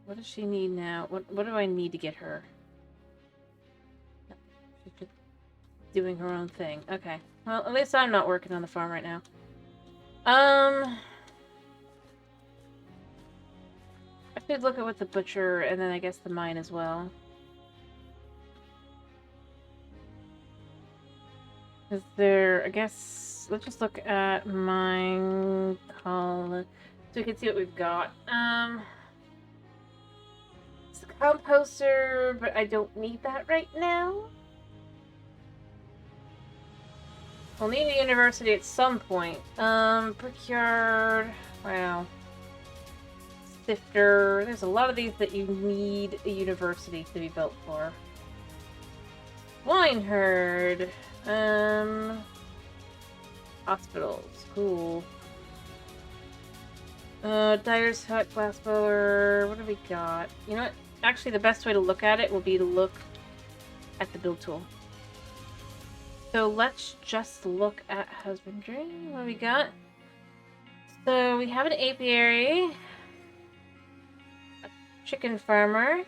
What does she need now? What do I need to get her? She's just doing her own thing. Okay. Well, at least I'm not working on the farm right now. I should look at what the butcher and then I guess the mine as well. Is there, I guess, let's just look at mine column so we can see what we've got. It's a composter, but I don't need that right now. We'll need a university at some point. Brickyard, wow. Sifter, there's a lot of these that you need a university to be built for. Wine herd. Hospitals, cool. Dyer's hut, glass blower, what do we got? You know what? Actually, the best way to look at it will be to look at the build tool. So let's just look at husbandry. What do we got? So we have an apiary, a chicken farmer,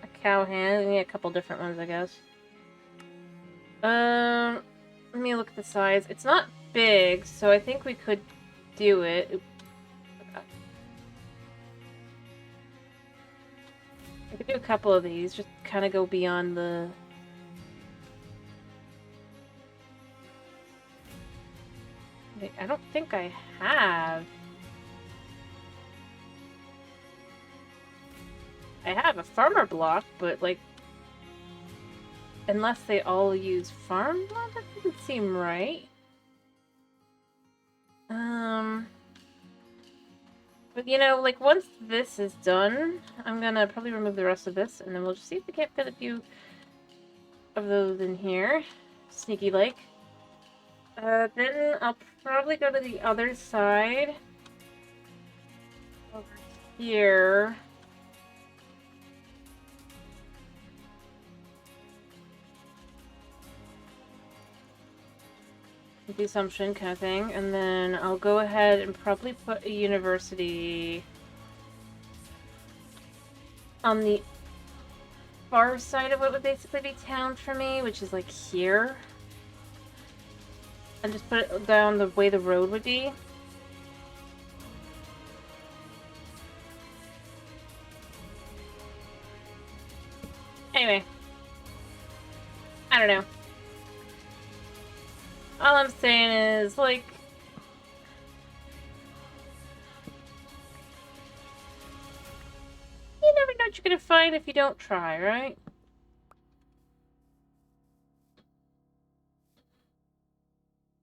a cow hand, and a couple different ones, I guess. Let me look at the size. It's not big, so I think we could do it. Oops. Okay. I could do a couple of these, just kind of go beyond the... Wait, I don't think I have. I have a farmer block, but like... Unless they all use farm block, that doesn't seem right. But you know, like once this is done, I'm gonna probably remove the rest of this, and then we'll just see if we can't fit a few of those in here. Sneaky like. Then I'll probably go to the other side. Over here. The assumption kind of thing, and then I'll go ahead and probably put a university on the far side of what would basically be town for me, which is like here, and just put it down the way the road would be. Anyway, I don't know. All I'm saying is, like, you never know what you're gonna find if you don't try, right?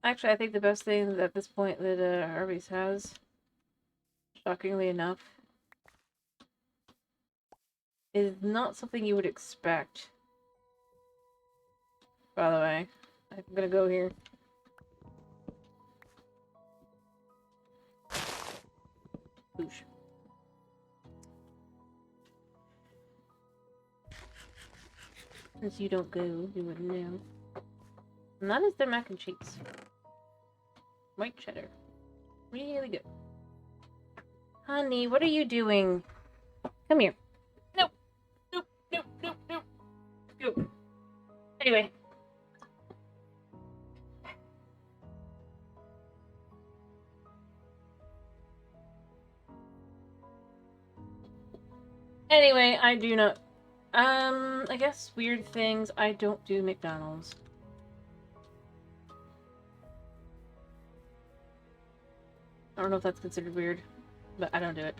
Actually, I think the best thing at this point that Arby's has, shockingly enough, is not something you would expect. By the way, I'm gonna go here. Boosh. Since you don't go, you wouldn't know. And that is their mac and cheese. White cheddar. Really good. Honey, what are you doing? Come here. Nope. Nope. Nope. Nope. Nope. Nope. Anyway. Anyway, I guess weird things. I don't do McDonald's. I don't know if that's considered weird, but I don't do it.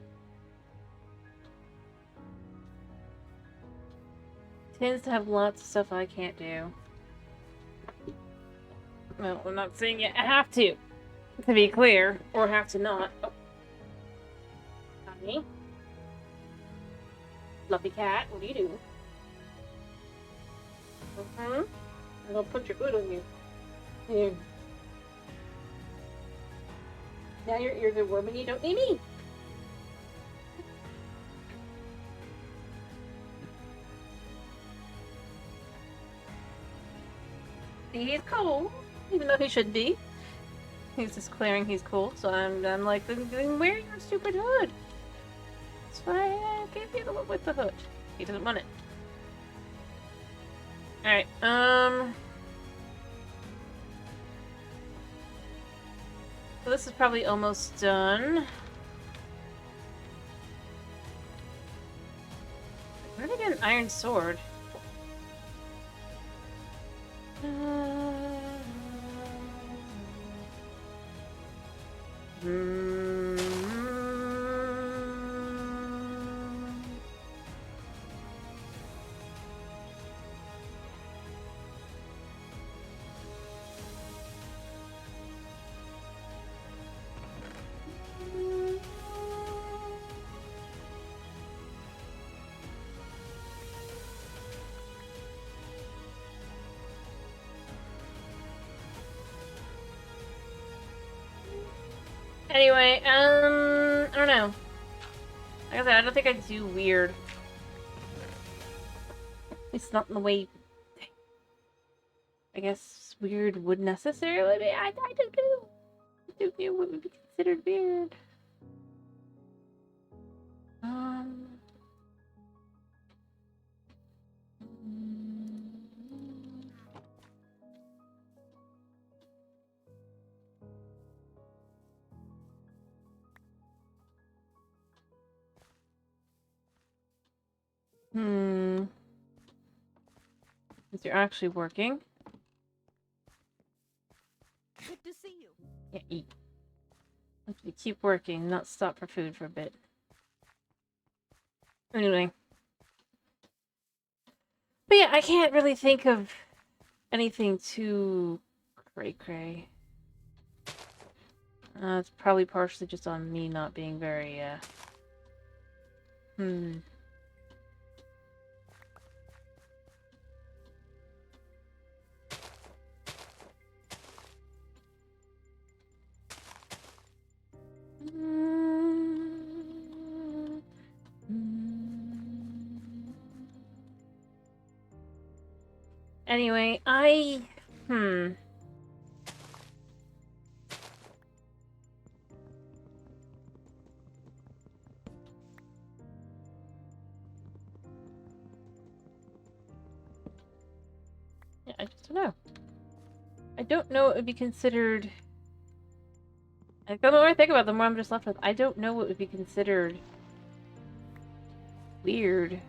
Tends to have lots of stuff I can't do. Well, I'm not saying you have to be clear, or have to not. Oh. Honey? Fluffy cat, what are you doing? I'm gonna put your foot on you. Here. Now your ears are warm and you don't need me. He's cool, even though he should be. He's just declaring he's cool, so I'm like, then wear your stupid hood. That's why I gave you the one with the hood. He doesn't want it. Alright, so this is probably almost done. Where did I get an iron sword? Anyway, I don't know. Like I said, I don't think I do weird. At least not in the way I guess weird would necessarily be. I don't know. I don't know what would be considered weird. Since you're actually working. Good to see you. Yeah, eat. You keep working, not stop for food for a bit. Anyway. But yeah, I can't really think of anything too cray-cray. It's probably partially just on me not being very, Anyway, yeah, I just don't know. I don't know what would be considered... The more I think about it, the more I'm just left with, I don't know what would be considered weird.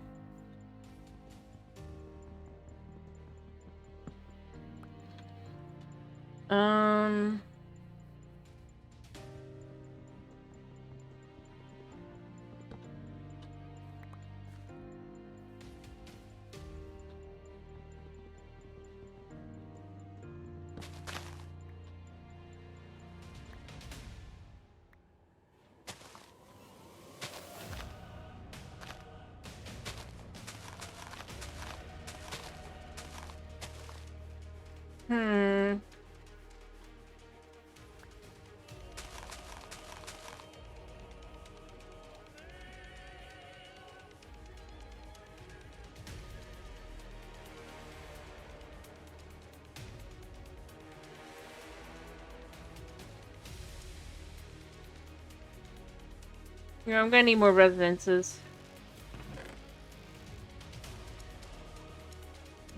Yeah, I'm gonna need more residences.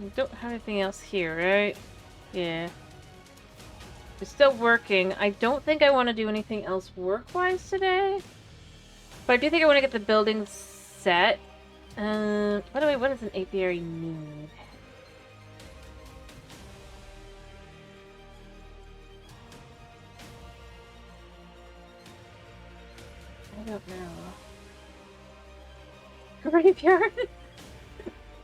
We don't have anything else here, right? Yeah. We're still working. I don't think I want to do anything else work-wise today. But I do think I want to get the building set By the way, what does an apiary need? I don't know. Graveyard?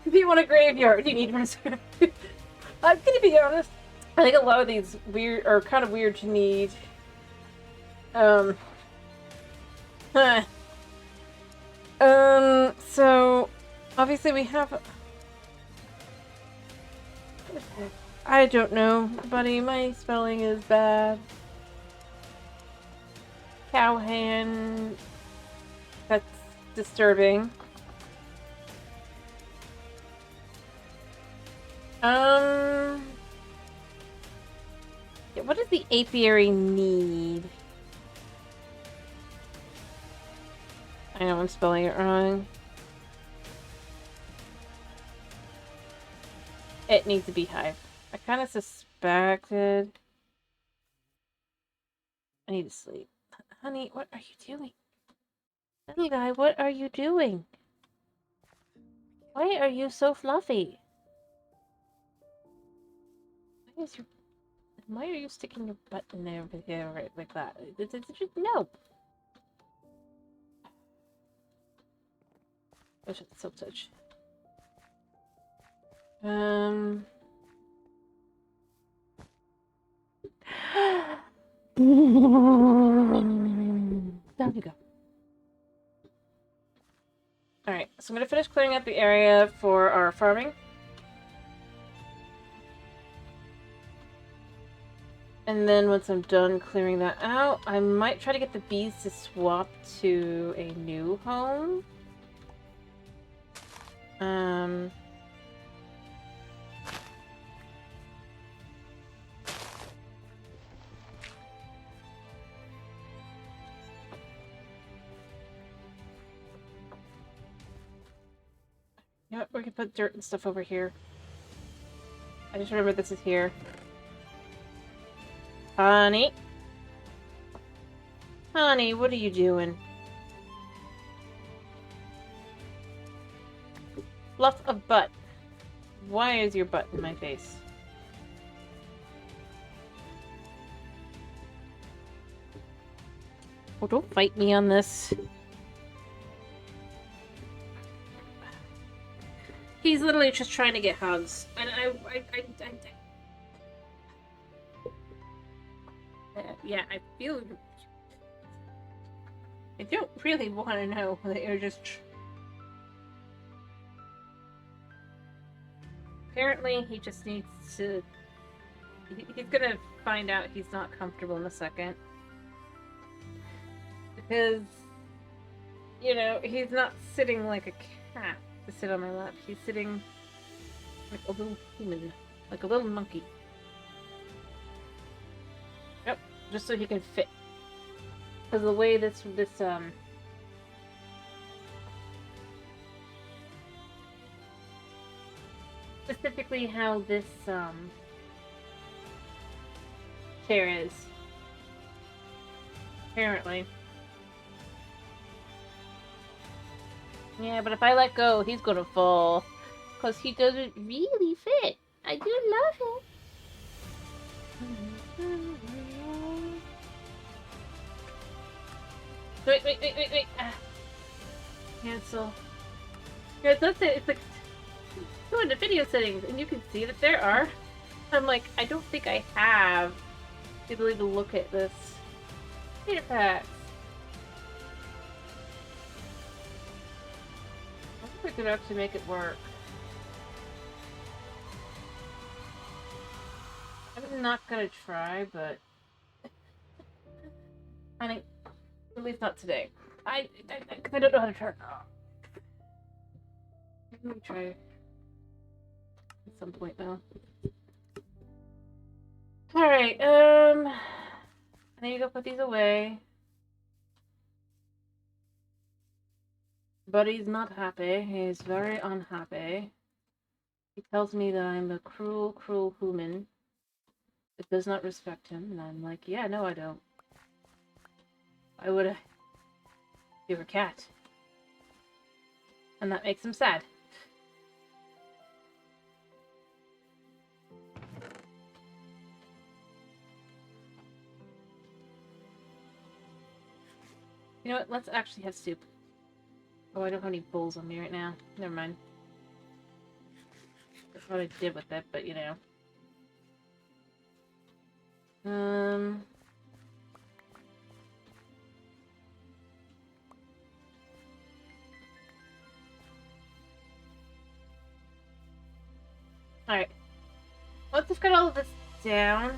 If you want a graveyard, you need reserve. I'm gonna be honest. I think a lot of these weird are kind of weird to need. Huh. So obviously we have. I don't know, buddy. My spelling is bad. Cowhand. That's disturbing. Yeah, what does the apiary need? I know I'm spelling it wrong. It needs a beehive. I kind of suspected. I need to sleep. Honey, what are you doing? Little guy, what are you doing? Why are you so fluffy? Why are you sticking your butt in there over here right like that? No. I should silk touch. Down you go. Alright, so I'm gonna finish clearing up the area for our farming. And then once I'm done clearing that out, I might try to get the bees to swap to a new home. You know what? We can put dirt and stuff over here. I just remember this is here. Honey? Honey, what are you doing? Fluff of butt. Why is your butt in my face? Oh, don't fight me on this. He's literally just trying to get hugs. And yeah, I feel... I don't really want to know that you're just... Apparently, he just needs to... He's gonna find out he's not comfortable in a second. Because, you know, he's not sitting like a cat to sit on my lap. He's sitting like a little human. Like a little monkey. Yep, just so he can fit. Because the way this specifically how this chair is. Apparently. Yeah, but if I let go, he's gonna fall. Because he doesn't really fit. I do love him. Wait. Ah. Cancel. Yeah, it does say, it's like, go into video settings, and you can see that there are. I'm like, I don't think I have the ability to look at this. Data packs. I think we could actually make it work. I'm not gonna try, but I think at least not today. I don't know how to turn it off. Let me try at some point now. Alright, I need to go put these away. Buddy's not happy. He's very unhappy. He tells me that I'm a cruel, cruel human that does not respect him, and I'm like, yeah, no, I don't. Why would I? You're a cat. And that makes him sad. You know what? Let's actually have soup. Oh, I don't have any bowls on me right now. Never mind. That's what I did with it, but you know. Alright. Once I've got all of this down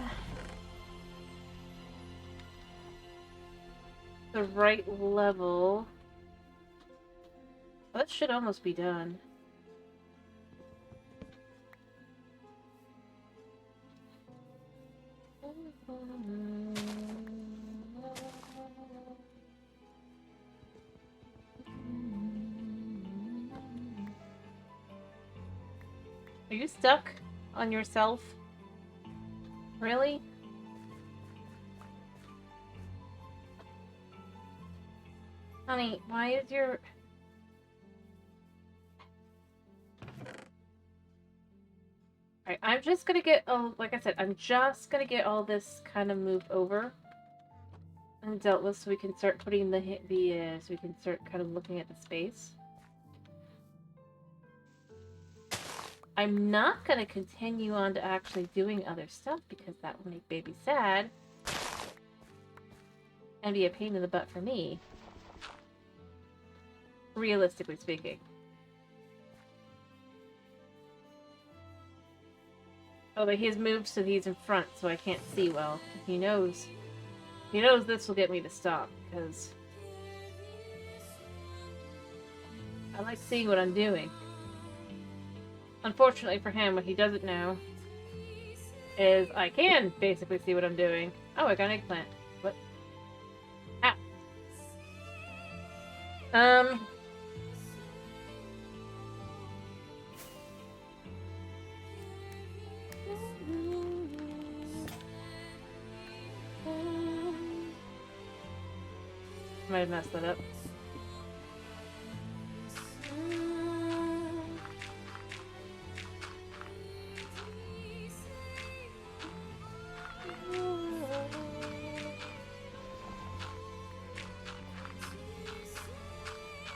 the right level, well, that should almost be done. Are you stuck on yourself? Really? Honey, why is your... Alright, I'm just gonna get, like I said, I'm just gonna get all this kind of moved over and dealt with so we can start putting so we can start kind of looking at the space. I'm not gonna continue on to actually doing other stuff because that will make baby sad and be a pain in the butt for me. Realistically speaking. Oh, but he's moved so he's in front, so I can't see well. He knows this will get me to stop, because I like seeing what I'm doing. Unfortunately for him, what he doesn't know is I can basically see what I'm doing. Oh, I got an eggplant. What? Ah. Might have messed that up.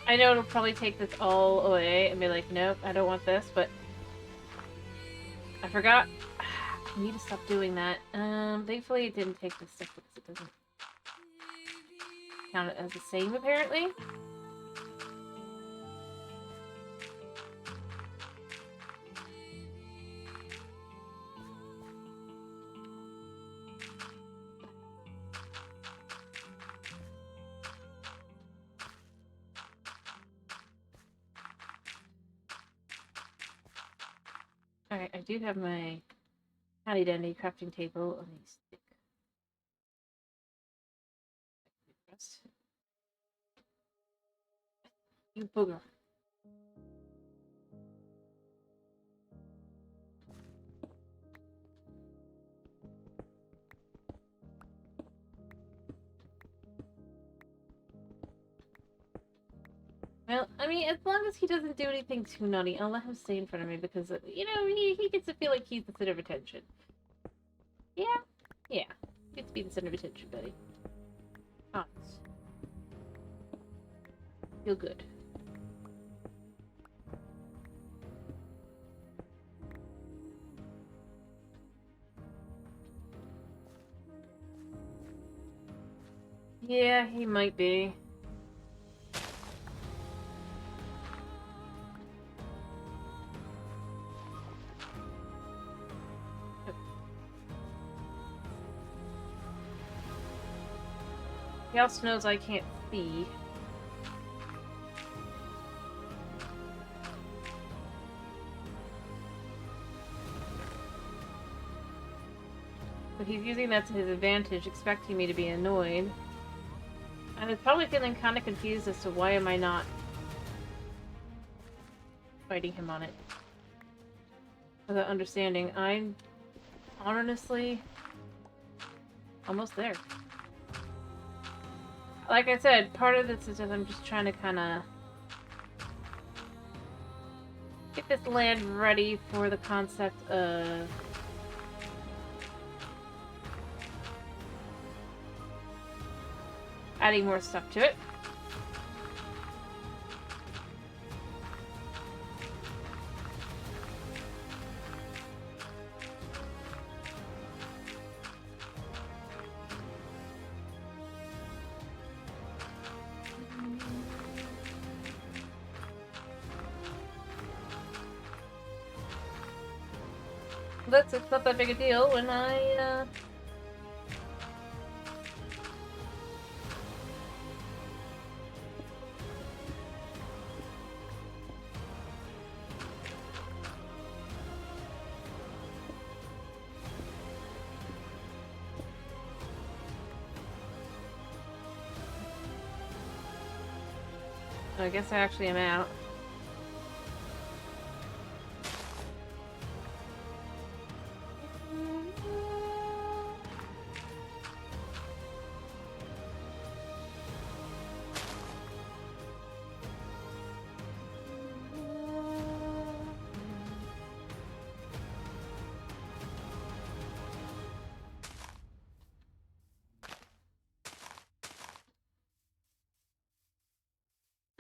I know it'll probably take this all away and be like, nope, I don't want this, but I forgot. I need to stop doing that. Thankfully it didn't take this stuff because it doesn't count it as the same, apparently. Alright, I do have my handy dandy crafting table on the stick. You booger. Well, I mean, as long as he doesn't do anything too naughty, I'll let him stay in front of me because, you know, he gets to feel like he's the center of attention. Yeah? Yeah. Gets to be the center of attention, buddy. Honest. Feel good. Yeah, he might be. He also knows I can't see. But he's using that to his advantage, expecting me to be annoyed. And he's probably feeling kind of confused as to why am I not fighting him on it. Without understanding, I'm honestly almost there. Like I said, part of this is just I'm just trying to kind of Get this land ready for the concept of adding more stuff to it. It's not that big a deal when I, I guess I actually am out.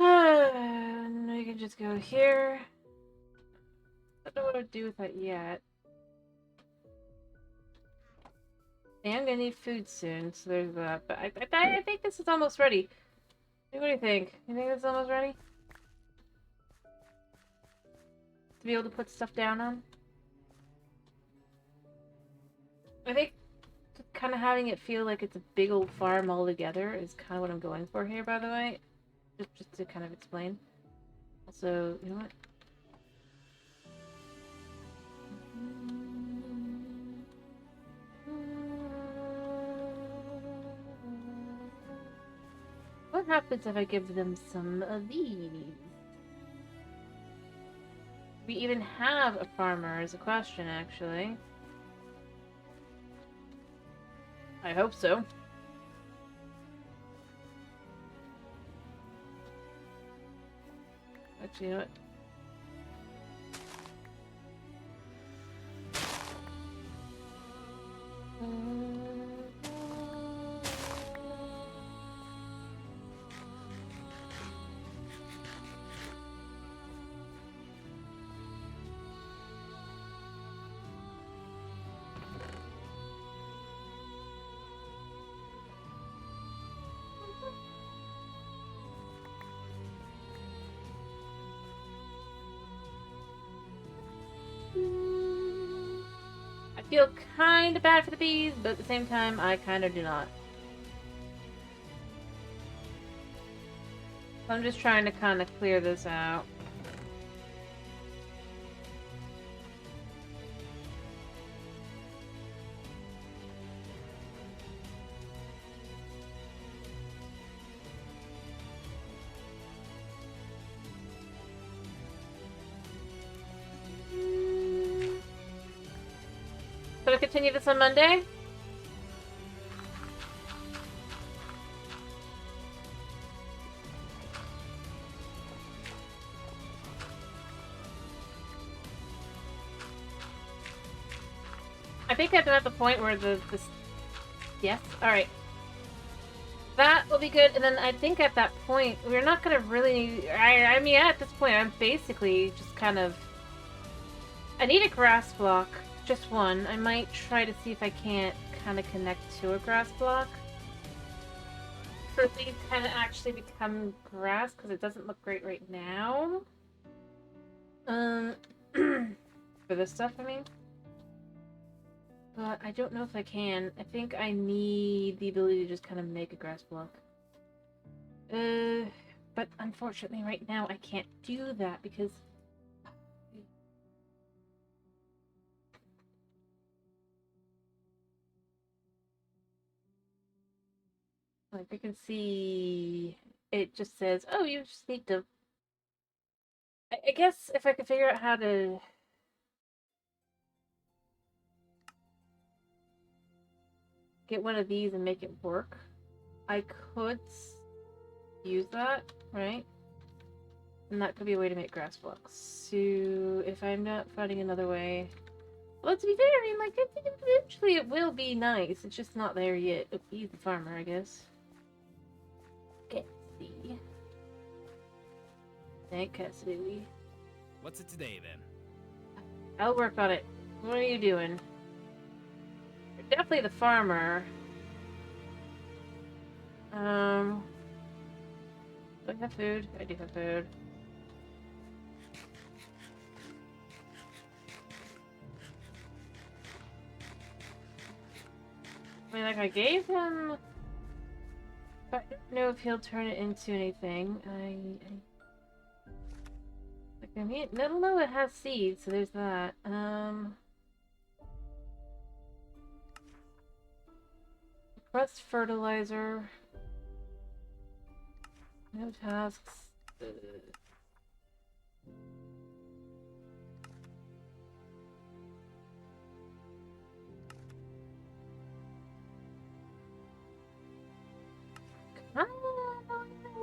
And we can just go here. I don't know what to do with that yet. I am gonna need food soon, so there's that. But I think this is almost ready. What do you think? You think it's almost ready? To be able to put stuff down on? I think kind of having it feel like it's a big old farm all together is kind of what I'm going for here, by the way. Just to kind of explain. Also, you know what? What happens if I give them some of these? We even have a farmer is a question, actually. I hope so. Actually, you know what? I feel kind of bad for the bees, but at the same time, I kind of do not. I'm just trying to kind of clear this out. Should I continue this on Monday? I think I'm at the point where this... Yes? Alright. That will be good, and then I think at that point, we're not gonna really... I mean, at this point, I'm basically just kind of... I need a grass block. Just one. I might try to see if I can't kind of connect to a grass block. For these kind of actually become grass, because it doesn't look great right now. For this stuff, I mean. But I don't know if I can. I think I need the ability to just kind of make a grass block. But unfortunately right now I can't do that because... Like, you can see it just says, oh, you just need to... I guess if I could figure out how to... get one of these and make it work, I could use that, right? And that could be a way to make grass blocks. So, if I'm not finding another way... Well, to be fair, I mean, like, eventually it will be nice. It's just not there yet. Oh, he's the farmer, I guess. Let's see. Thank Cassidy. What's it today, then? I'll work on it. What are you doing? You're definitely the farmer. Do I have food? I do have food. I mean, like, I gave him... But I don't know if he'll turn it into anything. Like, I mean, I don't know, it has seeds, so there's that. Request fertilizer. No tasks.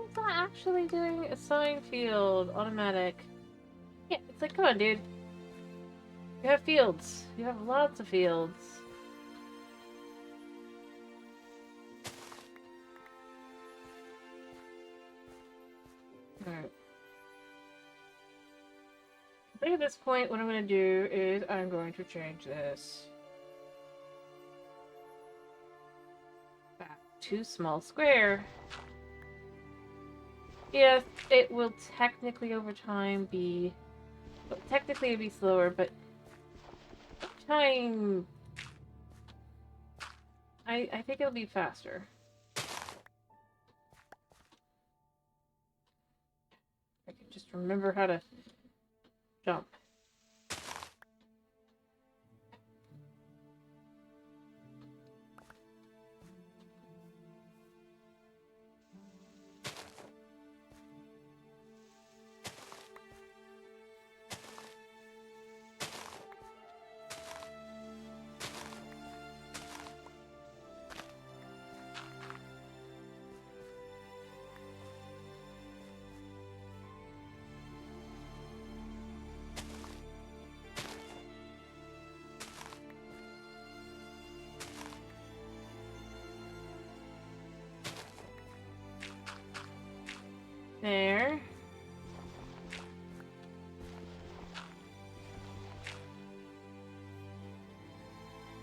It's not actually doing a sowing field. Automatic. Yeah, it's like, come on, dude. You have fields. You have lots of fields. Alright. I think at this point, what I'm going to do is I'm going to change this back to small square. Yes, it will technically over time be... Well, technically it'd be slower, but time... I think it'll be faster. I can just remember how to jump. There.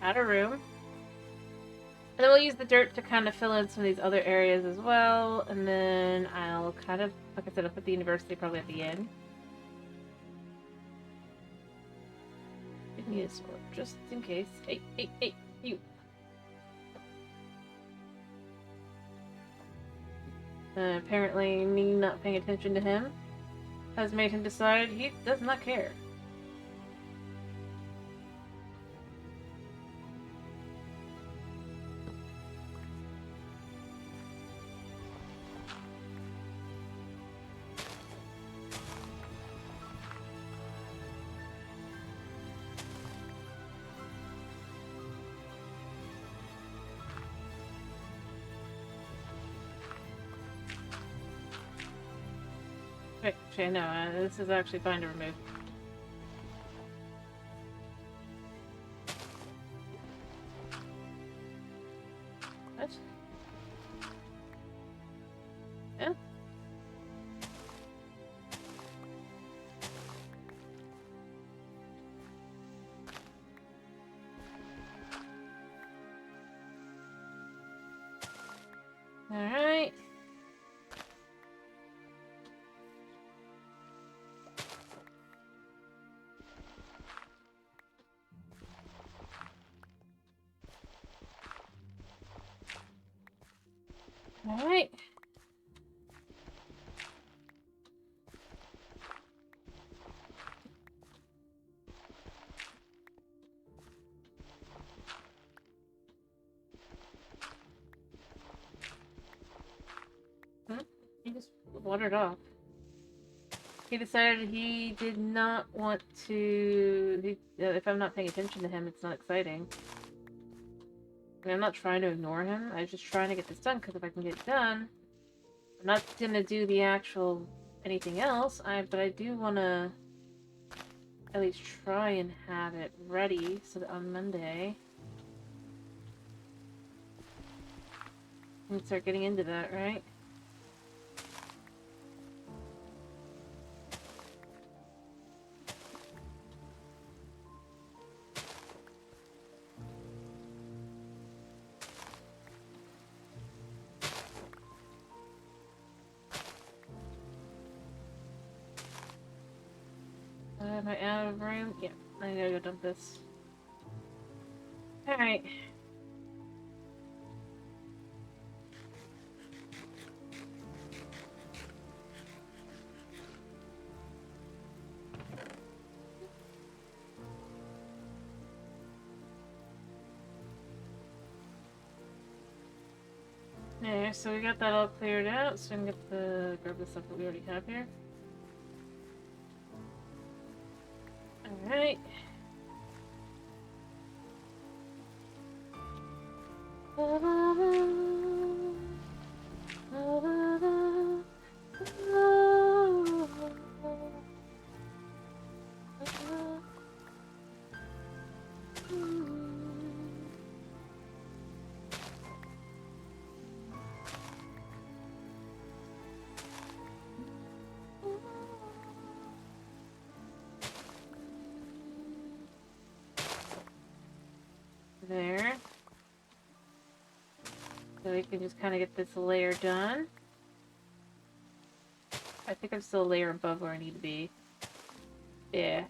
Out of room. And then we'll use the dirt to kind of fill in some of these other areas as well. And then I'll kind of, like I said, I'll put the university probably at the end. Give me a sword, just in case. Hey, hey, hey, you. Apparently, me not paying attention to him has made him decide he does not care. Actually, no, this is actually fine to remove. What? Yeah. All right. Alright. He just wandered off. He decided he did not want to... if I'm not paying attention to him, it's not exciting. I mean, I'm not trying to ignore him. I'm just trying to get this done, because if I can get it done, I'm not going to do the actual anything else. But I do want to at least try and have it ready so that on Monday we can start getting into that, right? Am I out of room? Yeah, I gotta go dump this. Alright. There, so we got that all cleared out, so we can get grab the stuff that we already have here. Alright. There. So we can just kind of get this layer done. I think I'm still a layer above where I need to be. Yeah.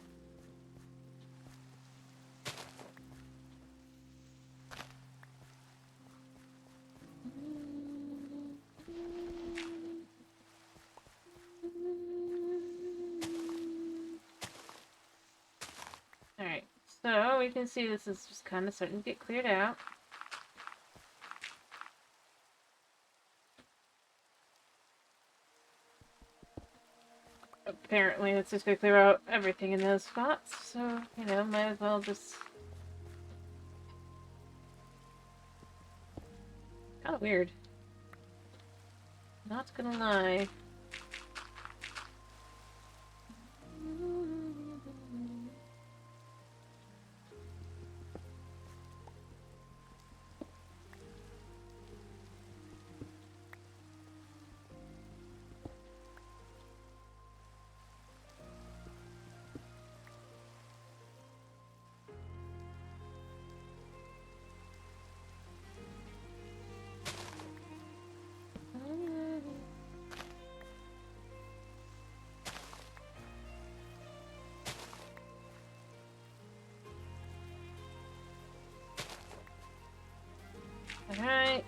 Alright, so we can see this is just kind of starting to get cleared out. Apparently, it's just gonna clear out everything in those spots, so, you know, might as well just... Kind of weird. Not gonna lie. Alright.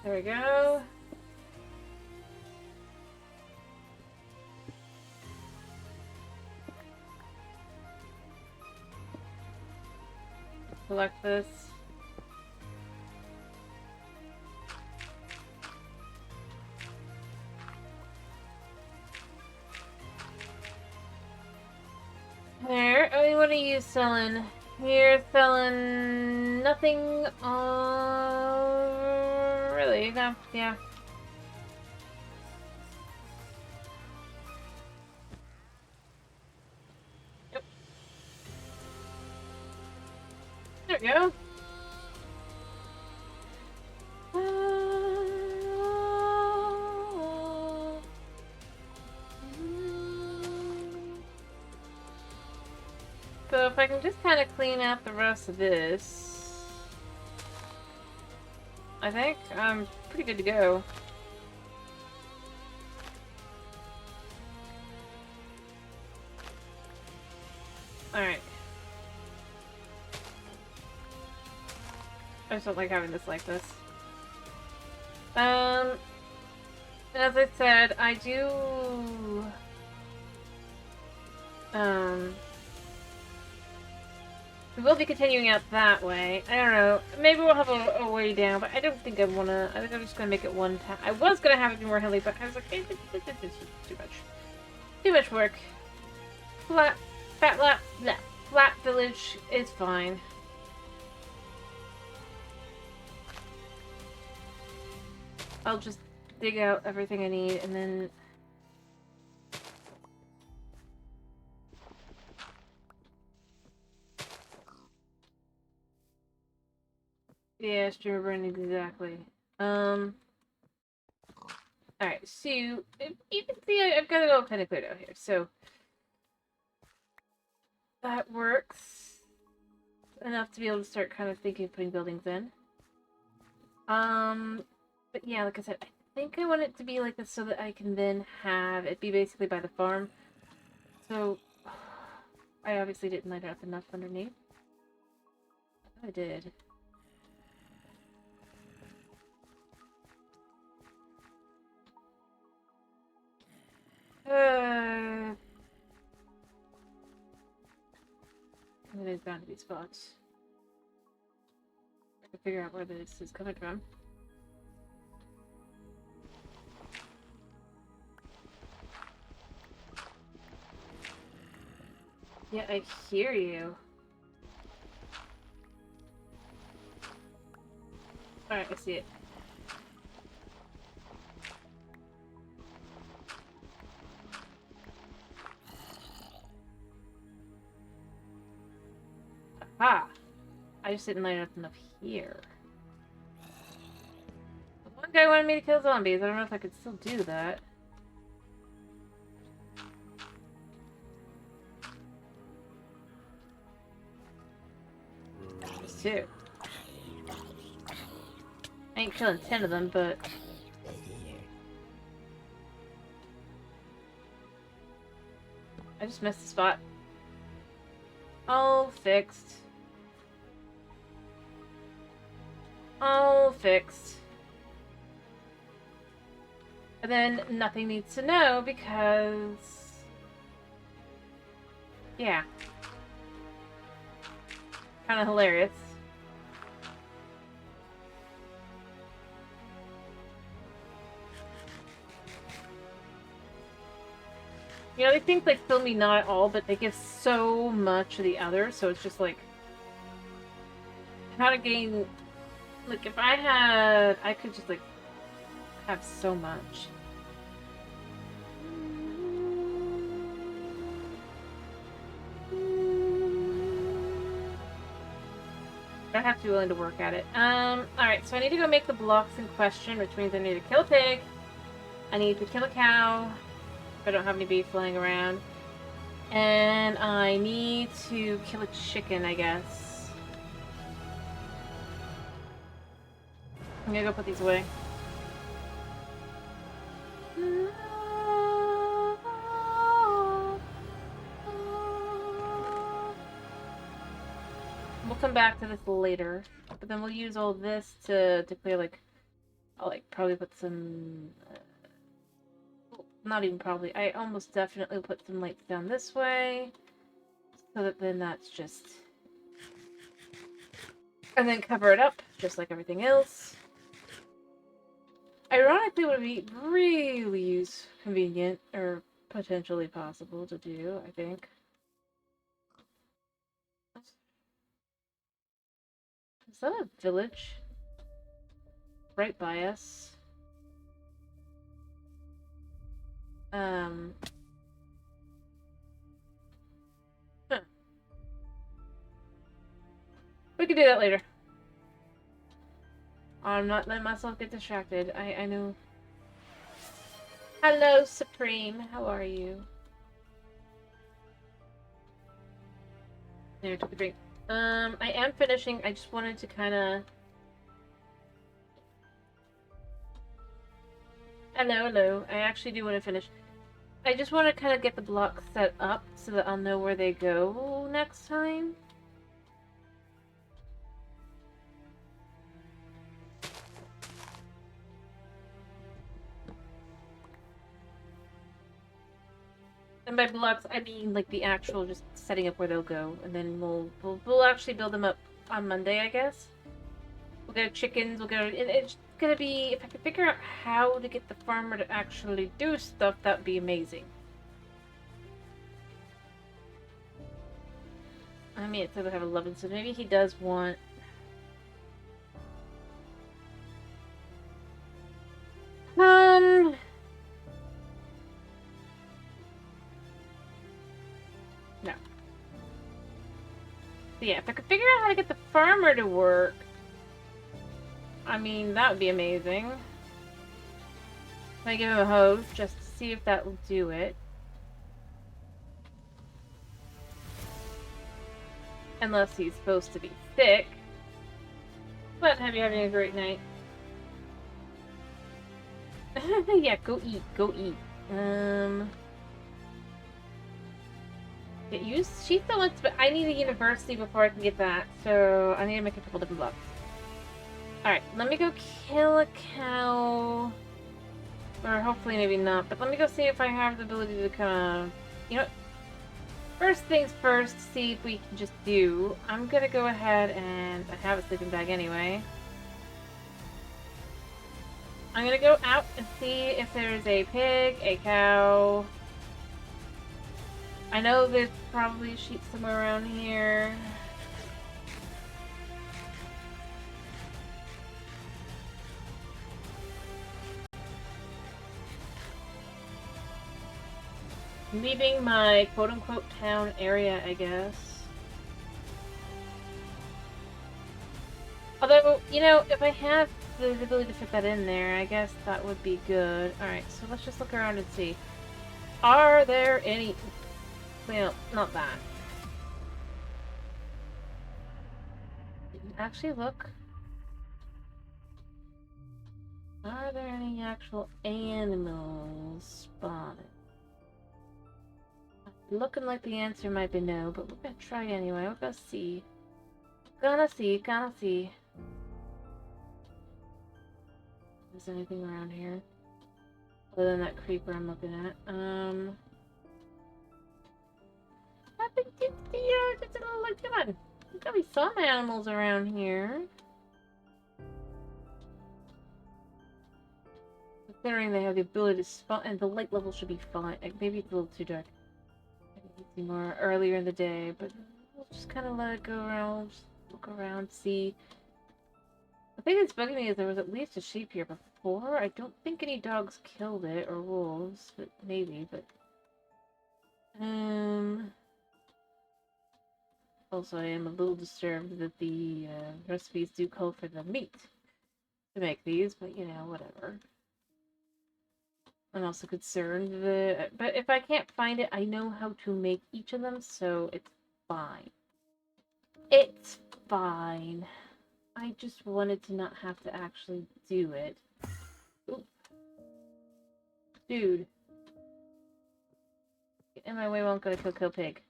There we go. Select this. There. I mean, what are you selling? You're selling nothing. Really? No. Yeah. Yep. There we go. So if I can just kind of clean out the rest of this, I think I'm pretty good to go. Alright. I just don't like having this like this. As I said, I do, we will be continuing out that way. I don't know. Maybe we'll have a way down, but I don't think I wanna. I think I'm just gonna make it one time. I was gonna have it be more hilly, but I was like, it's too much. Too much work. Flat village is fine. I'll just dig out everything I need and then... Yeah, streamer burning, exactly. Alright, so you can see I've got it all kind of cleared out here, so that works enough to be able to start kind of thinking of putting buildings in. But yeah, like I said, I think I want it to be like this so that I can then have it be basically by the farm. So I obviously didn't light it up enough underneath. I did. And there's bound to be spots. I can figure out where this is coming from. Yeah, I hear you. Alright, I see it. Aha! I just didn't light it up enough here. One guy wanted me to kill zombies. I don't know if I could still do that. There's two. I ain't killing 10 of them, but... I just missed the spot. All fixed. All fixed. And then nothing needs to know because... yeah. Kind of hilarious. You know, they think they fill me not all, but they give so much of the other, so it's just like... how to gain... like, if I had... I could just, like, have so much. I have to be willing to work at it. Alright, so I need to go make the blocks in question, which means I need to kill a pig. I need to kill a cow. If I don't have any beef laying around. And I need to kill a chicken, I guess. I'm gonna go put these away. We'll come back to this later, but then we'll use all this to clear, like, I'll, like, probably put some, not even probably, I almost definitely put some lights down this way, so that then that's just, and then cover it up, just like everything else. Ironically, would be really convenient, or potentially possible to do, I think. Is that a village? Right by us? Huh. We can do that later. I'm not letting myself get distracted. I know. Hello, Supreme. How are you? There, took a drink. I am finishing. I just wanted to kind of... Hello. I actually do want to finish. I just want to kind of get the blocks set up so that I'll know where they go next time. And by blocks, I mean like the actual just setting up where they'll go, and then we'll actually build them up on Monday, I guess. We'll get chickens. We'll get. It's gonna be, if I can figure out how to get the farmer to actually do stuff, that would be amazing. I mean, it says I have 11, so maybe he does want. No. So yeah, if I could figure out how to get the farmer to work, I mean, that would be amazing. I give him a hose just to see if that will do it. Unless he's supposed to be sick. But have you having a great night? Yeah, go eat. Go eat. Yeah, she still wants, but I need a university before I can get that. So I need to make a couple different blocks. Alright, let me go kill a cow. Or hopefully maybe not. But let me go see if I have the ability to kind of... You know what? First things first, see if we can just do... I'm gonna go ahead and... I have a sleeping bag anyway. I'm gonna go out and see if there's a pig, a cow... I know there's probably a sheep somewhere around here. Leaving my quote-unquote town area, I guess. Although, you know, if I have the ability to fit that in there, I guess that would be good. Alright, so let's just look around and see. Are there any... Well, not that. Actually, look. Are there any actual animals spotted? Looking like the answer might be no, but we're gonna try anyway. We're gonna see. Gonna see. Is there anything around here? Other than that creeper I'm looking at. I think just a little, like, come on. There's gotta be some animals around here. Considering they have the ability to spot, and the light level should be fine. Like, maybe it's a little too dark. Maybe more earlier in the day, but we'll just kind of let it go around, just look around, see. The thing that's bugging me is there was at least a sheep here before. I don't think any dogs killed it, or wolves, but maybe, but... Also, I am a little disturbed that the recipes do call for the meat to make these, but you know, whatever. I'm also concerned that, but if I can't find it, I know how to make each of them, so it's fine. It's fine. I just wanted to not have to actually do it. Oop. Dude. Get in my way while I'm gonna kill pig.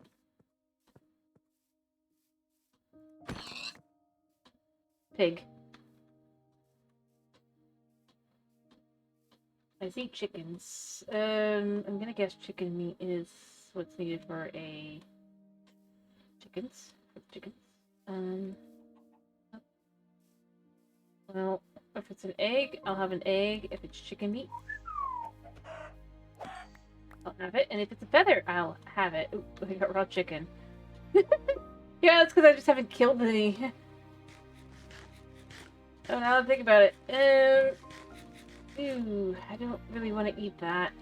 Pig. I see chickens. I'm gonna guess chicken meat is what's needed for a chickens. Well, if it's an egg, I'll have an egg. If it's chicken meat, I'll have it. And if it's a feather, I'll have it. Ooh, I got raw chicken. Yeah, that's because I just haven't killed any. Oh, now that I think about it. Ooh, I don't really want to eat that.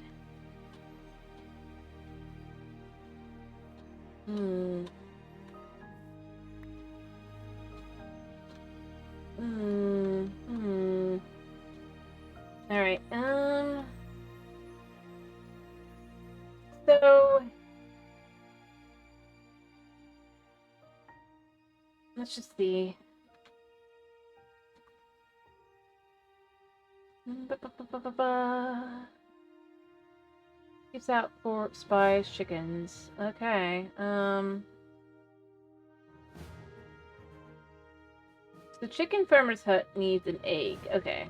Alright, so... Let's just see. Keeps out for spies, chickens. Okay, the chicken farmer's hut needs an egg. Okay.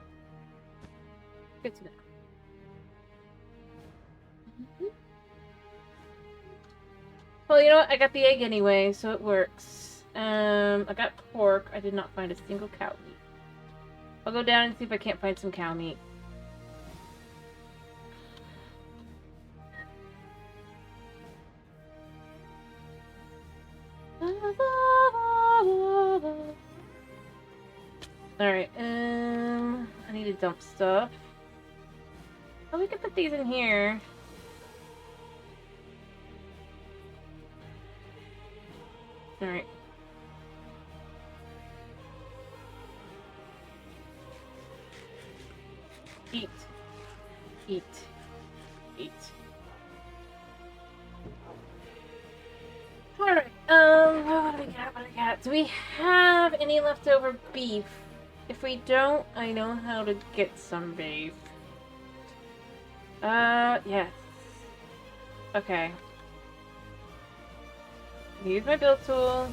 Good to know. Well, you know what? I got the egg anyway, so it works. I got pork. I did not find a single cow meat. I'll go down and see if I can't find some cow meat. Alright, I need to dump stuff. Oh, we can put these in here. Alright. Eat. Eat. Eat. Alright, what do we got? What do we got? Do we have any leftover beef? If we don't, I know how to get some beef. Yes. Okay. Use my build tool.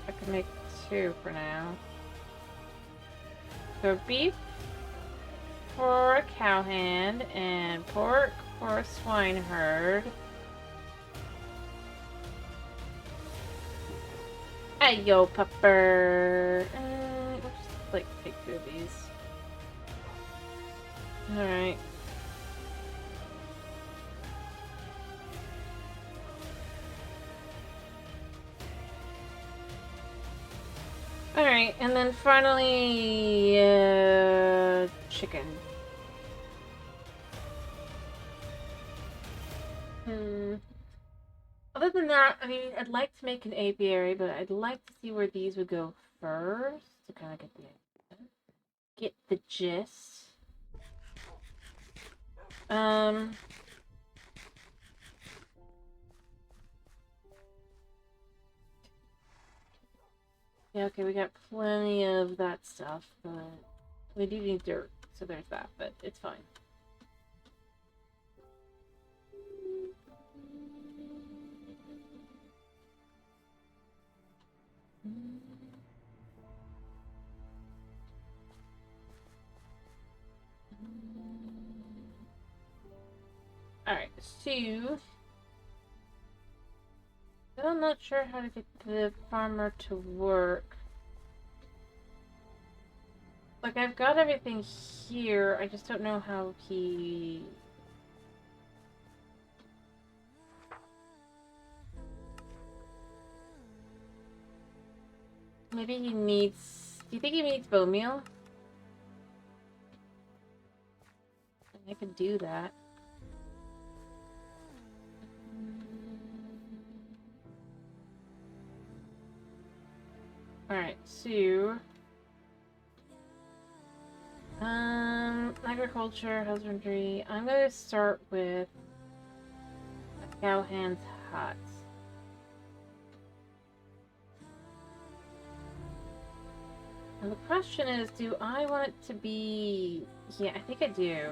I can make 2 for now. So beef for a cow hand and pork for a swine herd. Hey yo, pupper. Let's just like take 2 of these. Alright. Alright, and then finally, chicken. Other than that, I mean, I'd like to make an apiary, but I'd like to see where these would go first to kind of get the gist. Yeah, okay, we got plenty of that stuff, but we do need dirt, so there's that, but it's fine. Alright, so I'm not sure how to get the farmer to work. Like, I've got everything here, I just don't know how he... Maybe he needs... Do you think he needs bone meal? I could do that. Alright, so... agriculture, husbandry. I'm gonna start with a cowhand's hut. And the question is, do I want it to be... Yeah, I think I do.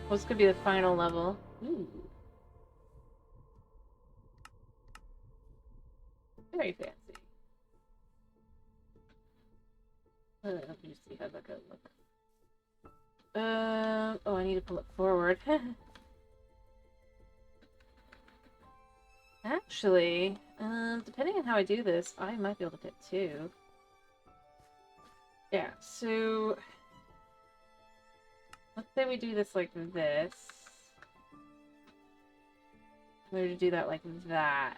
Well, this could be the final level. Ooh. Very fancy. Let me see how that goes look. Oh, I need to pull it forward. Actually, depending on how I do this, I might be able to fit 2. Yeah, so... Let's say we do this like this. We're going to do that like that.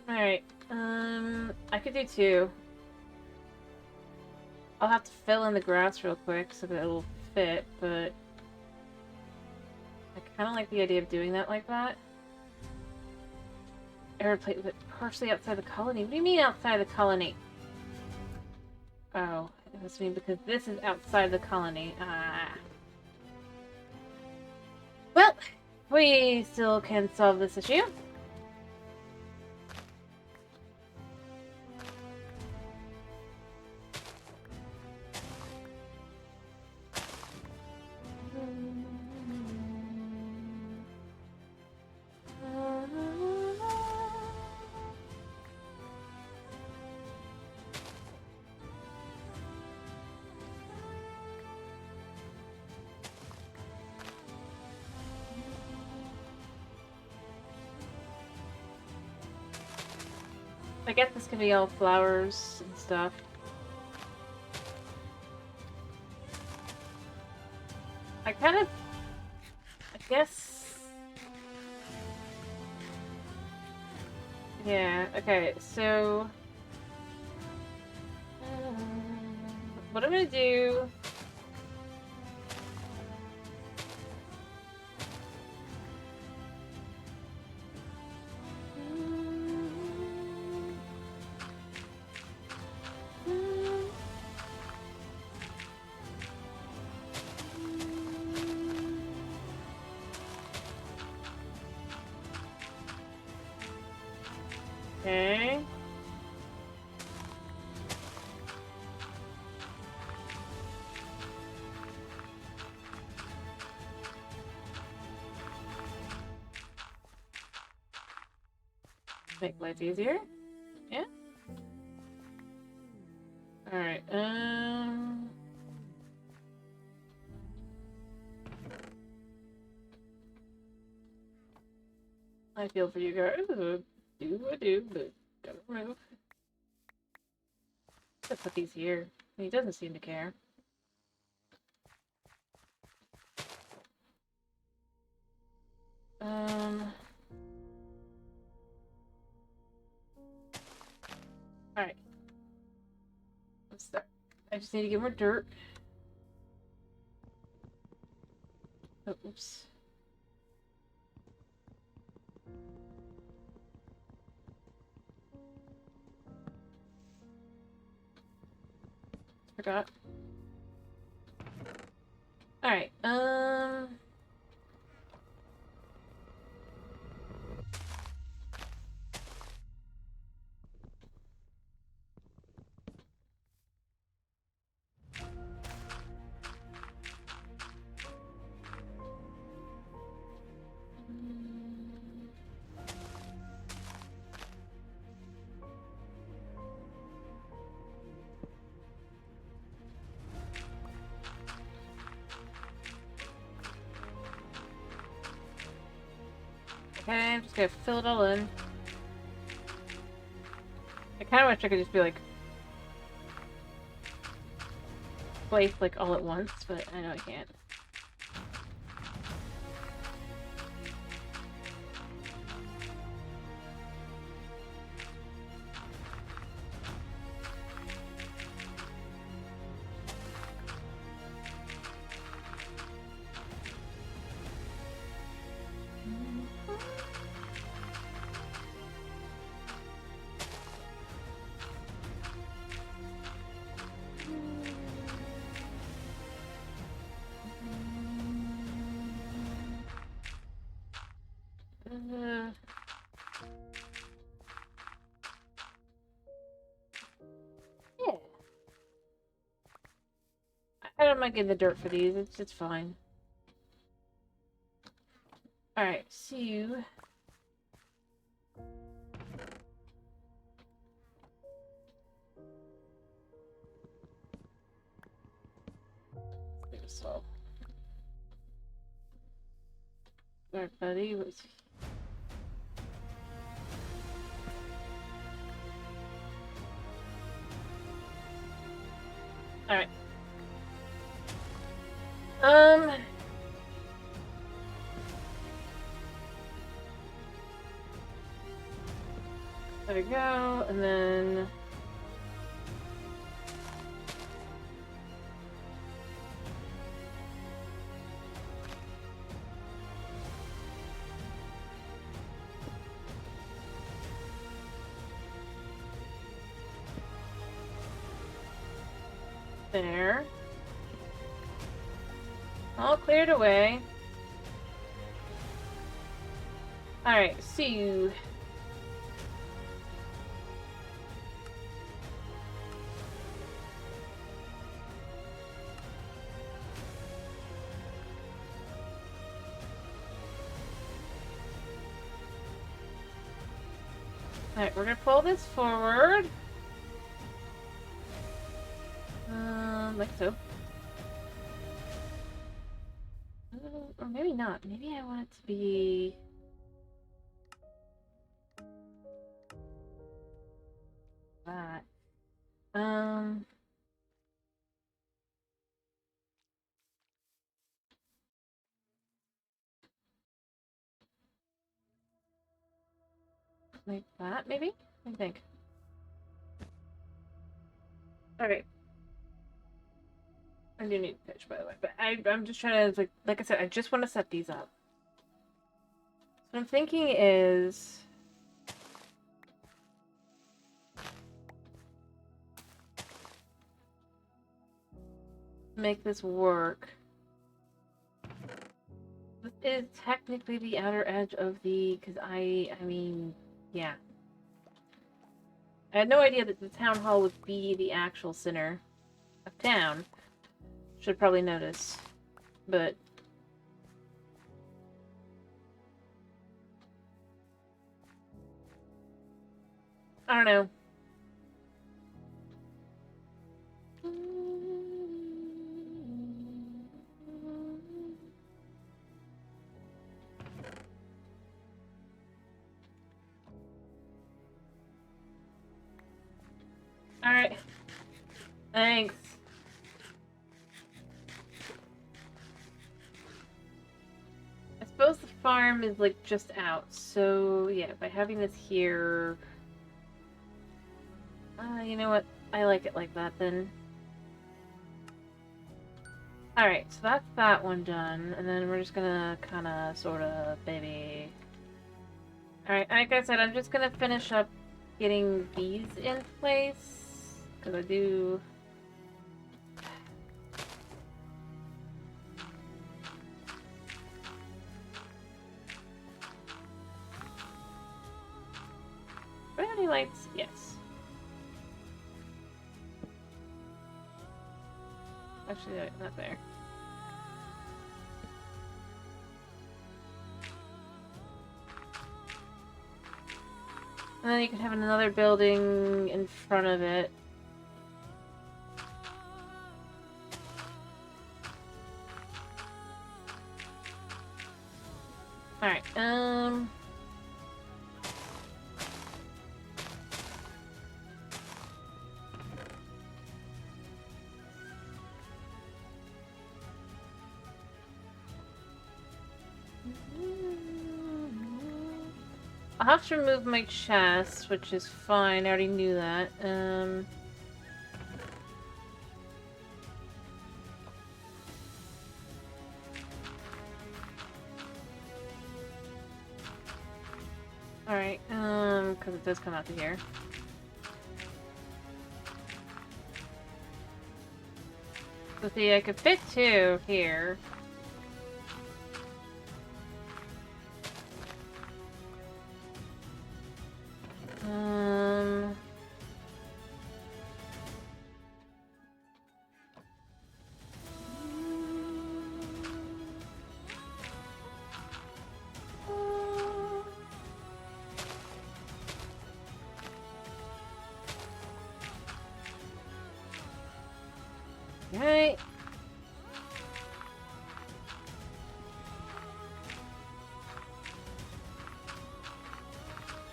Alright, I could do 2. I'll have to fill in the grass real quick so that it'll fit, but I kind of like the idea of doing that like that. Airplane with it partially outside the colony. What do you mean outside the colony? Oh, it must mean because this is outside the colony. Ah. Well, we still can solve this issue. I guess this can be all flowers and stuff. I guess... Yeah, okay, so... what I'm gonna do... Okay. Make life easier. Yeah. Alright, I feel for you guys. I do, but gotta remove. Let's put these here. He doesn't seem to care. Alright. Let's start. I just need to get more dirt. Oh, oops. Forgot. Alright, okay, I'm just gonna fill it all in. I kinda wish I could just be like... place like all at once, but I know I can't. Yeah. I don't mind getting the dirt for these. It's fine. Alright, so... So... Alright, buddy, what's... Alright. There we go, and then... There. All cleared away. Alright, see you. Alright, we're gonna pull this forward. Like so. Or maybe not. Maybe I want it to be... like that, maybe? I think. Alright. I do need fish, by the way, but I'm just trying to, like I said, I just want to set these up. So what I'm thinking is... make this work. This is technically the outer edge of the... because I mean, yeah. I had no idea that the town hall would be the actual center of town. Should probably notice. But... I don't know. Alright. Thanks. I suppose the farm is, like, just out. So, yeah, by having this here... you know what? I like it like that, then. Alright, so that's that one done. And then we're just gonna kinda, sorta, maybe... Alright, like I said, I'm just gonna finish up getting these in place. Because I do... Do I have any lights? Yes. Actually, not there. And then you can have another building in front of it. Alright, I'll have to remove my chest, which is fine. I already knew that. Alright, because it does come out to here. So see, I could fit two here. Right.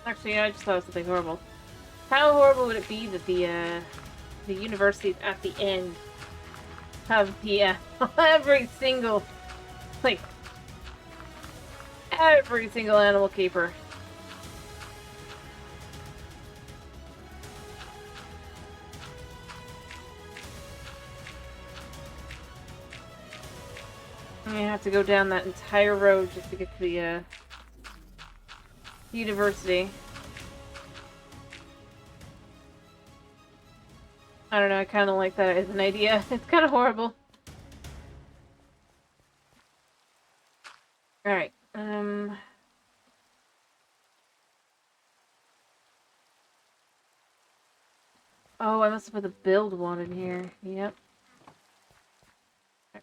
Actually, I just thought of something horrible. How horrible would it be that the universities at the end have the every single animal keeper? I have to go down that entire road just to get to the university. I don't know, I kind of like that as an idea. It's kind of horrible. Alright, oh, I must have put the build one in here. Yep.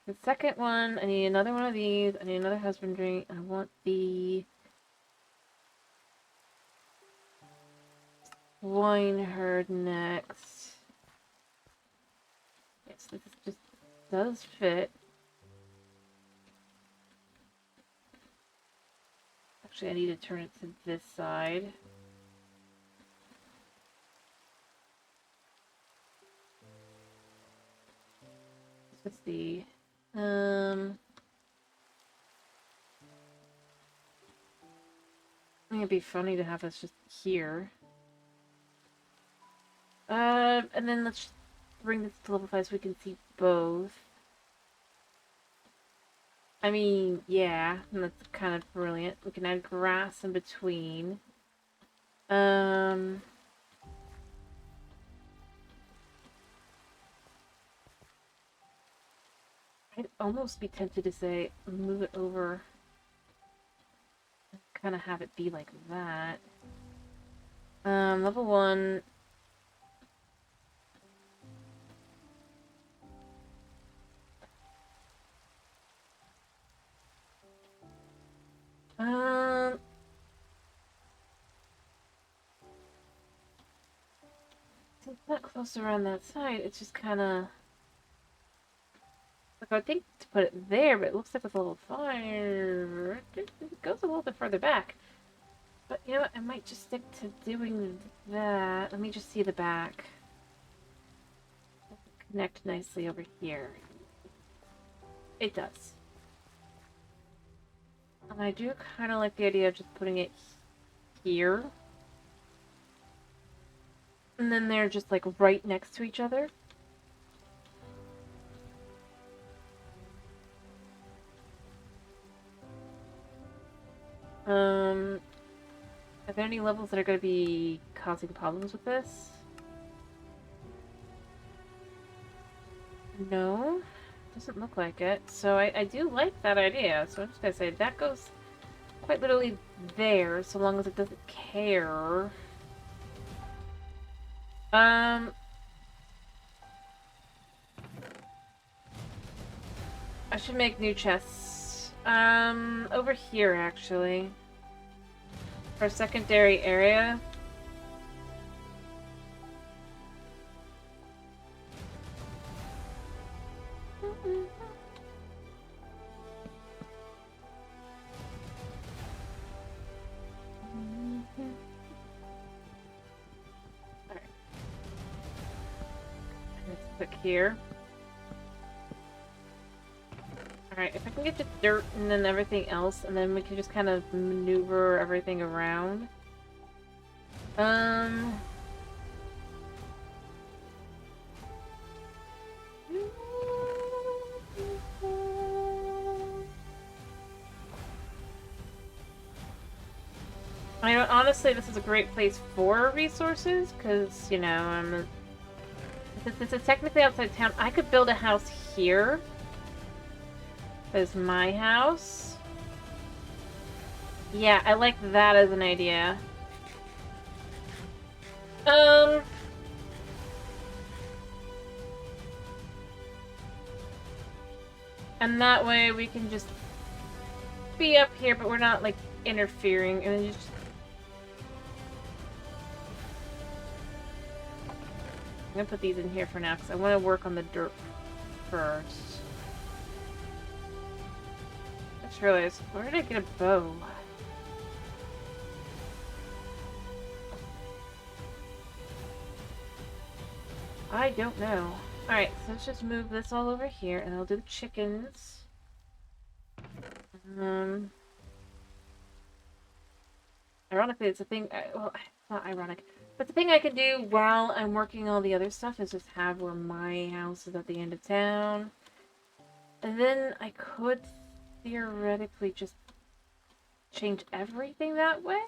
The second one, I need another one of these. I need another husbandry. I want the swine herd next. Yes, this just does fit. Actually, I need to turn it to this side. Let's see. think it'd be funny to have us just here. And then let's bring this to level 5 so we can see both. I mean, yeah, that's kind of brilliant. We can add grass in between. I'd almost be tempted to say move it over. Kind of have it be like that. Level 1. Since it's not close around that side, it's just kind of like I would think to put it there, but it looks like it's a little far. It goes a little bit further back. But you know what? I might just stick to doing that. Let me just see the back. Connect nicely over here. It does. And I do kind of like the idea of just putting it here. And then they're just like right next to each other. Are there any levels that are going to be causing problems with this? No, doesn't look like it. So I do like that idea. So I'm just going to say that goes quite literally there, so long as it doesn't care. I should make new chests. Over here, actually. For a secondary area. Alright. Let's click here. Alright, if I can get the dirt and then everything else, and then we can just kind of maneuver everything around. I mean, honestly, this is a great place for resources, because, you know, this is technically outside town. I could build a house here. Is my house. Yeah, I like that as an idea. And that way we can just be up here, but we're not, like, interfering. And just... I'm gonna put these in here for now, because I want to work on the dirt first. I just realized, where did I get a bow? I don't know. Alright, so let's just move this all over here, and I'll do the chickens. Ironically, it's a thing... well, it's not ironic. But the thing I can do while I'm working all the other stuff is just have where my house is at the end of town. And then I could theoretically just change everything that way.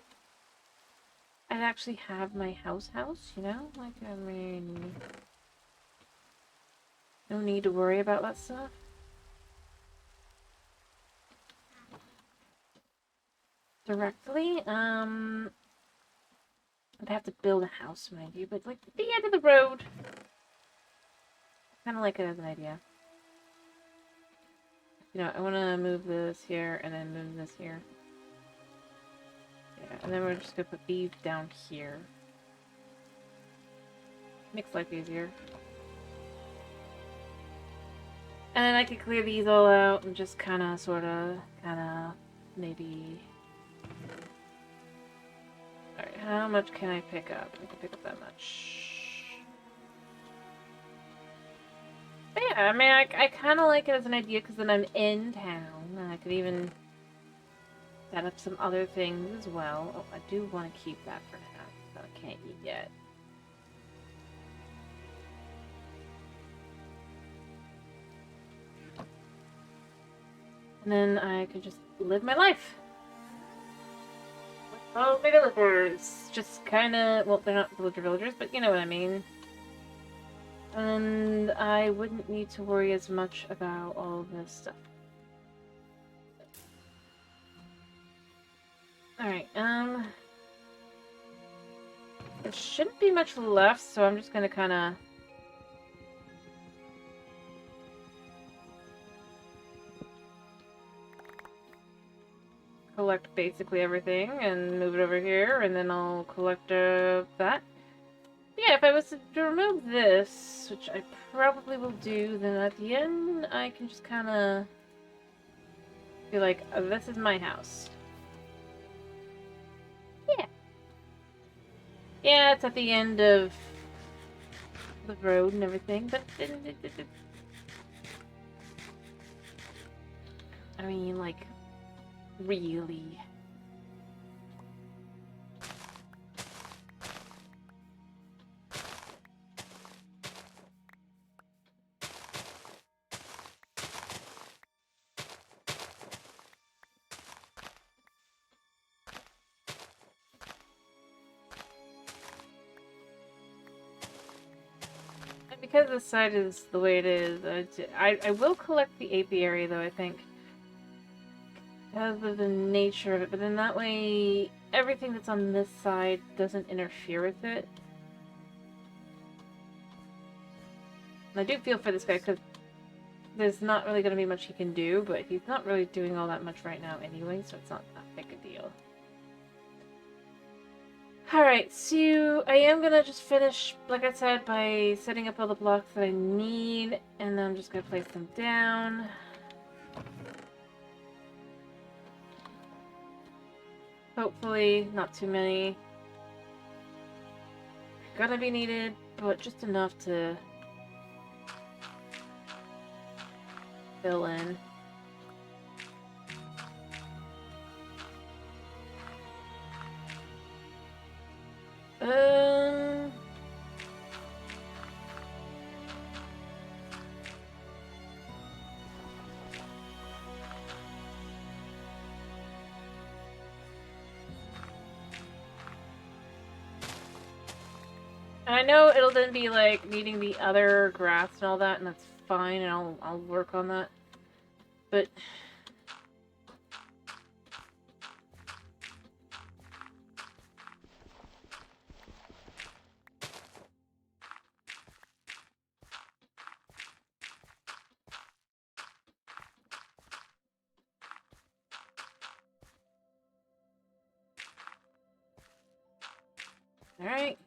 I'd actually have my house, you know? Like, I mean... no need to worry about that stuff. Directly, I'd have to build a house, mind you, but like the end of the road. Kind of like it as an idea. You know, I want to move this here and then move this here. Yeah, and then we're just gonna put these down here. Makes life easier. And then I could clear these all out and just kind of, maybe... Alright, how much can I pick up? I can pick up that much. But yeah, I mean, I kind of like it as an idea because then I'm in town. And I could even set up some other things as well. Oh, I do want to keep that for now, so I can't eat yet. And then I could just live my life. Oh, my villagers. Just kinda, well, they're not villager villagers, but you know what I mean. And I wouldn't need to worry as much about all this stuff. Alright, there shouldn't be much left, so I'm just gonna kinda collect basically everything and move it over here, and then I'll collect that. Yeah, if I was to remove this, which I probably will do, then at the end I can just kind of be like, oh, this is my house. Yeah. Yeah, it's at the end of the road and everything, but I mean, like, really. Because this side is the way it is, I will collect the apiary, though, I think. Because of the nature of it, but then that way, everything that's on this side doesn't interfere with it. And I do feel for this guy, because there's not really going to be much he can do, but he's not really doing all that much right now anyway, so it's not that big a deal. Alright, so I am gonna just finish, like I said, by setting up all the blocks that I need, and then I'm just gonna place them down. Hopefully, not too many. Gonna be needed, but just enough to fill in. I know it'll then be like needing the other grass and all that, and that's fine, and I'll work on that. But all right.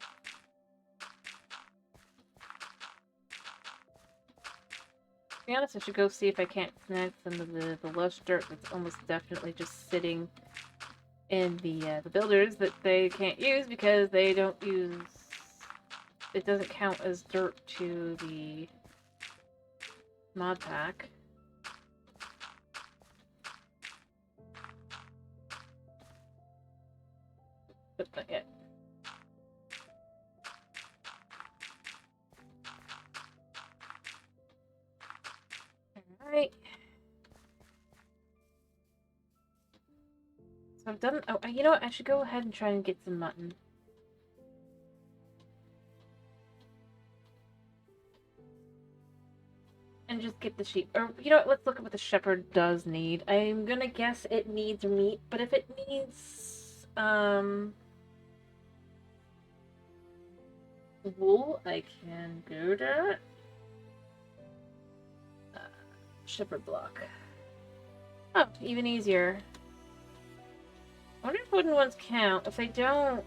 To be honest, I should go see if I can't snag some of the lush dirt that's almost definitely just sitting in the builders that they can't use because they don't use... It doesn't count as dirt to the mod pack. But not yet. Alright. So I've done... Oh, you know what? I should go ahead and try and get some mutton. And just get the sheep. Or, you know what? Let's look at what the shepherd does need. I'm gonna guess it needs meat, but if it needs, wool, I can go to shepherd block. Oh, even easier. I wonder if wooden ones count. If they don't...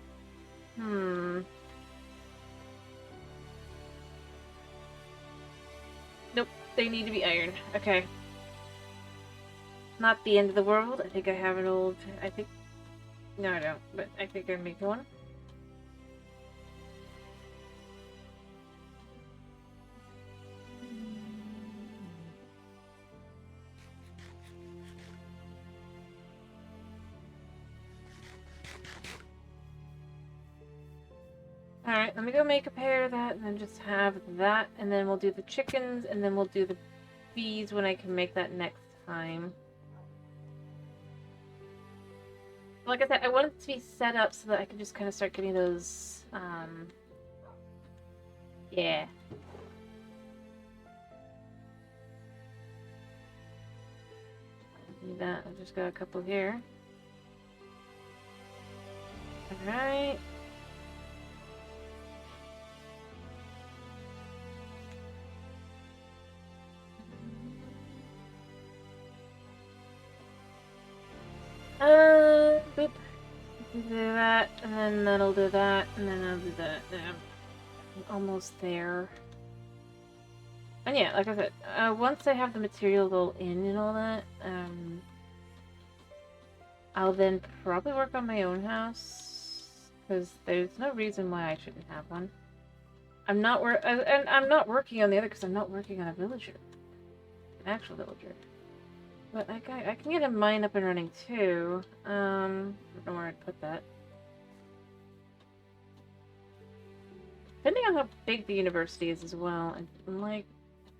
Nope, they need to be iron. Okay. Not the end of the world. I think I have an old... I think... No, I don't. But I think I make one. Alright, let me go make a pair of that, and then just have that, and then we'll do the chickens, and then we'll do the bees when I can make that next time. Like I said, I want it to be set up so that I can just kind of start getting those, yeah. Do that. I've just got a couple here. Alright. Boop. Do that, and then that'll do that, and then I'll do that. I'm almost there. And yeah, like I said, once I have the material all in and all that, I'll then probably work on my own house, because there's no reason why I shouldn't have one. I'm not and I'm not working on the other because I'm not working on a villager, an actual villager. But I can get a mine up and running too. I don't know where I'd put that. Depending on how big the university is as well, I might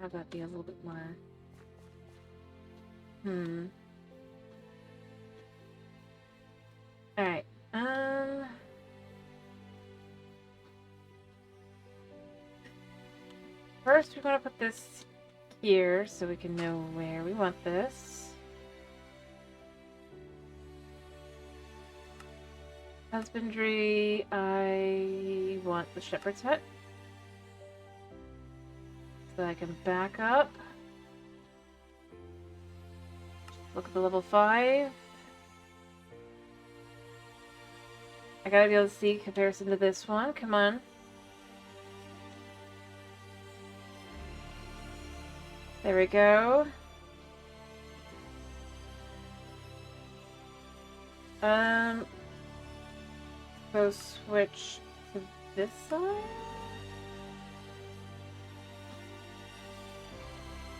have that be a little bit more. Alright, first we want to put this here so we can know where we want this. Husbandry, I want the shepherd's hut. So I can back up. Look at the level 5. I gotta be able to see comparison to this one. Come on. There we go. Go switch to this side.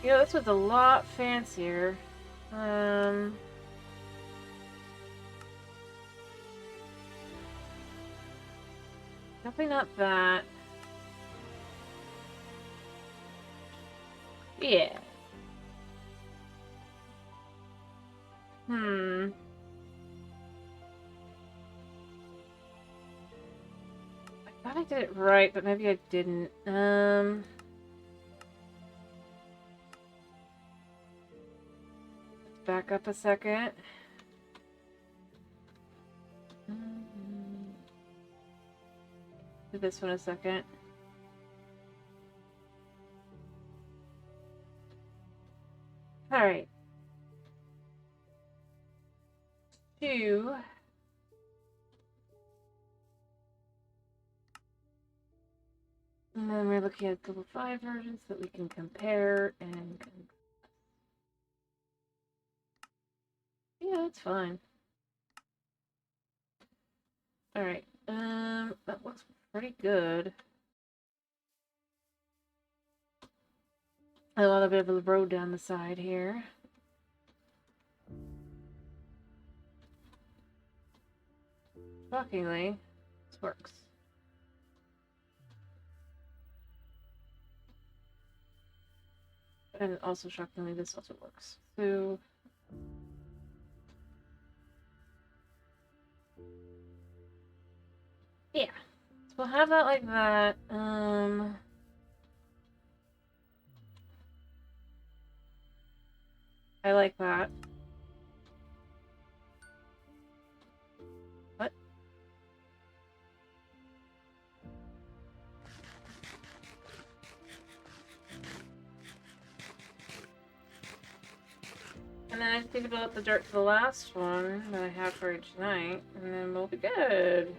You know, this was a lot fancier. Definitely not that. Yeah. I thought I did it right, but maybe I didn't. Let's back up a second. Do this one a second. Alright. 2. And then we're looking at level 5 versions that we can compare and... Yeah, that's fine. Alright, that looks pretty good. A little bit of a road down the side here. Shockingly, this works. And also shockingly, this also works. So... yeah. So we'll have that like that. I like that. What? And then I just need to build up the dirt for the last one that I have for each night, and then we'll be good.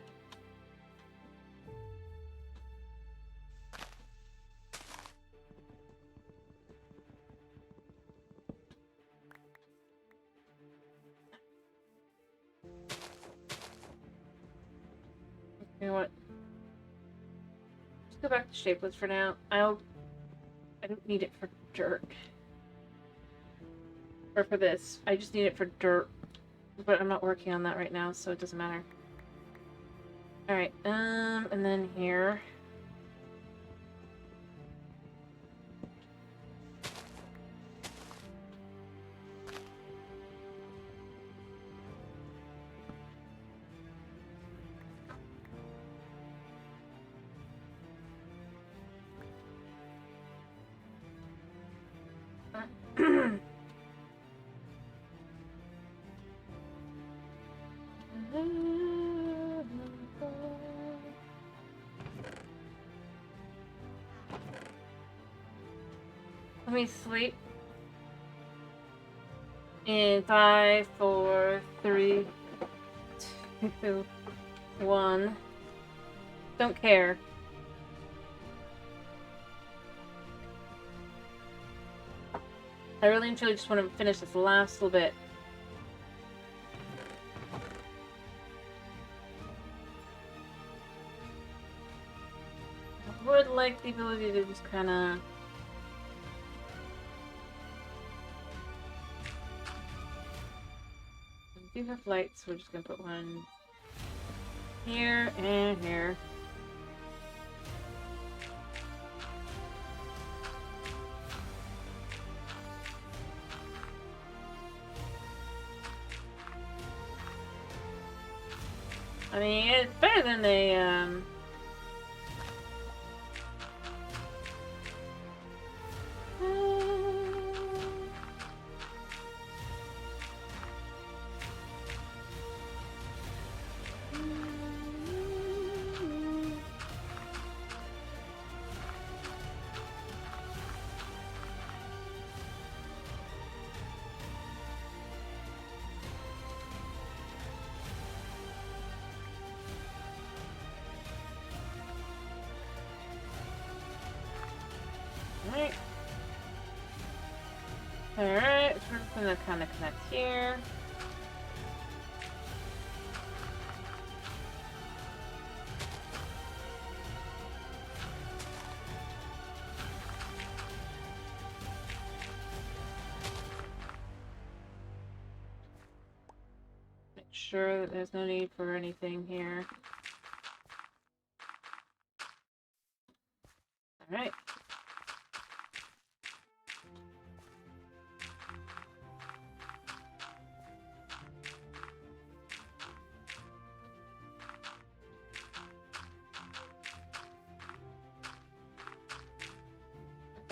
You know what? Just go back to shapeless for now. I don't need it for dirt. Or for this. I just need it for dirt. But I'm not working on that right now, so it doesn't matter. Alright, and then here. Let me sleep. In 5, 4, 3, 2, 1. Don't care. I really and truly just want to finish this last little bit. I would like the ability to just kind of... We do have lights, so we're just going to put one here and here. I mean, it's better than a, Alright. Alright, so we're just gonna kind of connect here. Make sure that there's no need for anything here. Alright.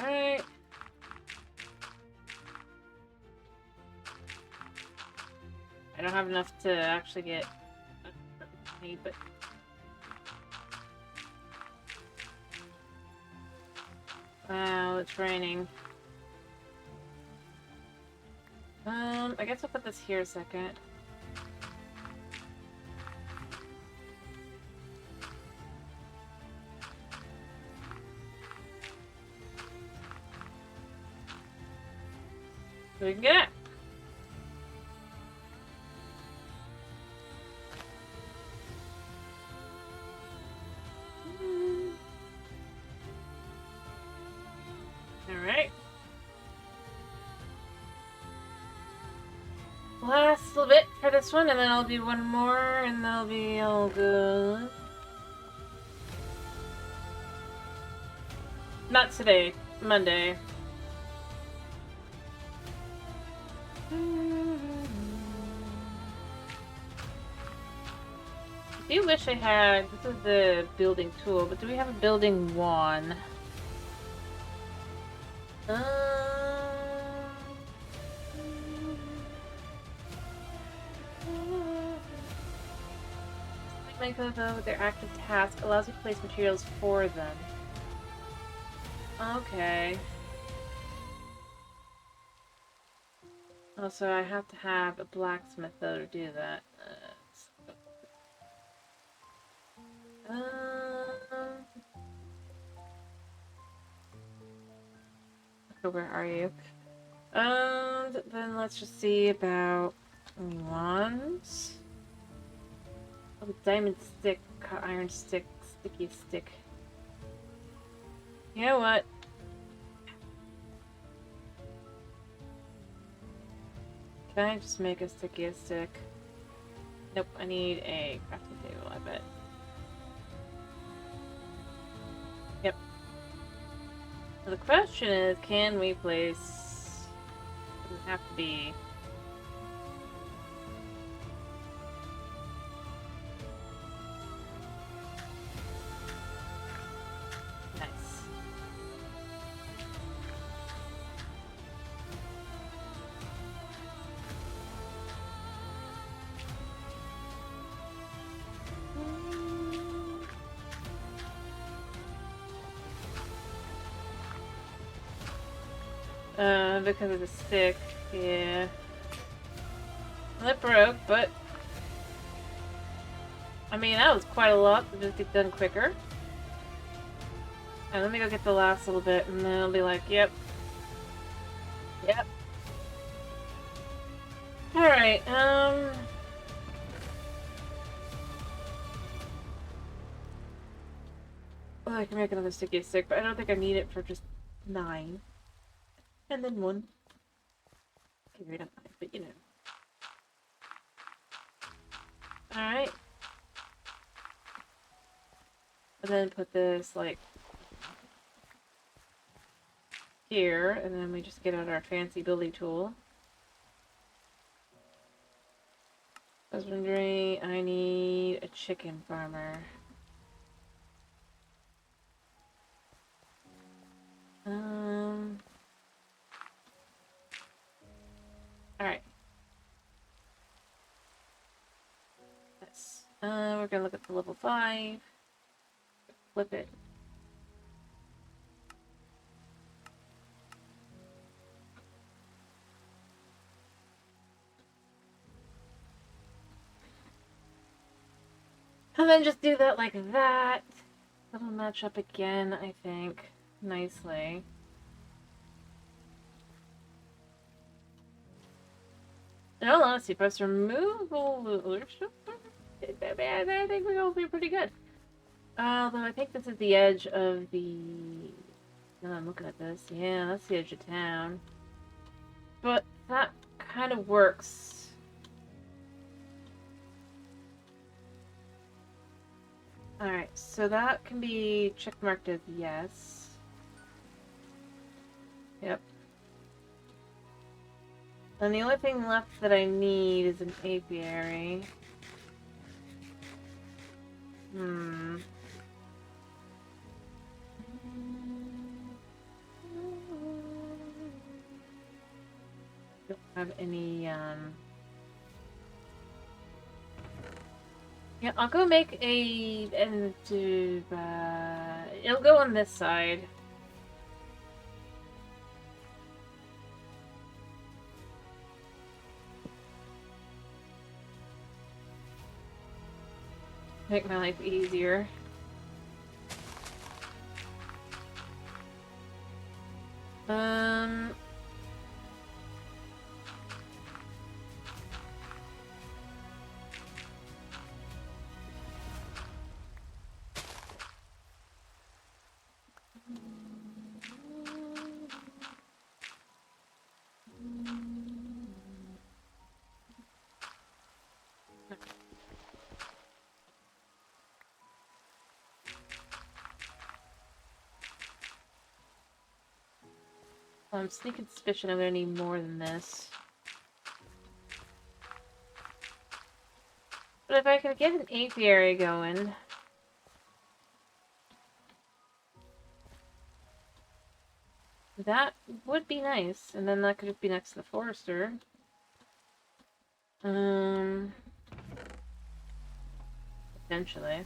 Alright. I don't have enough to actually get need, but wow, it's raining. I guess I'll put this here a second. So we can get it. Alright. Last little bit for this one, and then I'll do one more, and that'll be all good. Not today. Monday. I do wish I had... This is the building tool, but do we have a building one? Make those with their active task allows you to place materials for them. Okay. Also, I have to have a blacksmith though to do that. Where are you? Then let's just see about wands. Oh, diamond stick, iron stick, sticky stick. You know what? Can I just make a sticky stick? Nope, I need a crafting table, I bet. So the question is, can we place... It doesn't have to be... Nice. Because of the stick, yeah. That broke, but... I mean, that was quite a lot to just get done quicker. And let me go get the last little bit, and then I'll be like, yep. Yep. Alright, Oh, I can make another sticky stick, but I don't think I need it for just 9. And then 1. Okay, we don't mind, but you know. Alright. And then put this, like, here, and then we just get out our fancy building tool. Husbandry, I need a chicken farmer. Alright. Yes. We're gonna look at the level 5. Flip it. And then just do that like that. That'll match up again, I think, nicely. In all honesty, press removal. I think we're going to be pretty good. Although I think this is the edge of the... Now I'm looking at this. Yeah, that's the edge of town. But that kind of works. Alright, so that can be checkmarked as yes. Yep. And the only thing left that I need is an apiary. Don't have any, Yeah, I'll go make a... and do... it'll go on this side. Make my life easier. I'm sneaking suspicion I'm gonna need more than this. But if I could get an apiary going... that would be nice. And then that could be next to the forester. Potentially.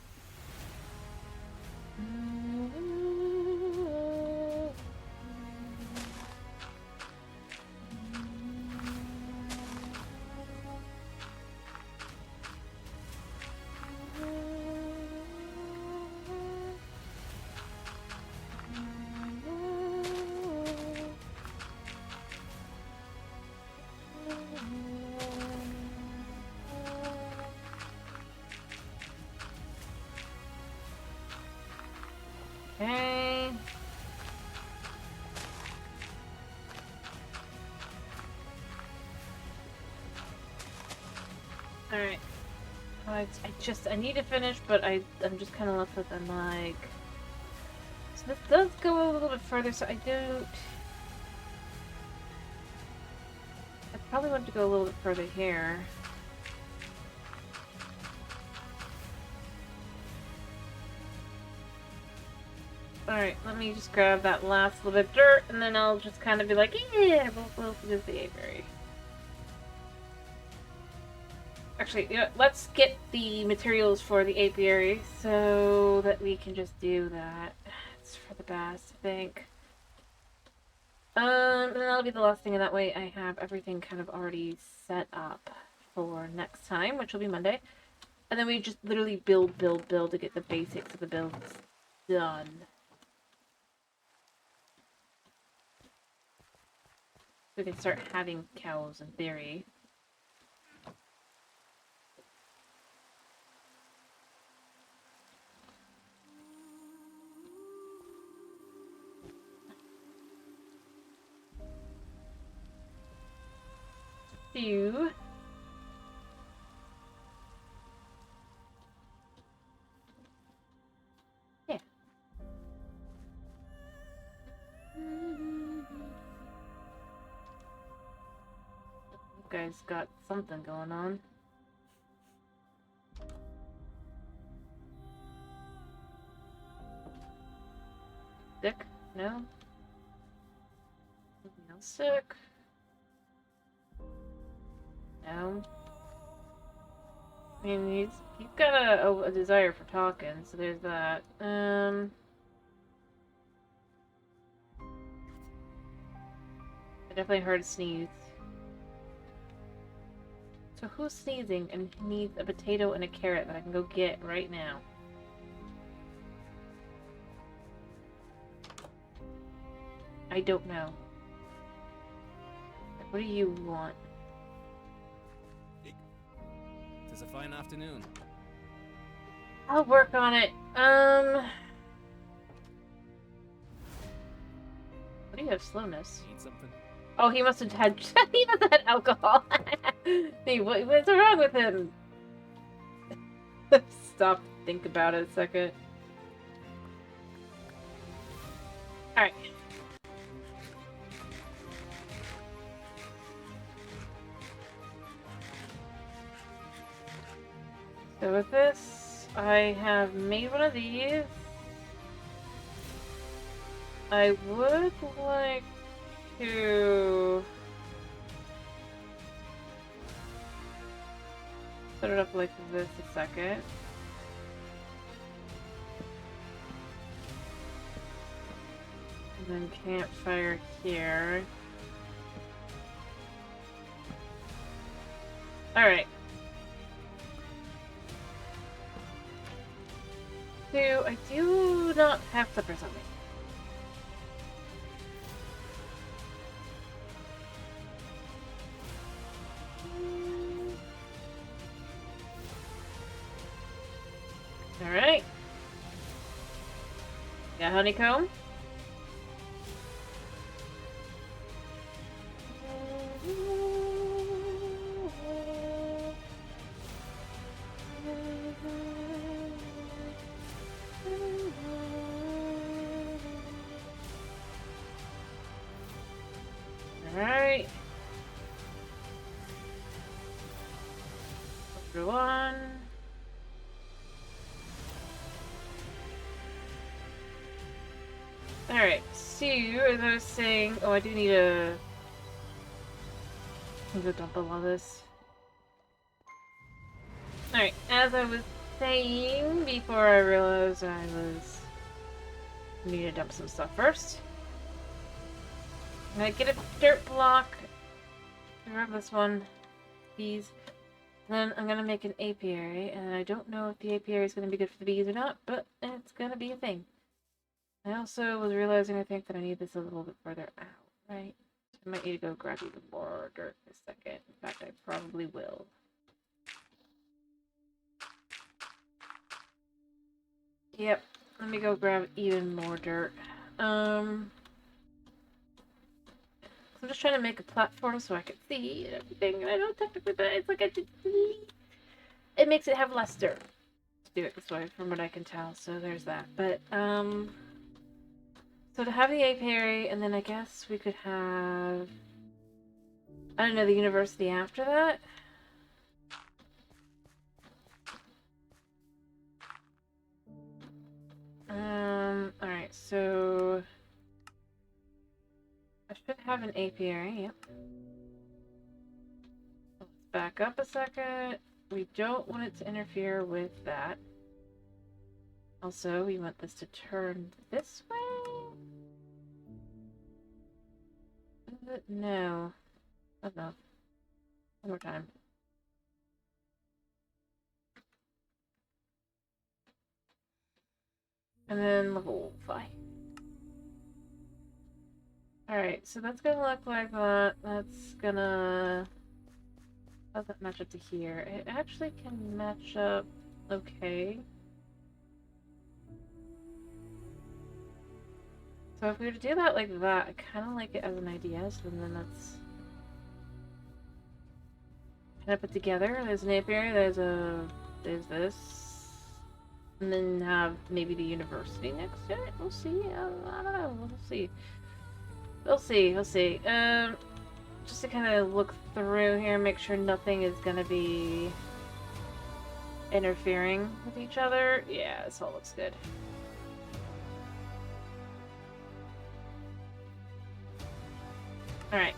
Okay. Alright. I need to finish, but I'm just kind of left with, I'm like... this does go a little bit further, so I don't... I probably want to go a little bit further here. Alright, let me just grab that last little bit of dirt, and then I'll just kind of be like, yeah, we'll do the apiary. Actually, you know, let's get the materials for the apiary so that we can just do that. It's for the best, I think. And that'll be the last thing, and that way I have everything kind of already set up for next time, which will be Monday. And then we just literally build to get the basics of the builds done. We can start having cows in theory. You. Yeah. You guys got something going on. Sick? No? Something else sick? No. I mean, he's got a desire for talking, so there's that. I definitely heard a sneeze. So who's sneezing and needs a potato and a carrot that I can go get right now? I don't know. What do you want? It's a fine afternoon. I'll work on it. What do you have? Slowness. Need something? Oh, he must have had he must have had alcohol. Hey, what's wrong with him? Stop. Think about it a second. All right. So with this, I have made one of these. I would like to set it up like this a second. And then campfire here. Alright. I do not have clippers on me. Alright. Got honeycomb. Alright. One. Alright, so as I was saying, oh, I do need to dump a lot of this. Alright, as I was saying before I realized I need to dump some stuff first. I'm gonna get a dirt block, grab this one, these. Then I'm gonna make an apiary, and I don't know if the apiary is gonna be good for the bees or not, but it's gonna be a thing. I also was realizing, I think, that I need this a little bit further out, right? So I might need to go grab even more dirt in a second. In fact, I probably will. Yep, let me go grab even more dirt. I'm just trying to make a platform so I can see everything, and I don't technically, but it's like it makes it have less dirt to do it this way, from what I can tell, so there's that. But, So to have the apiary, and then I guess we could have, I don't know, the university after that? Alright, so I should have an apiary, yep. Let's back up a second. We don't want it to interfere with that. Also, we want this to turn this way? No. Oh no. One more time. And then level 5. Alright, so that's gonna look like that. That's gonna... How does that match up to here? It actually can match up okay. So if we were to do that like that, I kind of like it as an idea, so then that's kind of put together. There's an apiary, there's this, and then have maybe the university next to it. We'll see. I don't know. We'll see. We'll see. Just to kind of look through here, make sure nothing is gonna be interfering with each other. Yeah, this all looks good. Alright.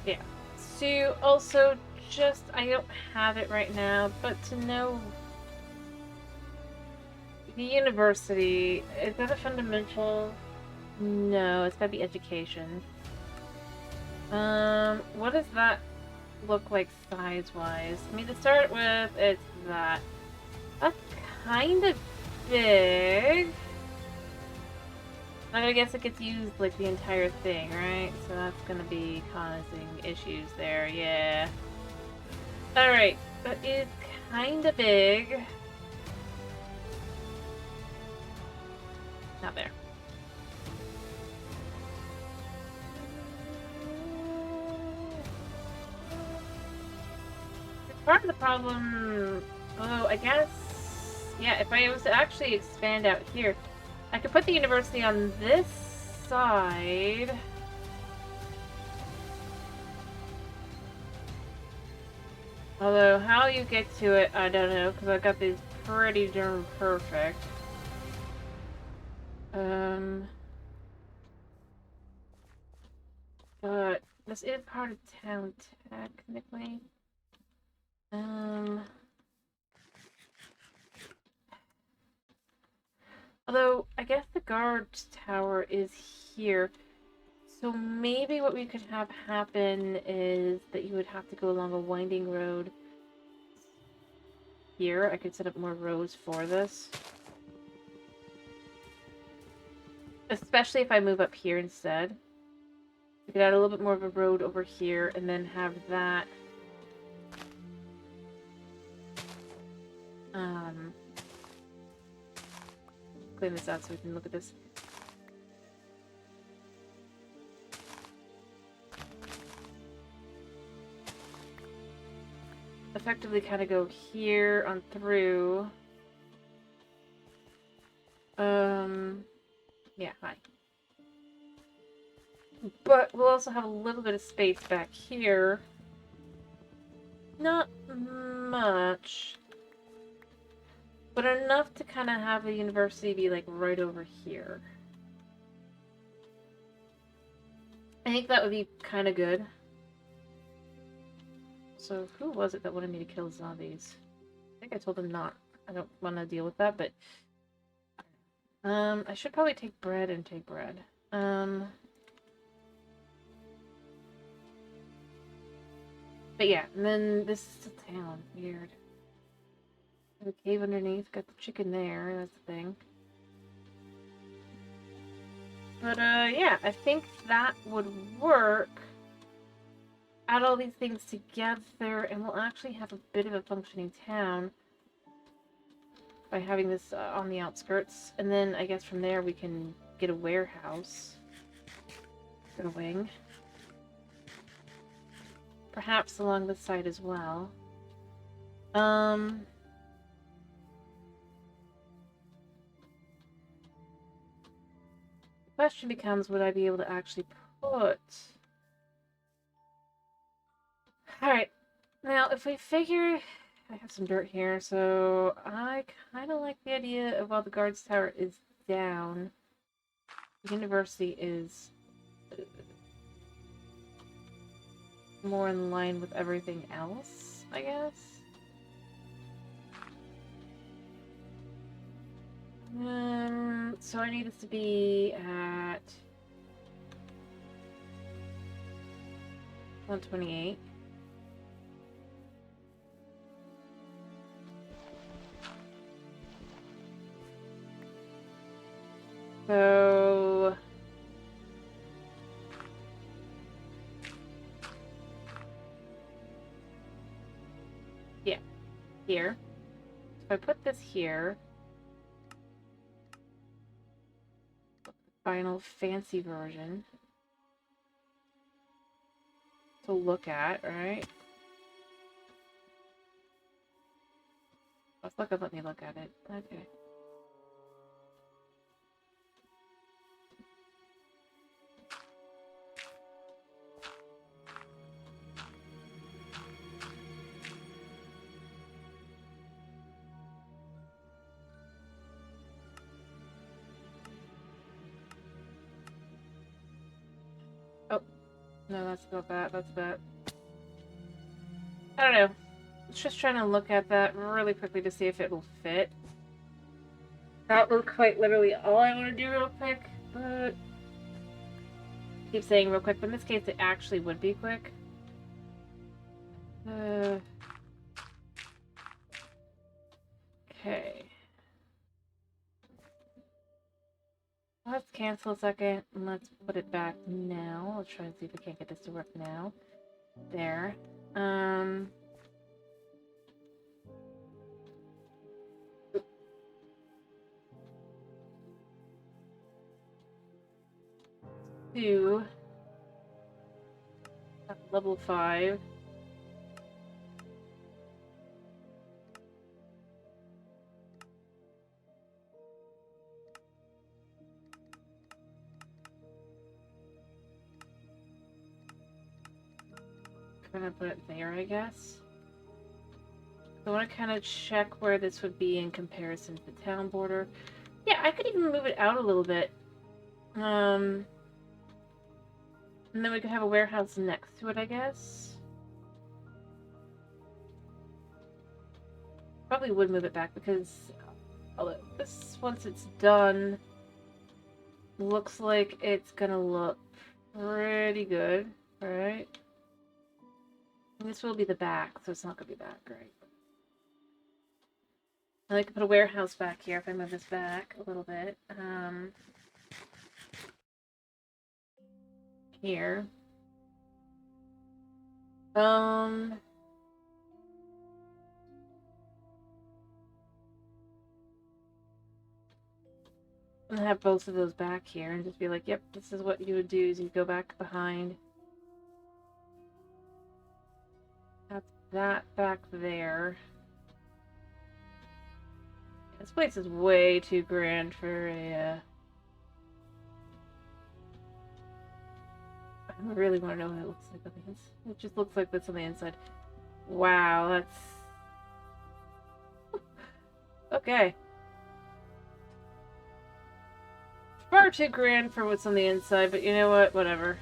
Yeah. So, also, just, I don't have it right now, but to know the university, is that a fundamental? No, it's gotta be education. What does that look like size-wise? I mean, to start with, it's that. That's kind of big. I guess it gets used like the entire thing, right? So that's gonna be causing issues there, yeah. Alright, that is kinda big. Not there. Part of the problem, although I guess, yeah, if I was to actually expand out here, I could put the university on this side. Although, how you get to it, I don't know, because I've got these pretty darn perfect. But this is part of town, technically. Although, I guess the guard's tower is here. So maybe what we could have happen is that you would have to go along a winding road here. I could set up more rows for this. Especially if I move up here instead. We could add a little bit more of a road over here and then have that clean this out so we can look at this. Effectively kind of go here on through. Yeah, hi. But we'll also have a little bit of space back here. Not much. But enough to kind of have the university be like right over here. I think that would be kind of good. So who was it that wanted me to kill zombies? I think I told them not. I don't want to deal with that, but... I should probably take bread and take bread. But yeah, and then this is the town. Weird. The cave underneath, got the chicken there, that's the thing. But, yeah, I think that would work. Add all these things together, and we'll actually have a bit of a functioning town by having this on the outskirts. And then, I guess from there we can get a warehouse going. Perhaps along this side as well. question becomes, would I be able to actually put... Alright, now if we figure... I have some dirt here, so I kind of like the idea of while the guards tower is down, the university is more in line with everything else, I guess. So I need this to be at 128. So yeah, here. So if I put this here, final fancy version to look at, right? Let's look at, let me look at it. Okay. Oh, no, that's not that. That's that. I don't know. Just trying to look at that really quickly to see if it will fit. That was quite literally all I want to do real quick, but... I keep saying real quick, but in this case it actually would be quick. Okay. Let's cancel a second, and let's put it back now. Let's try and see if we can't get this to work now. There. Two. Level 5. Kind of put it there, I guess. I want to kind of check where this would be in comparison to the town border. Yeah, I could even move it out a little bit. And then we could have a warehouse next to it, I guess. Probably would move it back because this, once it's done, looks like it's gonna look pretty good, right? And this will be the back, so it's not gonna be that great. I could put a warehouse back here if I move this back a little bit. Here. And have both of those back here and just be like, yep, this is what you would do is you go back behind. Have that back there. This place is way too grand for a, I really want to know what it looks like on the inside. It just looks like this on the inside. Wow, that's... Okay. Far too grand for what's on the inside, but you know what? Whatever.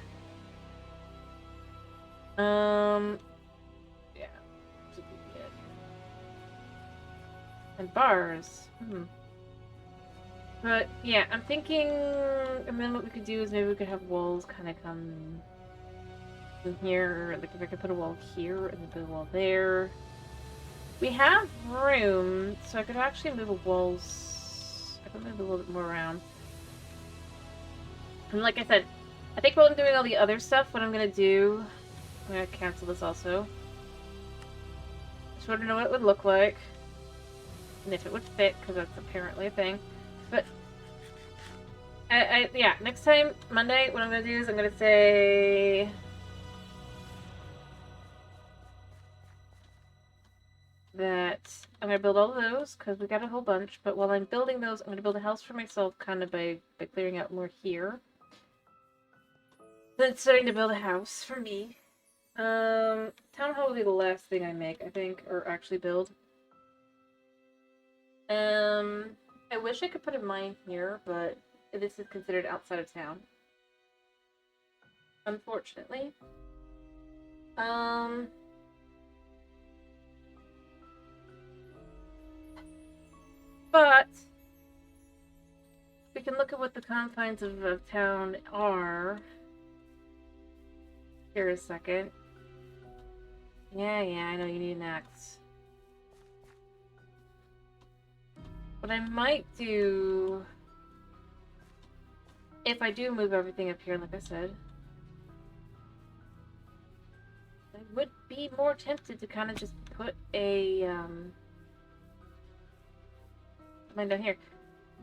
Yeah. And bars. But, yeah, I'm thinking... And then what we could do is maybe we could have walls kind of come in here. Like, if I could put a wall here and then put a wall there. We have room, so I could actually move the walls... I could move a little bit more around. And like I said, I think while I'm doing all the other stuff, what I'm going to do... I'm going to cancel this also. Just want to know what it would look like. And if it would fit, because that's apparently a thing. But, yeah, next time, Monday, what I'm going to do is I'm going to say... that I'm gonna build all of those because we got a whole bunch. But while I'm building those, I'm gonna build a house for myself, kind of by clearing out more here. Then starting to build a house for me. Town hall will be the last thing I make, I think, or actually build. I wish I could put a mine here, but this is considered outside of town. Unfortunately. But we can look at what the confines of town are. Here a second. Yeah, I know you need an axe. What I might do, if I do move everything up here, like I said, I would be more tempted to kind of just put a, mine down here.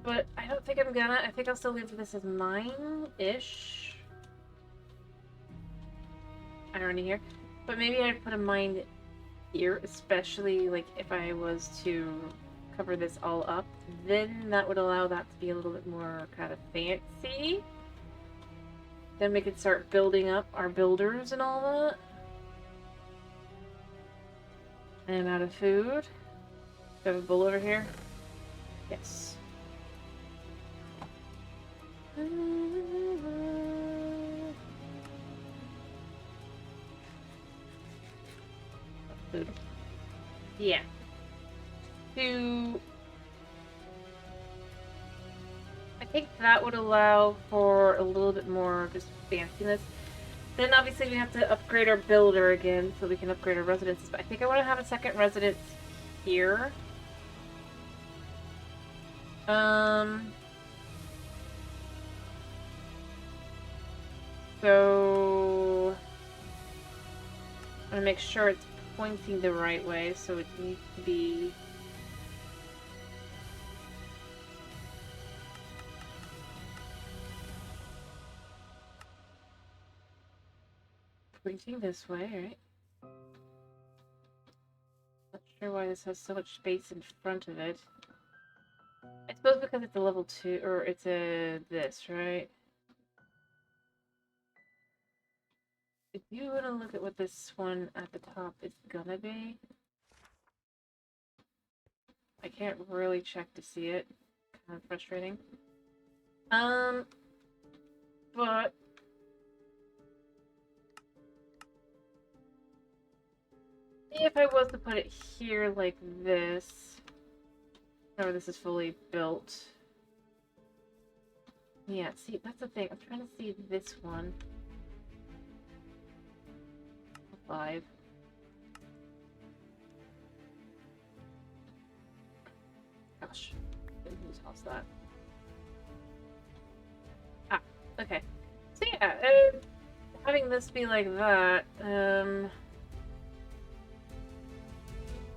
But I don't think I'm gonna. I think I'll still leave this as mine-ish. Irony here. But maybe I'd put a mine here, especially, like, if I was to cover this all up. Then that would allow that to be a little bit more kind of fancy. Then we could start building up our builders and all that. I am out of food. Do I have a bowl over here? Yes. Food. Yeah. I think that would allow for a little bit more just fanciness. Then obviously we have to upgrade our builder again so we can upgrade our residences. But I think I want to have a second residence here. So I'm gonna make sure it's pointing the right way, so it needs to be pointing this way, right? Not sure why this has so much space in front of it. I suppose because it's a level 2, or it's a this, right? If you want to look at what this one at the top is gonna be, I can't really check to see it. Kind of frustrating. But if I was to put it here like this, or this is fully built. Yeah, see, that's the thing. I'm trying to see this one. 5. Gosh, whose house that? Ah, okay. So yeah, having this be like that,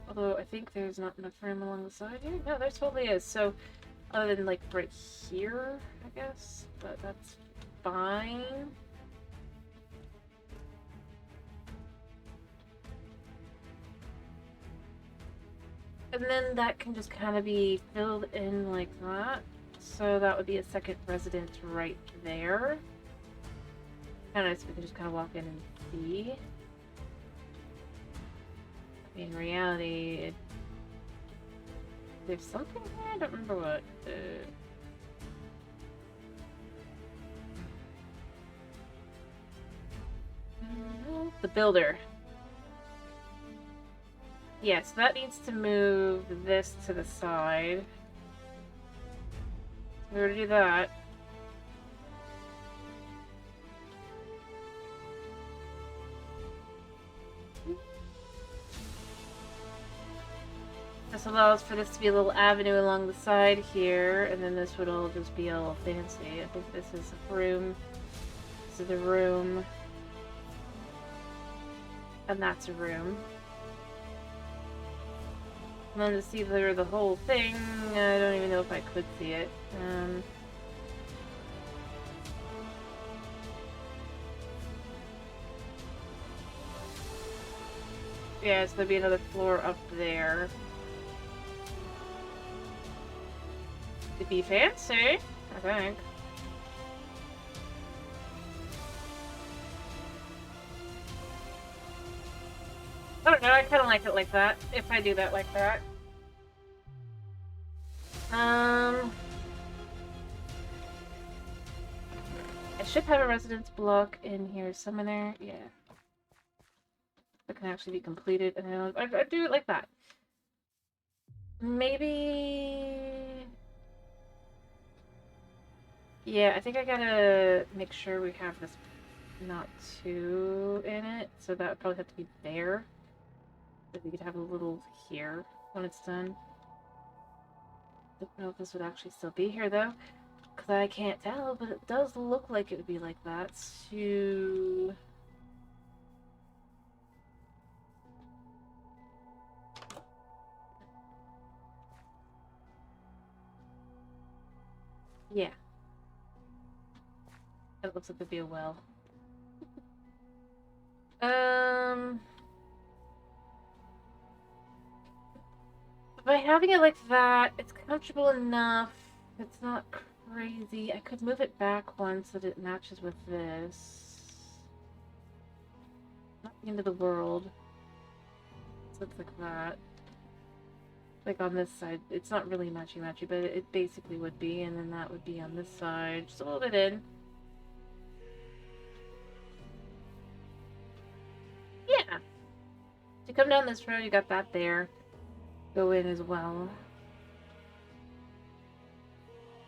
although I think there's not enough room along the side here. No, there totally is. So, other than like right here, I guess, but that's fine. And then that can just kind of be filled in like that. So that would be a second residence right there. Kind of nice, we can just kind of walk in and see. I mean, in reality, there's something here? I don't remember what. The builder. Yeah, so that needs to move this to the side. We're gonna do that. This allows for this to be a little avenue along the side here, and then this would all just be all fancy. I think this is a room. This is a room. And that's a room. And then to see the whole thing, I don't even know if I could see it. Yeah, so there'd be another floor up there. It'd be fancy, I think. I don't know, I kind of like it like that, if I do that like that. I should have a residence block in here somewhere. Yeah. That can actually be completed, and I'd do it like that. Maybe... Yeah, I think I gotta make sure we have this not too in it, so that would probably have to be there. But we could have a little here when it's done. Don't know if this would actually still be here, though. Because I can't tell, but it does look like it would be like that. So... yeah. It looks like it'd be a well. By having it like that, it's comfortable enough. It's not crazy. I could move it back one so that it matches with this. Not the end of the world. So it's like that. Like on this side, it's not really matchy-matchy, but it basically would be, and then that would be on this side. Just a little bit in. Yeah. You come down this road, you got that there. Go in as well.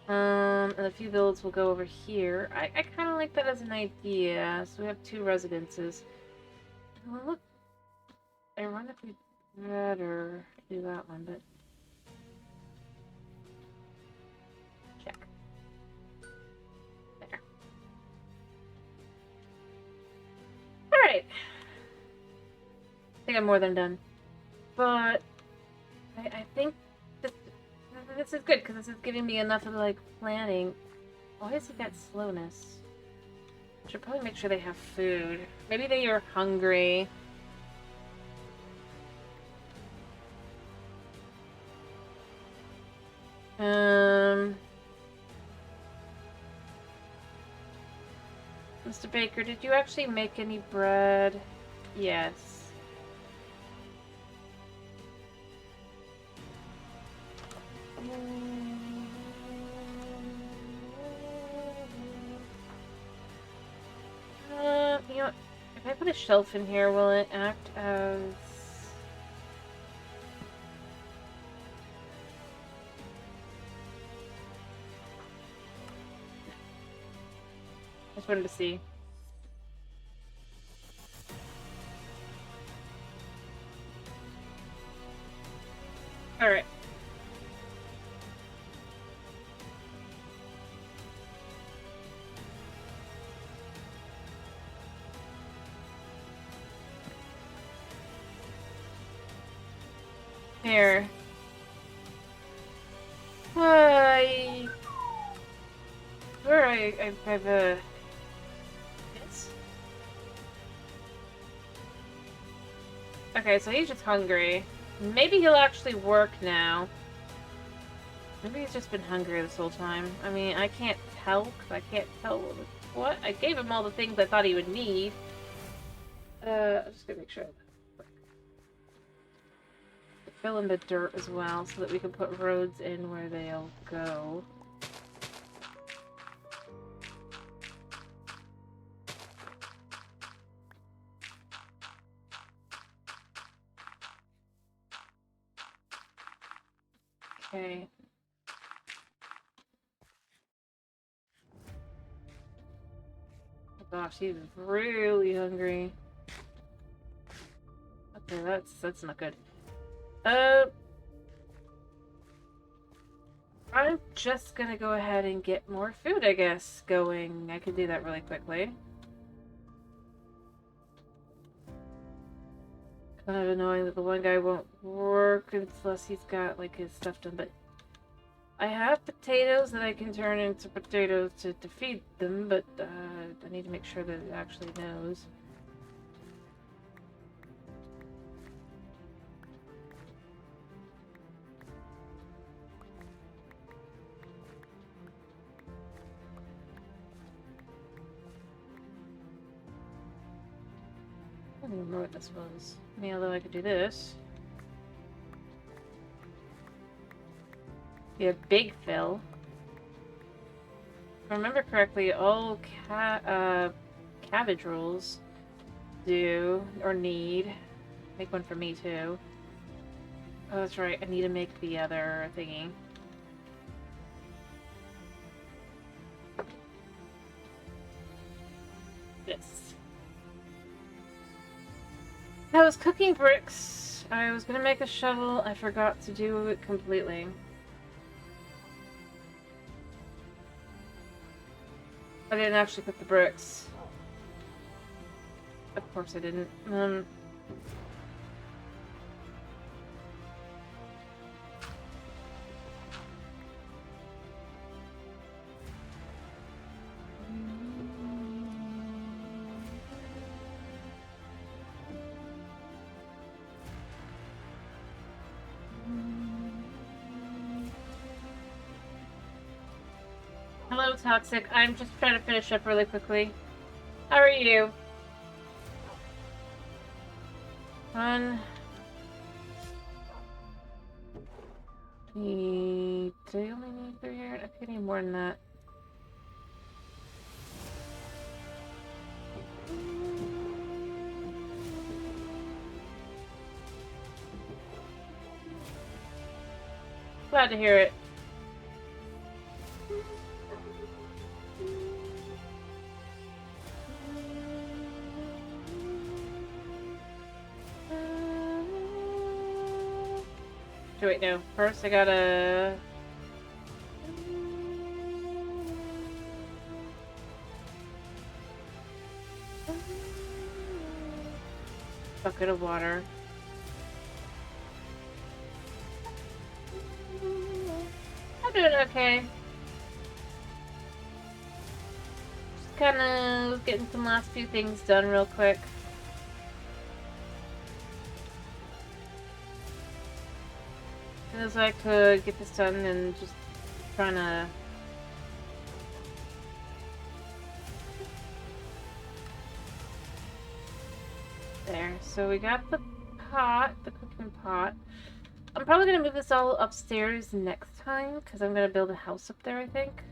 And a few builds will go over here. I kind of like that as an idea. So we have 2 residences. Well, look, ironically better do that one, but check. There. Alright. I think I'm more than done. But I think this is good because this is giving me enough of like planning. Why is it that slowness? Should probably make sure they have food. Maybe they are hungry. Mr. Baker, did you actually make any bread? Yes. You know what? If I put a shelf in here, will it act as... I just wanted to see. Alright. Here. I've yes. Okay, so he's just hungry. Maybe he'll actually work now. Maybe he's just been hungry this whole time. I mean, I can't tell, because I can't tell what. I gave him all the things I thought he would need. I'm just gonna make sure. Fill in the dirt as well, so that we can put roads in where they'll go. Okay. Oh gosh, he's really hungry. Okay, that's not good. I'm just gonna go ahead and get more food, I guess, going. I could do that really quickly. Kind of annoying that the one guy won't work unless he's got, like, his stuff done, but I have potatoes that I can turn into potatoes to feed them, but I need to make sure that it actually knows. don't even remember what this was. I mean, although I could do this. Be a big fill. If I remember correctly, all cabbage rolls do, or need. Make one for me too. Oh, that's right. I need to make the other thingy. This. I was cooking bricks. I was gonna make a shovel. I forgot to do it completely. I didn't actually cook the bricks. Of course I didn't. Hello, Toxic. I'm just trying to finish up really quickly. How are you? Did I only need 3 here? I think I need more than that. Glad to hear it. Wait, no. First, I gotta... bucket of water. I'm doing okay. Just kind of getting some last few things done real quick. As I could get this done and just trying to there. So we got the pot, the cooking pot. I'm probably gonna move this all upstairs next time because I'm gonna build a house up there, I think.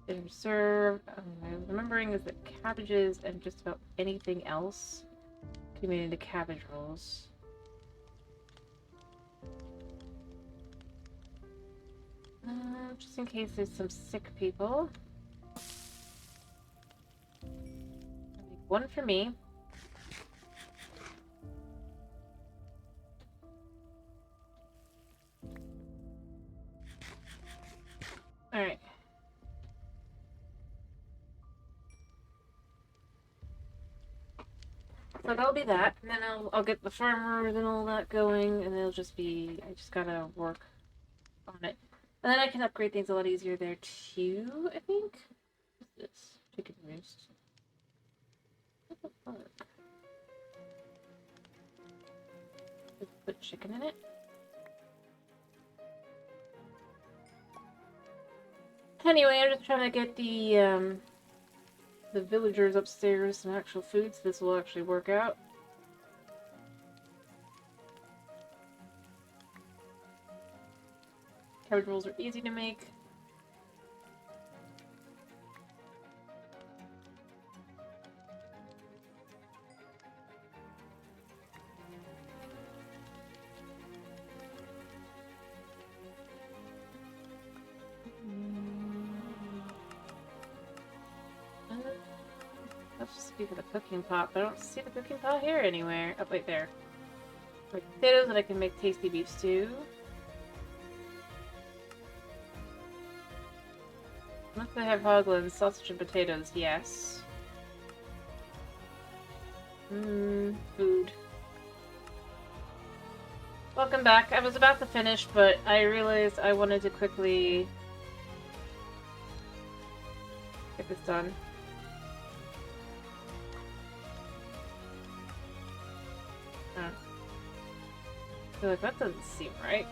Dinner serve. I'm remembering is that cabbages and just about anything else can be made into cabbage rolls. Just in case there's some sick people. I'll make one for me. Alright. So that'll be that, and then I'll get the farmers and all that going, and it'll just be, I just gotta work on it. And then I can upgrade things a lot easier there too, I think. What's this? Chicken roost. What the fuck? Just put chicken in it? Anyway, I'm just trying to get the villagers upstairs some actual food, so this will actually work out. Cabbage rolls are easy to make. Let's just speak of the cooking pot, but I don't see the cooking pot here anywhere. Oh, wait, there. Like potatoes that I can make tasty beef stew. Unless I have hoglins, sausage and potatoes, yes. Food. Welcome back. I was about to finish, but I realized I wanted to quickly get this done. Oh. I feel like that doesn't seem right.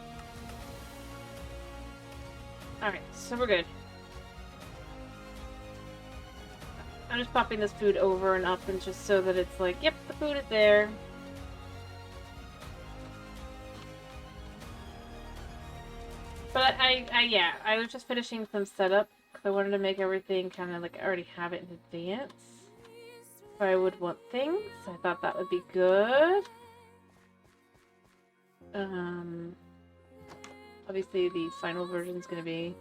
Alright, so we're good. I'm just popping this food over and up and just so that it's like, yep, the food is there. But yeah, I was just finishing some setup because I wanted to make everything kind of like I already have it in advance. Where I would want things. I thought that would be good. Obviously the final version is going to be...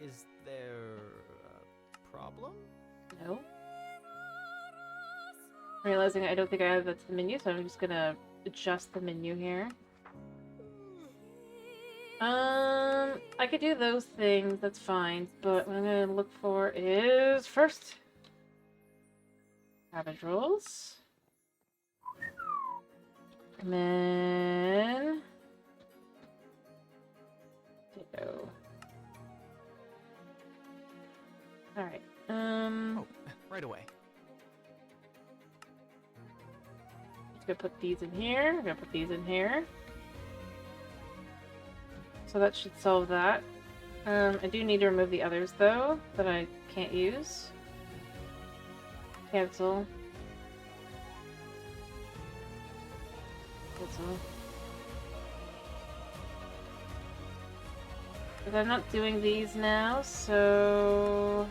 Is there a problem? No. Realizing I don't think I have that to the menu, so I'm just going to adjust the menu here. I could do those things, that's fine, but what I'm going to look for is first cabbage rolls. And then potato. Alright, Oh, right away. Just gonna put these in here, I'm gonna put these in here. So that should solve that. I do need to remove the others though, that I can't use. Cancel. Cancel. But I'm not doing these now, so...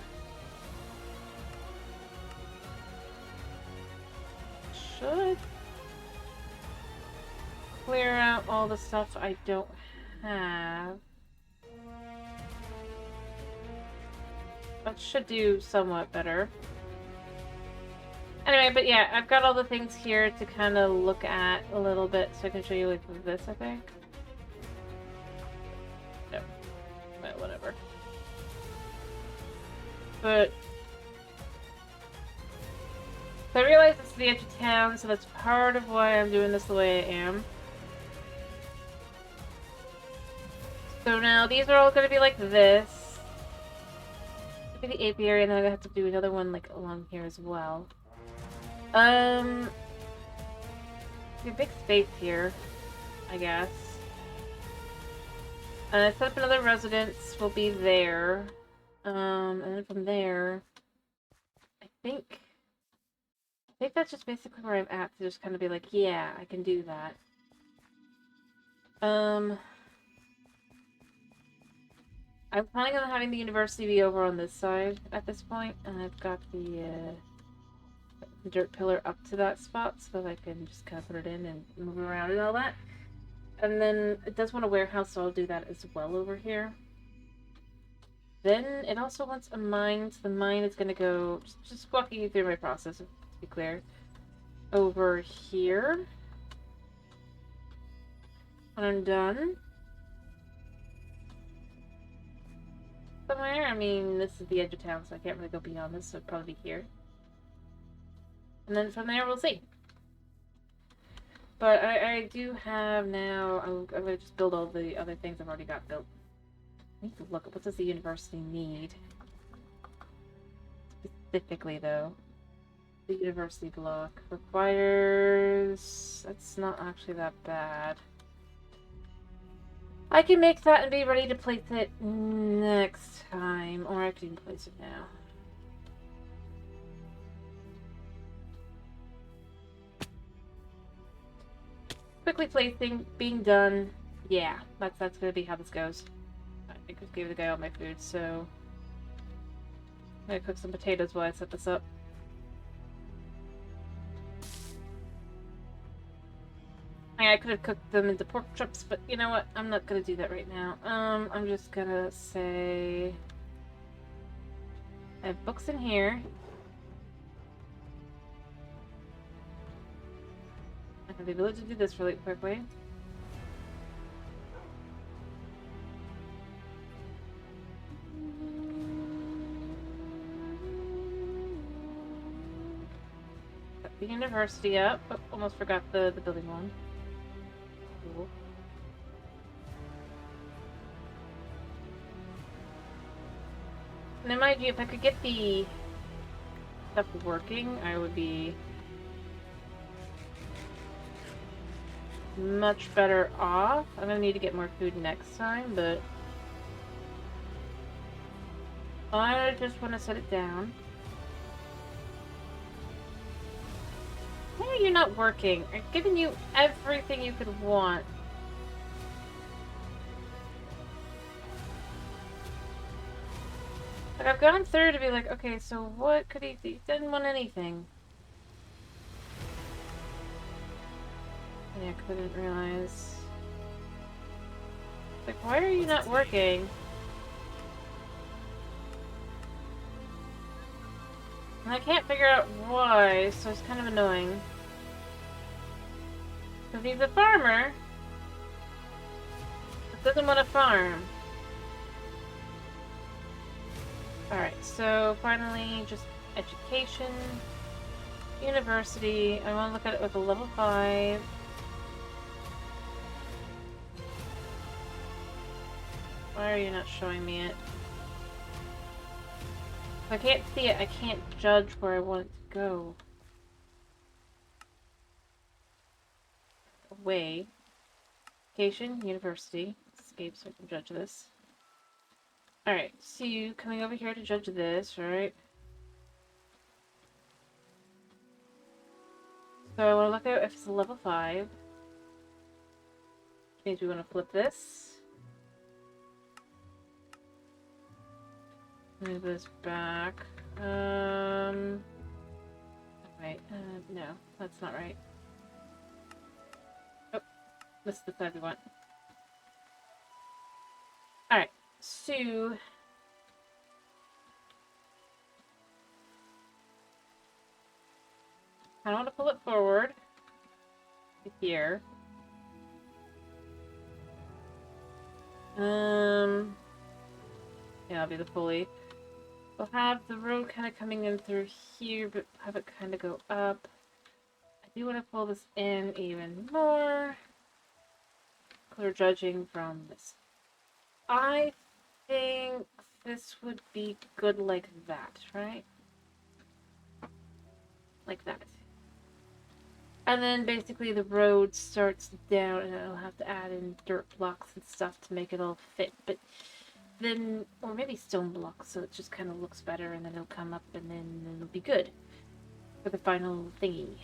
should clear out all the stuff I don't have. That should do somewhat better. Anyway, but yeah, I've got all the things here to kind of look at a little bit, so I can show you like this, I think. No. But whatever. But... so I realize it's the edge of town, so that's part of why I'm doing this the way I am. So now these are all going to be like this. It'll be the apiary, and then I'm going to have to do another one like along here as well. A big space here, I guess. Set up another residence will be there. And then from there, I think that's just basically where I'm at to just kind of be like, yeah, I can do that. I'm planning on having the university be over on this side at this point, and I've got the dirt pillar up to that spot so that I can just kind of put it in and move around and all that. And then it does want a warehouse, so I'll do that as well over here. Then it also wants a mine, so the mine is going to go, just walking you through my process, to be clear, over here. When I'm done. Somewhere, I mean, this is the edge of town, so I can't really go beyond this, so it'll probably be here. And then from there, we'll see. But I do have now, I'm going to just build all the other things I've already got built. I need to look at what does the university need. Specifically, though. The university block requires... that's not actually that bad. I can make that and be ready to place it next time, or I can place it now. Quickly placing, being done. Yeah, that's gonna be how this goes. I just gave the guy all my food, so I'm gonna cook some potatoes while I set this up. I could have cooked them into pork chops, but you know what? I'm not gonna do that right now. I'm just gonna say I have books in here. I have the ability to do this really quickly. Got the university up. Oh, almost forgot the building one. Cool. Now, mind you, if I could get the stuff working, I would be much better off. I'm gonna need to get more food next time, but I just want to set it down. are you not working? I've given you everything you could want. Like, I've gone through to be like, okay, so what could he do? He didn't want anything. Yeah, because I didn't realize. Like, why are you not working? And I can't figure out why, so it's kind of annoying. Because he's a farmer, but doesn't want to farm. Alright, so finally, just education, university. I want to look at it with a level 5. Why are you not showing me it? If I can't see it, I can't judge where I want it to go. Away. Education, university. Escape so I can judge this. Alright, so you coming over here to judge this, right? So I want to look at if it's a level 5. Which means we want to flip this. Move this back. Wait, no, that's not right. Oh, this is the side we want. Alright, so I want to pull it forward to here. Yeah, I'll be the pulley. We'll have the road kind of coming in through here, but have it kind of go up. I do want to pull this in even more. Clear judging from this. I think this would be good like that, right? Like that. And then basically the road starts down and I'll have to add in dirt blocks and stuff to make it all fit. But then, or maybe stone blocks so it just kind of looks better and then it'll come up and then it'll be good for the final thingy.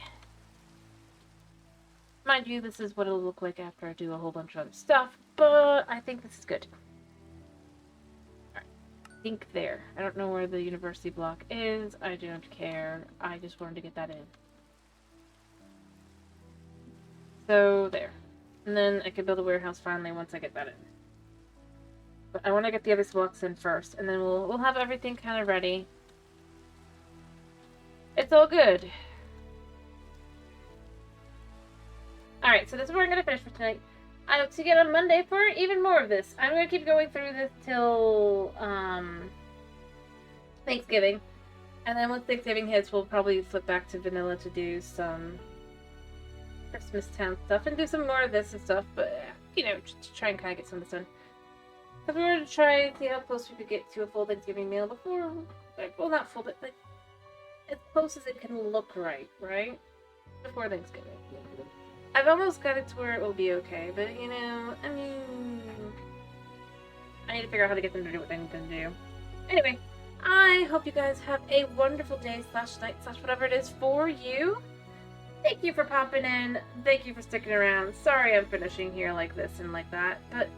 Mind you, this is what it'll look like after I do a whole bunch of other stuff, but I think this is good. Alright, think there. I don't know where the university block is. I don't care. I just wanted to get that in. So, there. And then I can build a warehouse finally once I get that in. But I want to get the other blocks in first, and then we'll have everything kind of ready. It's all good. Alright, so this is where I'm going to finish for tonight. I hope to see you again on Monday for even more of this. I'm going to keep going through this till Thanksgiving. And then once Thanksgiving hits, we'll probably flip back to vanilla to do some Christmas Town stuff and do some more of this and stuff. But, you know, just to try and kind of get some of this done. Because we were to try and see how close we could get to a full Thanksgiving meal before, like, well, not full, but like, as close as it can look right? Before Thanksgiving. I've almost got it to where it will be okay, but, you know, I mean, I need to figure out how to get them to do what they need them to do. Anyway, I hope you guys have a wonderful day / night / whatever it is for you. Thank you for popping in. Thank you for sticking around. Sorry I'm finishing here like this and like that, but,